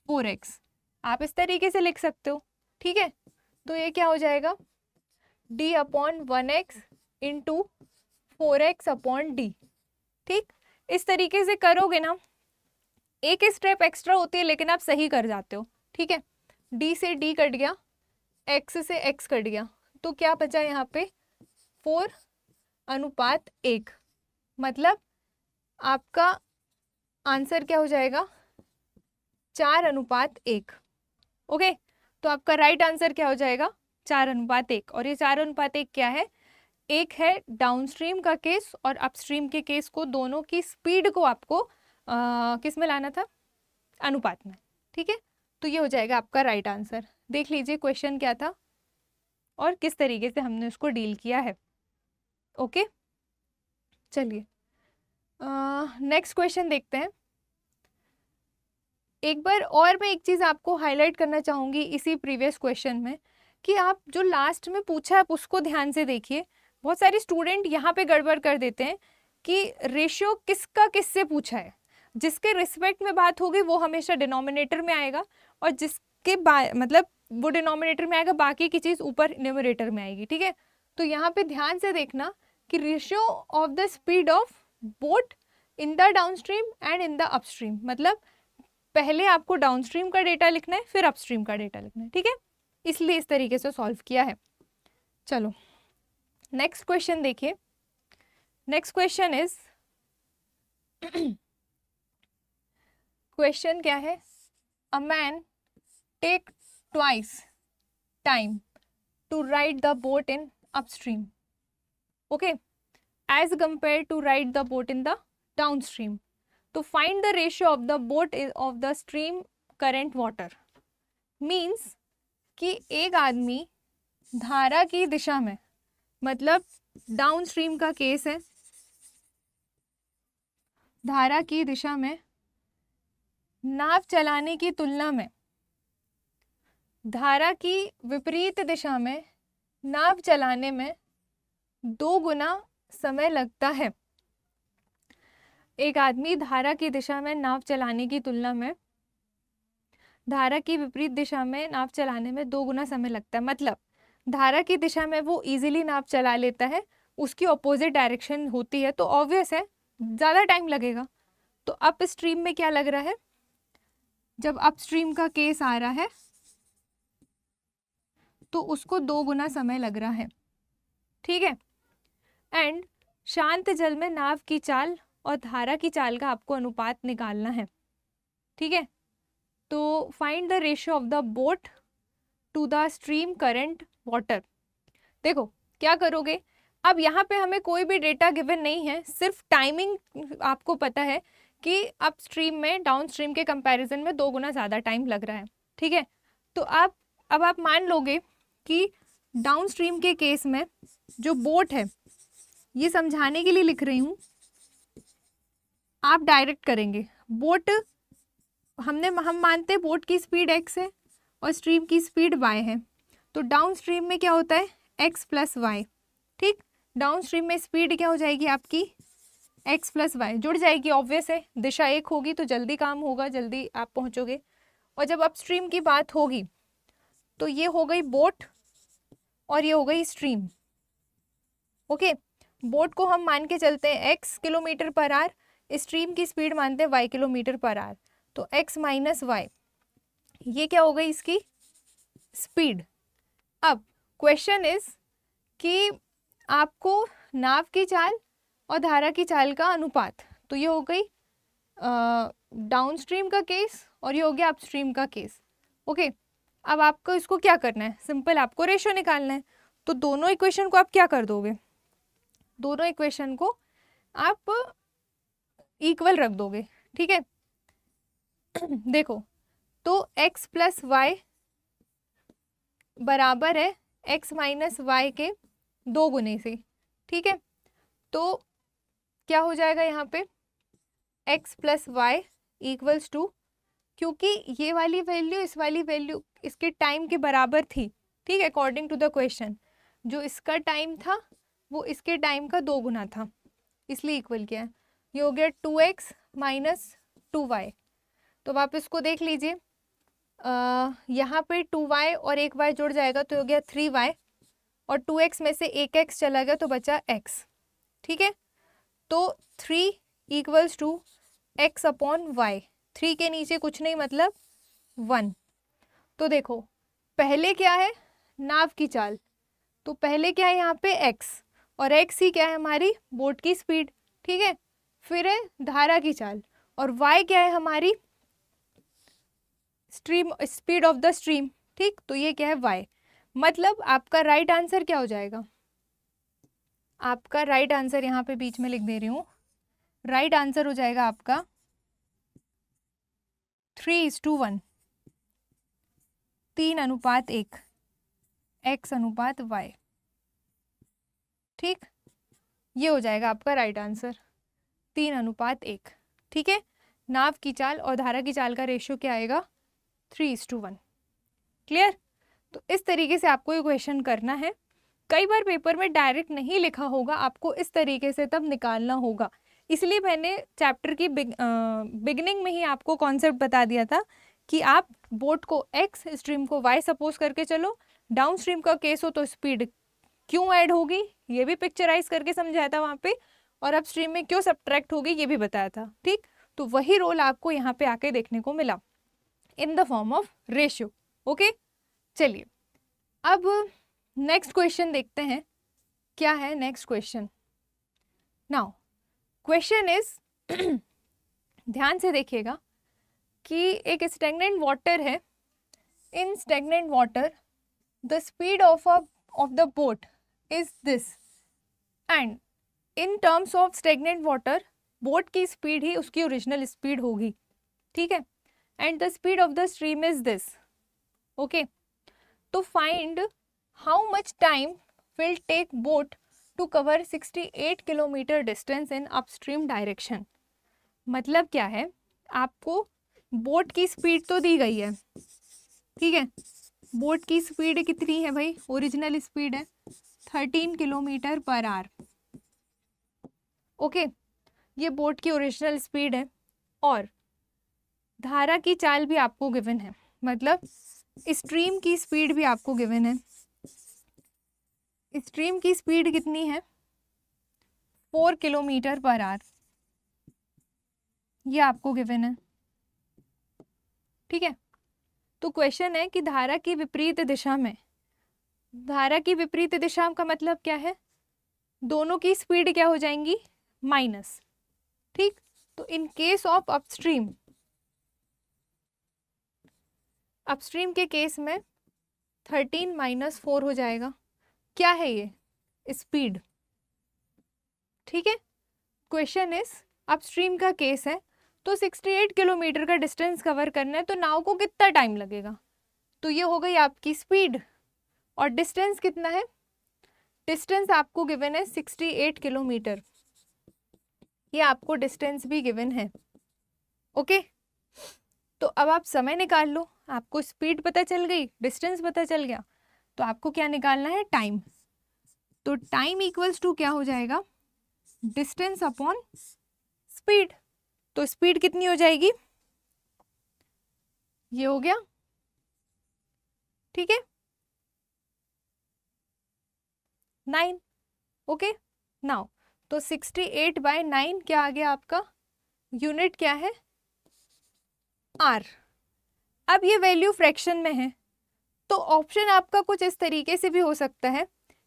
4x, आप इस तरीके से लिख सकते हो, ठीक है। तो ये क्या हो जाएगा, d upon 1x into 4x upon d, ठीक। इस तरीके से करोगे ना, एक स्टेप एक्स्ट्रा होती है लेकिन आप सही कर जाते हो, ठीक है। d से d कट गया, x से x कट गया, तो क्या बचा यहाँ पे 4:1, मतलब आपका आंसर क्या हो जाएगा 4:1, ओके। तो आपका राइट आंसर क्या हो जाएगा 4:1। और ये 4:1 क्या है, एक है डाउनस्ट्रीम का केस और अपस्ट्रीम के केस को, दोनों की स्पीड को आपको किस में लाना था, अनुपात में, ठीक है। तो ये हो जाएगा आपका राइट आंसर। देख लीजिए क्वेश्चन क्या था और किस तरीके से हमने उसको डील किया है, ओके। चलिए नेक्स्ट क्वेश्चन देखते हैं। एक बार और मैं एक चीज़ आपको हाईलाइट करना चाहूँगी इसी प्रीवियस क्वेश्चन में, कि आप जो लास्ट में पूछा है उसको ध्यान से देखिए। बहुत सारे स्टूडेंट यहाँ पे गड़बड़ कर देते हैं कि रेशियो किसका किससे पूछा है, जिसके रिस्पेक्ट में बात होगी वो हमेशा डिनोमिनेटर में आएगा, और जिसके मतलब वो डिनोमिनेटर में आएगा, बाकी की चीज़ ऊपर न्यूमरेटर में आएगी, ठीक है। तो यहाँ पे ध्यान से देखना कि ratio of the speed of boat in the downstream and in the upstream, मतलब पहले आपको डाउनस्ट्रीम का डेटा लिखना है फिर अपस्ट्रीम का डेटा लिखना है, ठीक है। इसलिए इस तरीके से सॉल्व किया है। चलो नेक्स्ट क्वेश्चन देखिए। नेक्स्ट क्वेश्चन इज, क्वेश्चन क्या है, a man take twice time to ride the boat in upstream, okay, as compare to ride the boat in the downstream. तो find the ratio of the boat of the stream current water. Means कि एक आदमी धारा की दिशा में, मतलब downstream का case है, धारा की दिशा में नाव चलाने की तुलना में धारा की विपरीत दिशा में नाव चलाने में 2 गुना समय लगता है। एक आदमी धारा की दिशा में नाव चलाने की तुलना में धारा की विपरीत दिशा में नाव चलाने में 2 गुना समय लगता है। मतलब धारा की दिशा में वो इजीली नाव चला लेता है, उसकी ऑपोजिट डायरेक्शन होती है तो ऑब्वियस है ज़्यादा टाइम लगेगा। तो अप स्ट्रीम में क्या लग रहा है, जब अपस्ट्रीम का केस आ रहा है तो उसको 2 गुना समय लग रहा है। ठीक है। एंड शांत जल में नाव की चाल और धारा की चाल का आपको अनुपात निकालना है। ठीक है। तो find the ratio of the boat to the stream current water. देखो क्या करोगे, अब यहाँ पे हमें कोई भी डेटा गिवन नहीं है, सिर्फ टाइमिंग आपको पता है कि अप स्ट्रीम में डाउन स्ट्रीम के कंपैरिजन में 2 गुना ज़्यादा टाइम लग रहा है। ठीक है। तो अब आप मान लोगे कि डाउन स्ट्रीम के केस में जो बोट है, ये समझाने के लिए लिख रही हूँ, आप डायरेक्ट करेंगे। बोट हम मानते हैं बोट की स्पीड x है और स्ट्रीम की स्पीड y है। तो डाउन स्ट्रीम में क्या होता है, x प्लस वाई। ठीक, डाउन स्ट्रीम में स्पीड क्या हो जाएगी आपकी, x प्लस वाई जुड़ जाएगी। ऑब्वियस है, दिशा एक होगी तो जल्दी काम होगा, जल्दी आप पहुंचोगे। और जब अपस्ट्रीम की बात होगी तो ये हो गई बोट और ये हो गई स्ट्रीम। ओके, बोट को हम मान के चलते हैं x kilometre per our, stream की स्पीड मानते हैं y किलोमीटर पर आवर। तो x माइनस वाई, ये क्या हो गई इसकी स्पीड। अब क्वेश्चन इज कि आपको नाव की चाल और धारा की चाल का अनुपात, तो ये हो गई डाउनस्ट्रीम का केस और ये हो गया अपस्ट्रीम का केस। ओके, अब आपको इसको क्या करना है, सिंपल आपको रेशियो निकालना है। तो दोनों इक्वेशन को आप क्या कर दोगे, दोनों इक्वेशन को आप इक्वल रख दोगे। ठीक है। देखो, तो x प्लस वाई बराबर है x माइनस वाई के 2 गुने से। ठीक है। तो क्या हो जाएगा यहाँ पे, x plus y equals to, क्योंकि ये वाली वैल्यू इस वाली वैल्यू इसके टाइम के बराबर थी। ठीक है, अकॉर्डिंग टू द क्वेश्चन जो इसका टाइम था वो इसके टाइम का 2 गुना था, इसलिए इक्वल किया है। ये हो गया 2x माइनस 2y। तो आप इसको देख लीजिए, यहाँ पे 2y और एक y जुड़ जाएगा तो हो गया 3y, और 2x में से एक x चला गया तो बचा x। ठीक है। तो 3 equals to x upon y, 3 के नीचे कुछ नहीं मतलब 1। तो देखो पहले क्या है, नाव की चाल, तो पहले क्या है यहाँ पे x, और x ही क्या है हमारी बोट की स्पीड। ठीक है। फिर है धारा की चाल, और y क्या है हमारी stream, speed of the stream. ठीक, तो ये क्या है y। मतलब आपका राइट आंसर क्या हो जाएगा, आपका राइट आंसर यहाँ पे बीच में लिख दे रही हूँ, राइट आंसर हो जाएगा आपका 3:1, 3:1, x अनुपात y। ठीक, ये हो जाएगा आपका राइट आंसर 3:1। ठीक है। नाव की चाल और धारा की चाल का रेशियो क्या आएगा, 3:1। क्लियर। तो इस तरीके से आपको ये क्वेश्चन करना है। कई बार पेपर में डायरेक्ट नहीं लिखा होगा, आपको इस तरीके से तब निकालना होगा। इसलिए मैंने चैप्टर की बिगनिंग में ही आपको कॉन्सेप्ट बता दिया था कि आप बोट को x, स्ट्रीम को y सपोज करके चलो। डाउन स्ट्रीम का केस हो तो स्पीड क्यों ऐड होगी ये भी पिक्चराइज करके समझाया था वहाँ पे, और अब स्ट्रीम में क्यों सब्ट्रैक्ट होगी ये भी बताया था। ठीक, तो वही रोल आपको यहाँ पे आके देखने को मिला in the form of ratio. Okay, चलिए अब नेक्स्ट क्वेश्चन देखते हैं क्या है next question. Now question is ध्यान से देखिएगा कि एक स्टैग्नेंट वाटर है। In stagnant water the speed of the boat is this, and in terms of stagnant water boat की स्पीड ही उसकी ओरिजिनल स्पीड होगी, ठीक है। And the speed of the stream is this, okay. तो find how much time will take boat to cover 68 kilometre distance in upstream direction. मतलब क्या है, आपको बोट की स्पीड तो दी गई है, ठीक है। बोट की स्पीड कितनी है भाई, ओरिजिनल स्पीड है 13 किलोमीटर पर आवर, ओके। ये बोट की ओरिजिनल स्पीड है और धारा की चाल भी आपको गिवन है, मतलब स्ट्रीम की स्पीड भी आपको गिवन है। स्ट्रीम की स्पीड कितनी है, 4 किलोमीटर पर आवर, ये आपको गिवन है, ठीक है। तो क्वेश्चन है कि धारा की विपरीत दिशा में, धारा की विपरीत दिशा का मतलब क्या है, दोनों की स्पीड क्या हो जाएंगी, माइनस, ठीक। तो in case of upstream, upstream के केस में 13 माइनस 4 हो जाएगा, क्या है ये, स्पीड, ठीक है। क्वेश्चन इज अपस्ट्रीम का केस है, तो 68 किलोमीटर का डिस्टेंस कवर करना है, तो नाव को कितना टाइम लगेगा, तो ये हो गई आपकी स्पीड। और डिस्टेंस कितना है, डिस्टेंस आपको गिवन है 68 किलोमीटर, ये आपको डिस्टेंस भी गिवन है, ओके। तो अब आप समय निकाल लो, आपको स्पीड पता चल गई, डिस्टेंस पता चल गया, तो आपको क्या निकालना है, टाइम। तो टाइम इक्वल्स टू क्या हो जाएगा, डिस्टेंस अपॉन स्पीड। तो स्पीड कितनी हो जाएगी, ये हो गया, ठीक है, 9, ओके। नाउ तो 68/9 क्या आ गया आपका, यूनिट क्या है, आर। अब ये वैल्यू फ्रैक्शन में है, तो ऑप्शन आपका कुछ इस तरीके से भी हो सकता है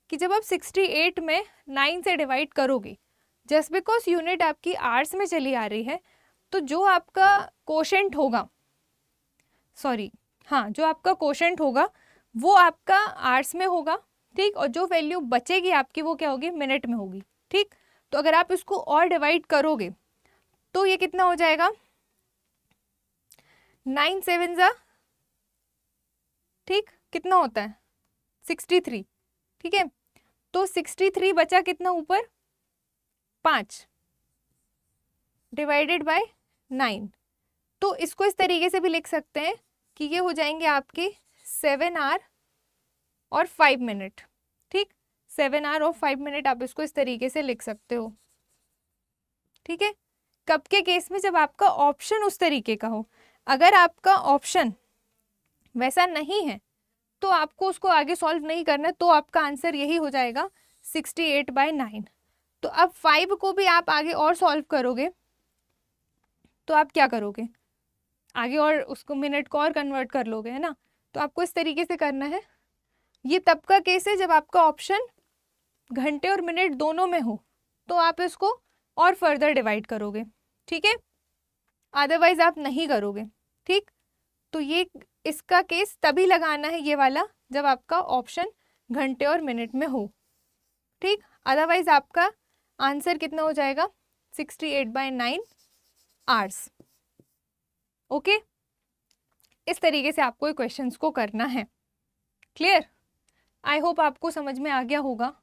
कि जब आप 68 में 9 से डिवाइड करोगे, जस्ट बिकॉज यूनिट आपकी आर्स में चली आ रही है, तो जो आपका कोशेंट होगा, सॉरी हाँ, जो आपका कोशेंट होगा वो आपका आर्स में होगा, ठीक। और जो वैल्यू बचेगी आपकी वो क्या होगी, मिनट में होगी, ठीक। तो अगर आप इसको और डिवाइड करोगे तो ये कितना हो जाएगा, 9 7 जा, ठीक, कितना होता है 63, ठीक है। तो 63 बचा कितना ऊपर, 5 डिवाइडेड बाय 9। तो इसको इस तरीके से भी लिख सकते हैं कि ये हो जाएंगे आपके 7 आवर और 5 मिनट, ठीक। 7 आवर और 5 मिनट आप इसको इस तरीके से लिख सकते हो, ठीक है। कब के केस में, जब आपका ऑप्शन उस तरीके का हो। अगर आपका ऑप्शन वैसा नहीं है तो आपको उसको आगे सॉल्व नहीं करना है, तो आपका आंसर यही हो जाएगा 68/9। तो अब 5 को भी आप आगे और सॉल्व करोगे तो आप क्या करोगे, आगे और उसको मिनट को और कन्वर्ट कर लोगे, है ना। तो आपको इस तरीके से करना है। ये तब का केस है जब आपका ऑप्शन घंटे और मिनट दोनों में हो, तो आप इसको और फर्दर डिवाइड करोगे, ठीक है, अदरवाइज आप नहीं करोगे, ठीक। तो ये इसका केस तभी लगाना है ये वाला जब आपका ऑप्शन घंटे और मिनट में हो, ठीक। अदरवाइज आपका आंसर कितना हो जाएगा, 68/9 आवर्स, ओके। इस तरीके से आपको क्वेश्चंस को करना है, क्लियर। आई होप आपको समझ में आ गया होगा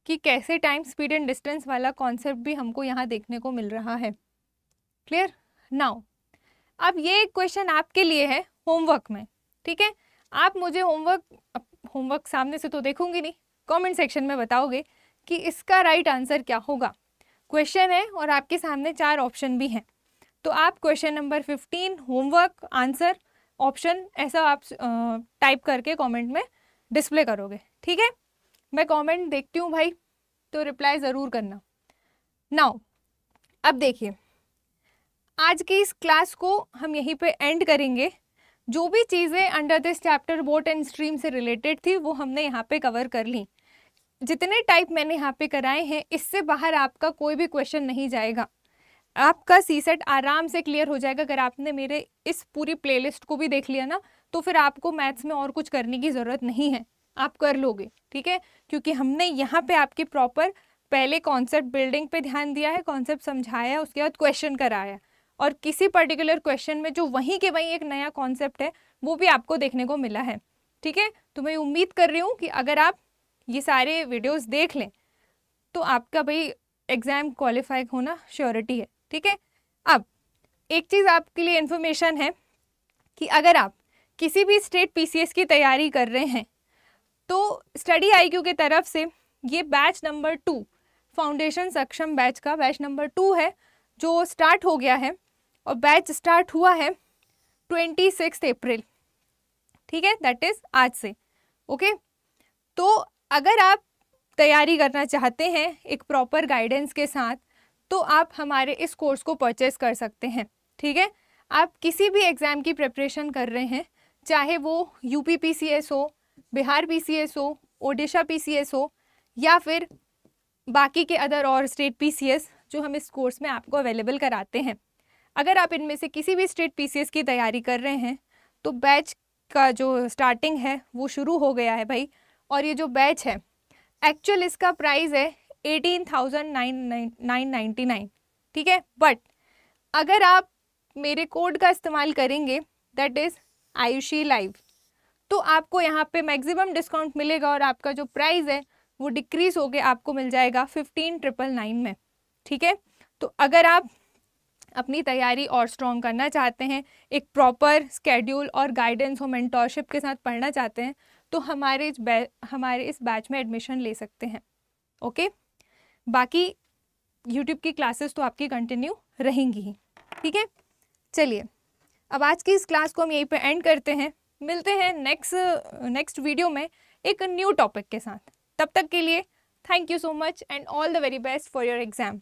कि कैसे टाइम स्पीड एंड डिस्टेंस वाला कॉन्सेप्ट भी हमको यहाँ देखने को मिल रहा है, क्लियर। नाउ अब ये क्वेश्चन आपके लिए है होमवर्क में, ठीक है। आप मुझे होमवर्क सामने से तो देखूंगी नहीं, कमेंट सेक्शन में बताओगे कि इसका राइट आंसर क्या होगा। क्वेश्चन है और आपके सामने 4 ऑप्शन भी हैं, तो आप question number 15 homework answer option ऐसा आप टाइप करके कमेंट में डिस्प्ले करोगे, ठीक है। मैं कमेंट देखती हूँ भाई, तो रिप्लाई ज़रूर करना। नाउ अब देखिए, आज की इस क्लास को हम यहीं पे एंड करेंगे। जो भी चीज़ें under this chapter boat and stream से रिलेटेड थी वो हमने यहाँ पे कवर कर ली। जितने टाइप मैंने यहाँ पे कराए हैं, इससे बाहर आपका कोई भी क्वेश्चन नहीं जाएगा। आपका सीसेट आराम से क्लियर हो जाएगा। अगर आपने मेरे इस पूरी प्लेलिस्ट को भी देख लिया ना, तो फिर आपको मैथ्स में और कुछ करने की ज़रूरत नहीं है, आप कर लोगे, ठीक है। क्योंकि हमने यहाँ पे आपकी प्रॉपर पहले कॉन्सेप्ट बिल्डिंग पे ध्यान दिया है, कॉन्सेप्ट समझाया है, उसके बाद क्वेश्चन कराया है, और किसी पर्टिकुलर क्वेश्चन में जो वहीं के वहीं एक नया कॉन्सेप्ट है वो भी आपको देखने को मिला है। ठीक है, तो मैं उम्मीद कर रही हूँ कि अगर आप ये सारे वीडियोस देख लें तो आपका भाई एग्ज़ाम क्वालिफाई होना श्योरिटी है। ठीक है, अब एक चीज़ आपके लिए इन्फॉर्मेशन है कि अगर आप किसी भी स्टेट पीसीएस की तैयारी कर रहे हैं तो स्टडी आईक्यू की तरफ से ये बैच नंबर 2 फाउंडेशन सक्षम बैच का बैच नंबर 2 है जो स्टार्ट हो गया है, और बैच स्टार्ट हुआ है 26 अप्रैल। ठीक है, दैट इज़ आज से। ओके, तो अगर आप तैयारी करना चाहते हैं एक प्रॉपर गाइडेंस के साथ तो आप हमारे इस कोर्स को परचेस कर सकते हैं। ठीक है, आप किसी भी एग्ज़ाम की प्रिपरेशन कर रहे हैं, चाहे वो यूपी पीसीएस हो, बिहार पीसीएस हो, ओडिशा पीसीएस हो, या फिर बाकी के अदर और स्टेट पीसीएस जो हम इस कोर्स में आपको अवेलेबल कराते हैं। अगर आप इनमें से किसी भी स्टेट पीसीएस की तैयारी कर रहे हैं तो बैच का जो स्टार्टिंग है वो शुरू हो गया है भाई। और ये जो बैच है एक्चुअल इसका प्राइस है 18,999। ठीक है, बट अगर आप मेरे कोड का इस्तेमाल करेंगे दैट इज़ आयुषी लाइव तो आपको यहाँ पे मैक्सिमम डिस्काउंट मिलेगा और आपका जो प्राइस है वो डिक्रीज होके आपको मिल जाएगा 15,999 में। ठीक है, तो अगर आप अपनी तैयारी और स्ट्रॉन्ग करना चाहते हैं, एक प्रॉपर स्केड्यूल और गाइडेंस और मेंटोरशिप के साथ पढ़ना चाहते हैं तो हमारे इस बैच में एडमिशन ले सकते हैं। ओके, बाकी यूट्यूब की क्लासेस तो आपकी कंटिन्यू रहेंगी ही। ठीक है, चलिए अब आज की इस क्लास को हम यहीं पे एंड करते हैं। मिलते हैं नेक्स्ट वीडियो में एक न्यू टॉपिक के साथ। तब तक के लिए thank you so much and all the very best for your exam.